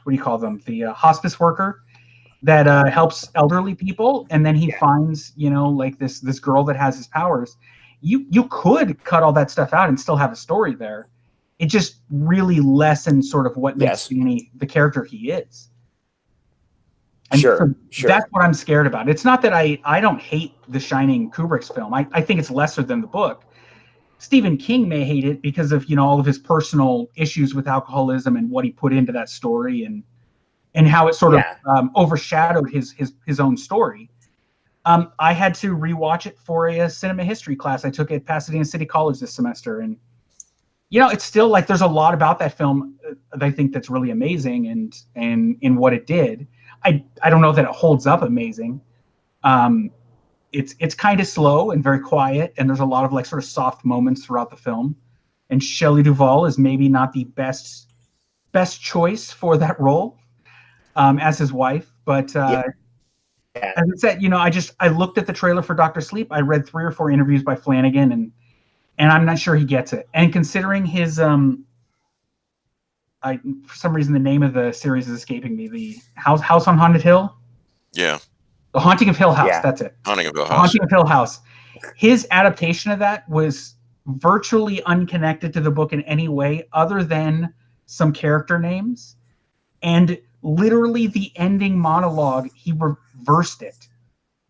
do you call them? The hospice worker that helps elderly people, and then he finds like this girl that has his powers. You could cut all that stuff out and still have a story there. It just really lessens sort of what makes Danny the character he is. And so that's what I'm scared about. It's not that I don't hate The Shining, Kubrick's film. I think it's lesser than the book. Stephen King may hate it because of all of his personal issues with alcoholism and what he put into that story and how it sort of overshadowed his own story. I had to rewatch it for a cinema history class I took at Pasadena City College this semester, and it's still like there's a lot about that film that I think that's really amazing and in what it did. I don't know that it holds up amazing. It's kind of slow and very quiet, and there's a lot of like sort of soft moments throughout the film. And Shelley Duvall is maybe not the best choice for that role as his wife, but as I said, I looked at the trailer for Dr. Sleep. I read 3 or 4 interviews by Flanagan, and I'm not sure he gets it. And considering his for some reason the name of the series is escaping me. The House on Haunted Hill. Yeah. The Haunting of Hill House, that's it. Haunting of Hill House. Haunting of Hill House. His adaptation of that was virtually unconnected to the book in any way other than some character names. And literally the ending monologue, he reversed it.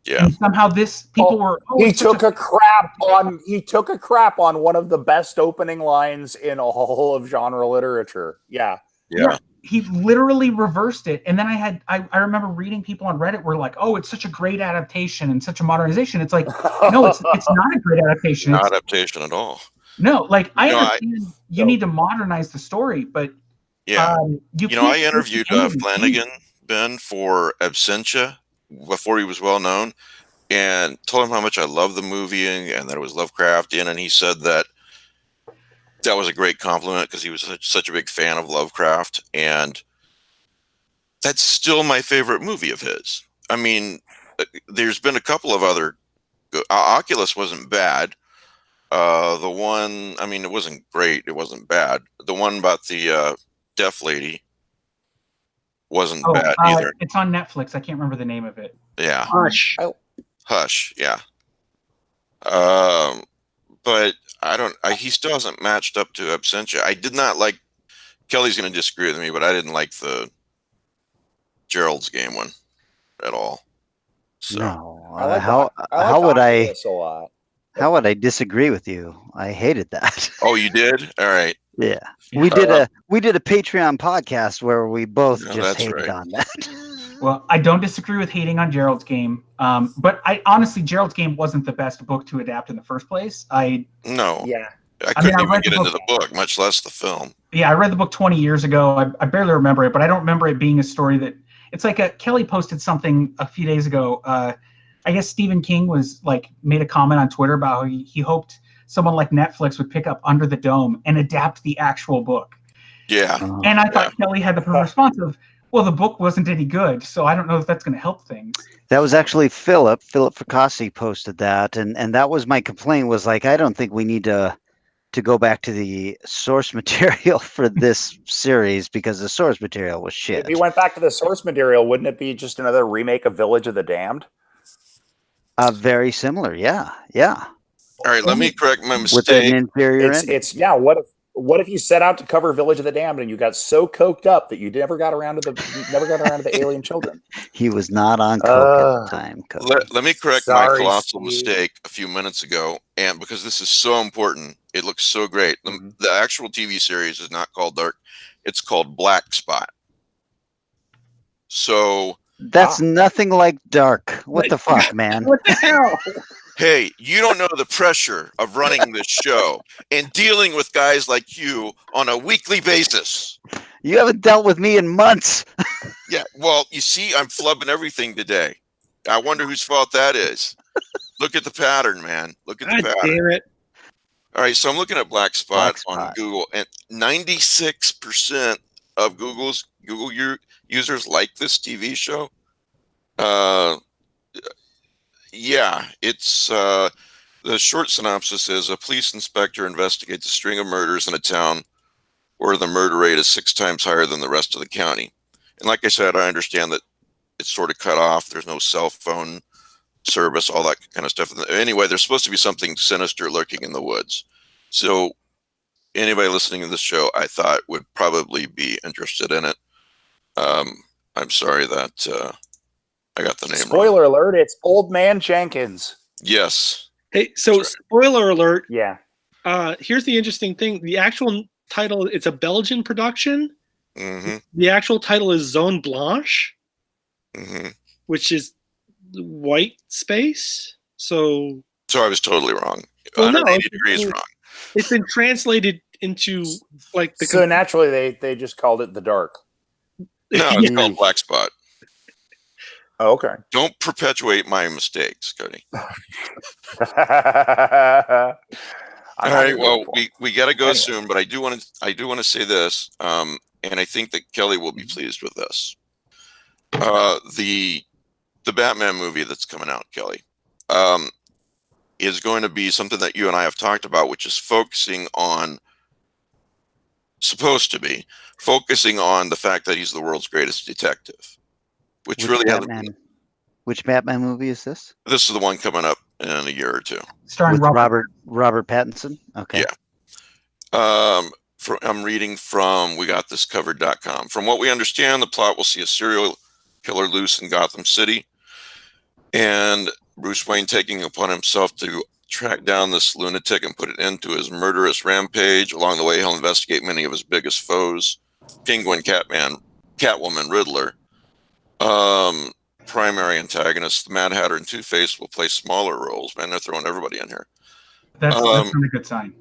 Yeah. And somehow he took a crap on one of the best opening lines in all of genre literature. Yeah. He literally reversed it. And then I remember reading people on Reddit were like, oh, it's such a great adaptation and such a modernization. It's like, no, it's not a great adaptation. Not adaptation at all. No, like I understand you need to modernize the story, but I interviewed Flanagan, Ben, for Absentia before he was well known, and told him how much I love the movie and that it was Lovecraftian, and he said that was a great compliment because he was such a big fan of Lovecraft, and that's still my favorite movie of his. I mean, there's been a couple of other. Oculus wasn't bad. The one, I mean, it wasn't great. It wasn't bad. The one about the deaf lady wasn't bad either. It's on Netflix. I can't remember the name of it. Yeah. Hush. Yeah. But he still hasn't matched up to Absentia. I did not like, Kelly's going to disagree with me, but I didn't like the Gerald's Game one at all. So. No. I like how would I? a lot. How would I disagree with you? I hated that. Oh, you did? All right. Yeah. We did a Patreon podcast where we both just hated on that. Well, I don't disagree with hating on Gerald's Game, but I honestly, Gerald's Game wasn't the best book to adapt in the first place. No. Yeah. I couldn't even get into the book, much less the film. Yeah, I read the book 20 years ago. I barely remember it, but I don't remember it being a story that it's like Kelly posted something a few days ago. I guess Stephen King made a comment on Twitter about how he hoped someone like Netflix would pick up Under the Dome and adapt the actual book. Yeah. And I thought Kelly had the perfect response of, well, the book wasn't any good, so I don't know if that's going to help things. That was actually Philip Fracassi posted that, and that was my complaint, was like, I don't think we need to go back to the source material for this series, because the source material was shit. If you went back to the source material, wouldn't it be just another remake of Village of the Damned? Very similar, yeah. All right, let me correct my mistake. With an inferior ending. What if you set out to cover Village of the Damned and you got so coked up that you never got around to the alien children? He was not on coke at the time. Let me correct my colossal mistake a few minutes ago, and because this is so important, it looks so great. The actual TV series is not called Dark; it's called Black Spot. So that's nothing like Dark. What the fuck, man? What the hell? Hey, you don't know the pressure of running this show and dealing with guys like you on a weekly basis. You haven't dealt with me in months. Yeah, well, you see, I'm flubbing everything today. I wonder whose fault that is. Look at the pattern, man. Look at the pattern. Damn it. All right, so I'm looking at Black Spot on Google, and 96% of Google users like this TV show. Yeah, it's the short synopsis is a police inspector investigates a string of murders in a town where the murder rate is 6 times higher than the rest of the county. And like I said, I understand that it's sort of cut off. There's no cell phone service, all that kind of stuff. Anyway, there's supposed to be something sinister lurking in the woods. So anybody listening to this show, I thought would probably be interested in it. I'm sorry that I got the name wrong. Spoiler alert, it's Old Man Jenkins. Yes. Hey, so spoiler alert. Yeah. Here's the interesting thing. The actual title, it's a Belgian production. Mm-hmm. The actual title is Zone Blanche, which is white space. So I was totally wrong. Well, 180 degrees wrong. It's been translated into like the. So naturally, they just called it The Dark. No, it's called Black Spot. Oh, okay. Don't perpetuate my mistakes, Cody. All right. Well, we got to go soon, but I do want to say this, and I think that Kelly will be pleased with this. The Batman movie that's coming out, Kelly, is going to be something that you and I have talked about, which is supposed to be focusing on the fact that he's the world's greatest detective. Which really hasn't been. Which Batman movie is this? This is the one coming up in a year or two. Starring Robert Pattinson? Okay. Yeah. I'm reading from WeGotThisCovered.com. From what we understand, the plot will see a serial killer loose in Gotham City, and Bruce Wayne taking upon himself to track down this lunatic and put an end to his murderous rampage. Along the way, he'll investigate many of his biggest foes: Penguin, Catwoman, Riddler. Primary antagonists, the Mad Hatter and Two-Face, will play smaller roles. Man, they're throwing everybody in here. That's not a good sign.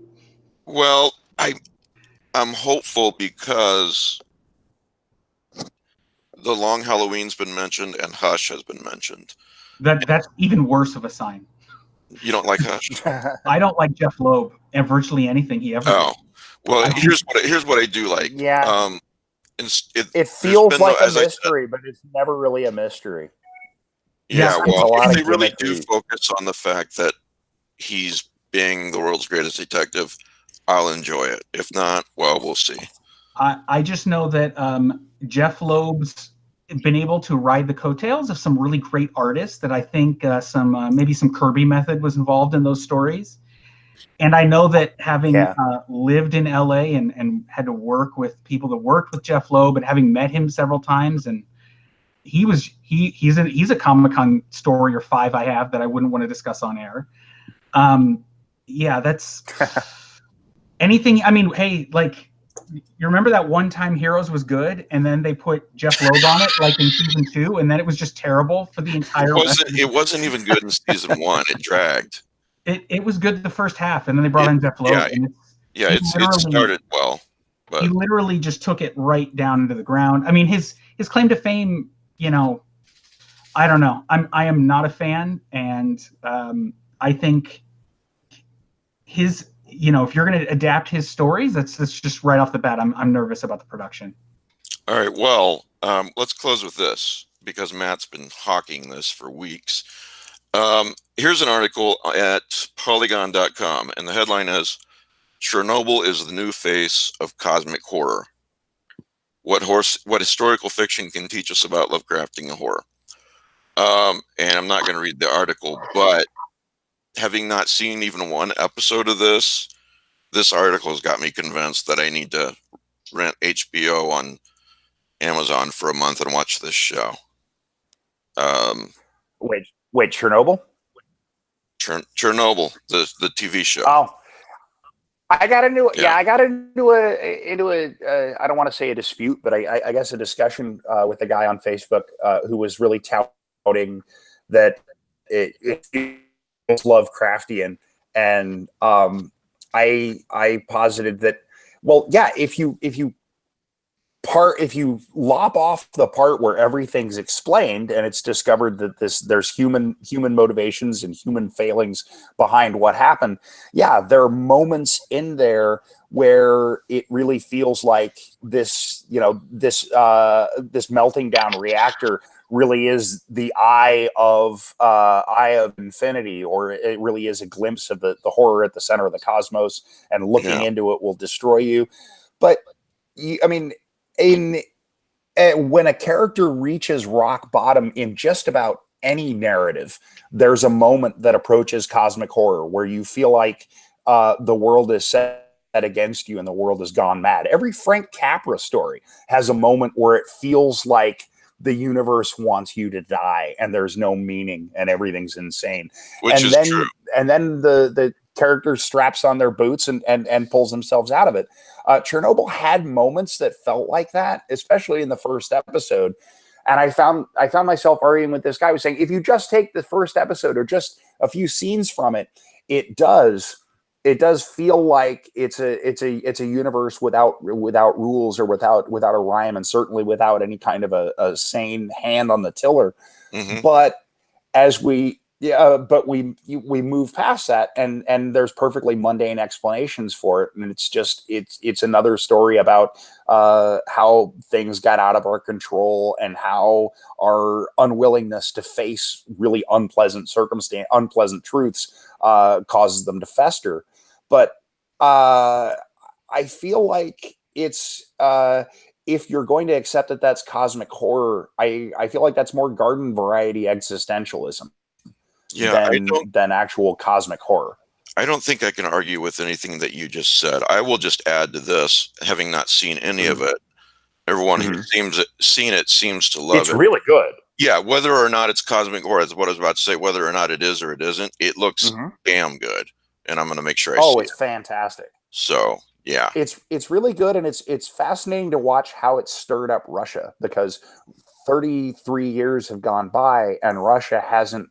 Well, I'm hopeful because The Long Halloween's been mentioned and Hush has been mentioned. That's even worse of a sign. You don't like Hush? I don't like Jeff Loeb and virtually anything he ever did. Well, here's what I do like. Yeah. It feels like a mystery, but it's never really a mystery. Yeah, well, if they really do focus on the fact that he's being the world's greatest detective, I'll enjoy it. If not, well, we'll see. I just know that Jeff Loeb's been able to ride the coattails of some really great artists that I think maybe some Kirby method was involved in those stories. And I know that having lived in LA and had to work with people that worked with Jeff Loeb and having met him several times, and he's a Comic-Con story or 5 I have that I wouldn't want to discuss on air. Yeah, that's anything. I mean, hey, like, you remember that one time Heroes was good, and then they put Jeff Loeb on it, like in season 2, and then it was just terrible for the entire. It wasn't even good in season 1. It dragged. It was good the first half, and then they brought in Jeff Loeb. It started well, but he literally just took it right down into the ground. I mean, his claim to fame, you know, I don't know. I am not a fan, and I think his, you know, if you're going to adapt his stories, that's just right off the bat. I'm nervous about the production. All right. Well, let's close with this because Matt's been hawking this for weeks. Here's an article at Polygon.com, and the headline is "Chernobyl is the new face of cosmic horror. What historical fiction can teach us about Lovecrafting and horror?" And I'm not going to read the article, but having not seen even one episode of this article has got me convinced that I need to rent HBO on Amazon for a month and watch this show. Wait, Chernobyl? Chernobyl, the TV show. Oh, I got into I got into a I don't want to say a dispute, but I guess a discussion with a guy on Facebook who was really touting that it's Lovecraftian, and I posited that, well, yeah, if you lop off the part where everything's explained and it's discovered that there's human motivations and human failings behind what happened, yeah, there are moments in there where it really feels like this melting down reactor really is the eye of infinity, or it really is a glimpse of the horror at the center of the cosmos, and looking into it will destroy you. But I mean, when a character reaches rock bottom in just about any narrative, there's a moment that approaches cosmic horror where you feel like the world is set against you and the world has gone mad. Every Frank Capra story has a moment where it feels like the universe wants you to die and there's no meaning and everything's insane. Which is true. And then the character straps on their boots and pulls themselves out of it. Chernobyl had moments that felt like that, especially in the first episode. And I found myself arguing with this guy who was saying, if you just take the first episode or just a few scenes from it, it does feel like it's a universe without rules or without a rhyme, and certainly without any kind of a sane hand on the tiller. Mm-hmm. But as we move past that, and there's perfectly mundane explanations for it, and it's another story about how things got out of our control and how our unwillingness to face really unpleasant truths causes them to fester. But I feel like it's if you're going to accept that that's cosmic horror, I feel like that's more garden variety existentialism than actual cosmic horror. I don't think I can argue with anything that you just said. I will just add to this, having not seen any of it, everyone who seen it seems to love it. It's really good. Yeah, whether or not it's cosmic horror, that's what I was about to say, whether or not it is or it isn't, it looks damn good. And I'm going to make sure I see it. It's fantastic. So, yeah. It's really good, and it's fascinating to watch how it stirred up Russia, because 33 years have gone by and Russia hasn't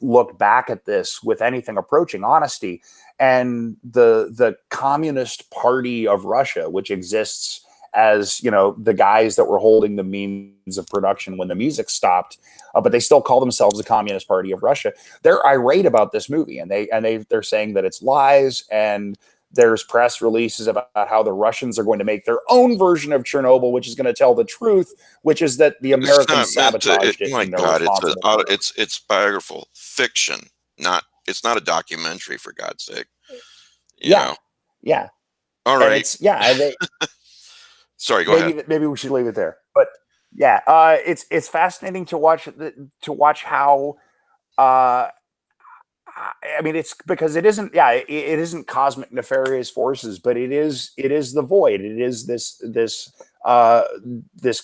looked back at this with anything approaching honesty. And the Communist Party of Russia, which exists as, the guys that were holding the means of production when the music stopped, but they still call themselves the Communist Party of Russia. They're irate about this movie, and they're saying that it's lies, and there's press releases about how the Russians are going to make their own version of Chernobyl, which is going to tell the truth, which is that the Americans sabotaged it. My God, it's biographical fiction. It's not a documentary, for God's sake. You know. Yeah. All right. Sorry, go ahead. Maybe we should leave it there. But yeah, it's fascinating to watch how. I mean, it's because it isn't cosmic nefarious forces, but it is the void. It is this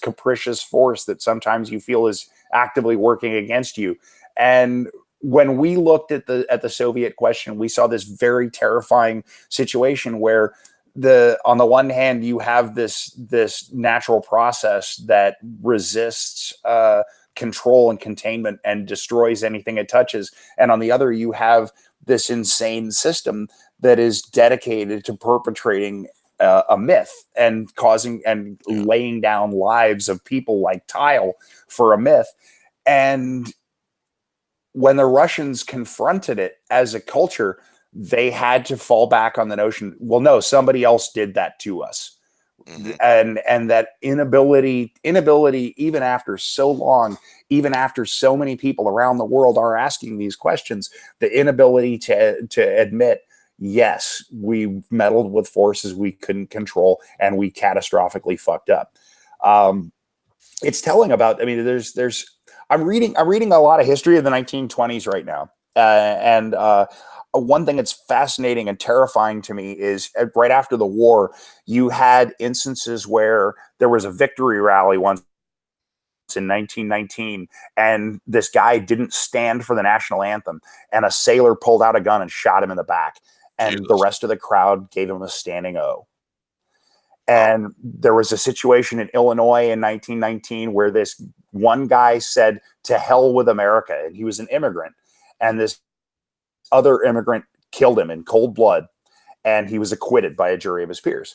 capricious force that sometimes you feel is actively working against you. And when we looked at the Soviet question, we saw this very terrifying situation where on the one hand, you have this natural process that resists control and containment and destroys anything it touches, and on the other, you have this insane system that is dedicated to perpetrating a myth and causing and laying down lives of people like tile for a myth. And when the Russians confronted it as a culture, they had to fall back on the notion, well, no, somebody else did that to us. And that inability, even after so long, even after so many people around the world are asking these questions, the inability to admit, yes, we meddled with forces we couldn't control and we catastrophically fucked up. It's telling about, I mean, I'm reading a lot of history of the 1920s right now. And one thing that's fascinating and terrifying to me is right after the war, you had instances where there was a victory rally once in 1919, and this guy didn't stand for the national anthem, and a sailor pulled out a gun and shot him in the back, and the rest of the crowd gave him a standing O. And there was a situation in Illinois in 1919 where this one guy said, "To hell with America," and he was an immigrant, and this other immigrant killed him in cold blood, and he was acquitted by a jury of his peers.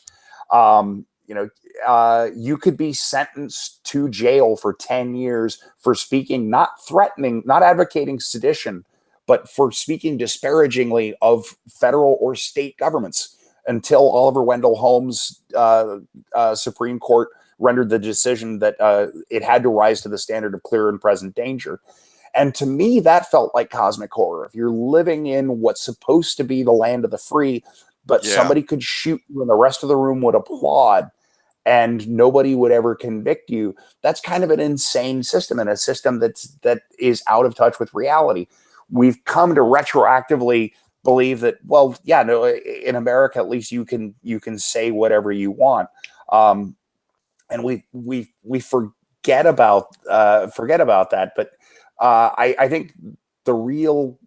You could be sentenced to jail for 10 years for speaking, not threatening, not advocating sedition, but for speaking disparagingly of federal or state governments, until Oliver Wendell Holmes' Supreme Court rendered the decision that it had to rise to the standard of clear and present danger. And to me, that felt like cosmic horror. If you're living in what's supposed to be the land of the free, but somebody could shoot you and the rest of the room would applaud and nobody would ever convict you, that's kind of an insane system, and a system that is out of touch with reality. We've come to retroactively believe that, well, yeah, no, in America, at least you can say whatever you want. And we forget about that. But I think the real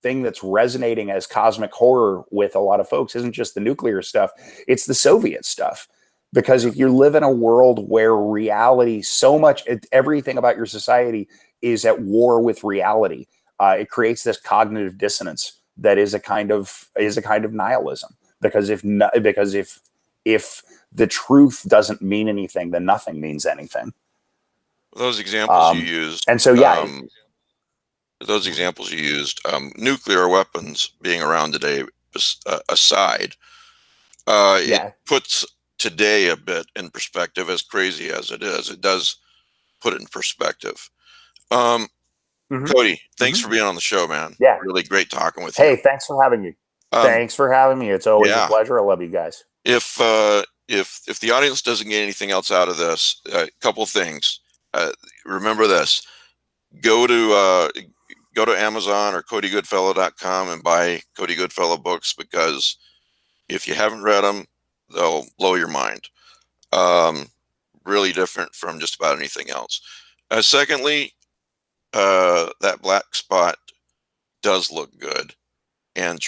thing that's resonating as cosmic horror with a lot of folks isn't just the nuclear stuff, it's the Soviet stuff. Because if you live in a world where reality, so much, everything about your society is at war with reality, it creates this cognitive dissonance that is a kind of nihilism. Because if the truth doesn't mean anything, then nothing means anything. Those examples you used, and so those examples you used, nuclear weapons being around today aside, it puts today a bit in perspective. As crazy as it is, it does put it in perspective. Cody, thanks for being on the show, man. Yeah, really great talking with you. Hey, thanks for having me. Thanks for having me. It's always a pleasure. I love you guys. If the audience doesn't get anything else out of this, a couple things. Remember this: go to Amazon or CodyGoodfellow.com and buy Cody Goodfellow books, because if you haven't read them, they'll blow your mind. Really different from just about anything else. Secondly, that Black Spot does look good, and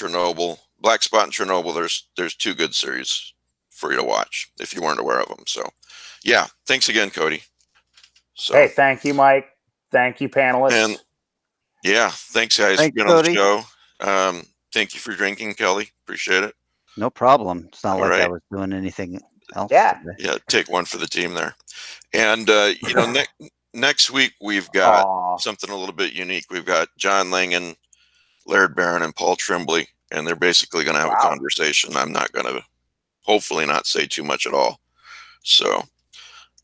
Black Spot and Chernobyl, there's two good series for you to watch if you weren't aware of them. So yeah, thanks again, Cody. So, hey, thank you, Mike. Thank you, panelists. And yeah, thanks guys for being on the show. Thank you for drinking, Kelly. Appreciate it. No problem. It's not like I was doing anything else. Yeah. Yeah, take one for the team there. And next week we've got something a little bit unique. We've got John Langan, Laird Barron, and Paul Tremblay, and they're basically going to have a conversation. I'm not going to, hopefully not say too much at all. So,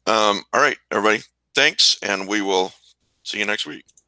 all right, everybody, thanks, and we will see you next week.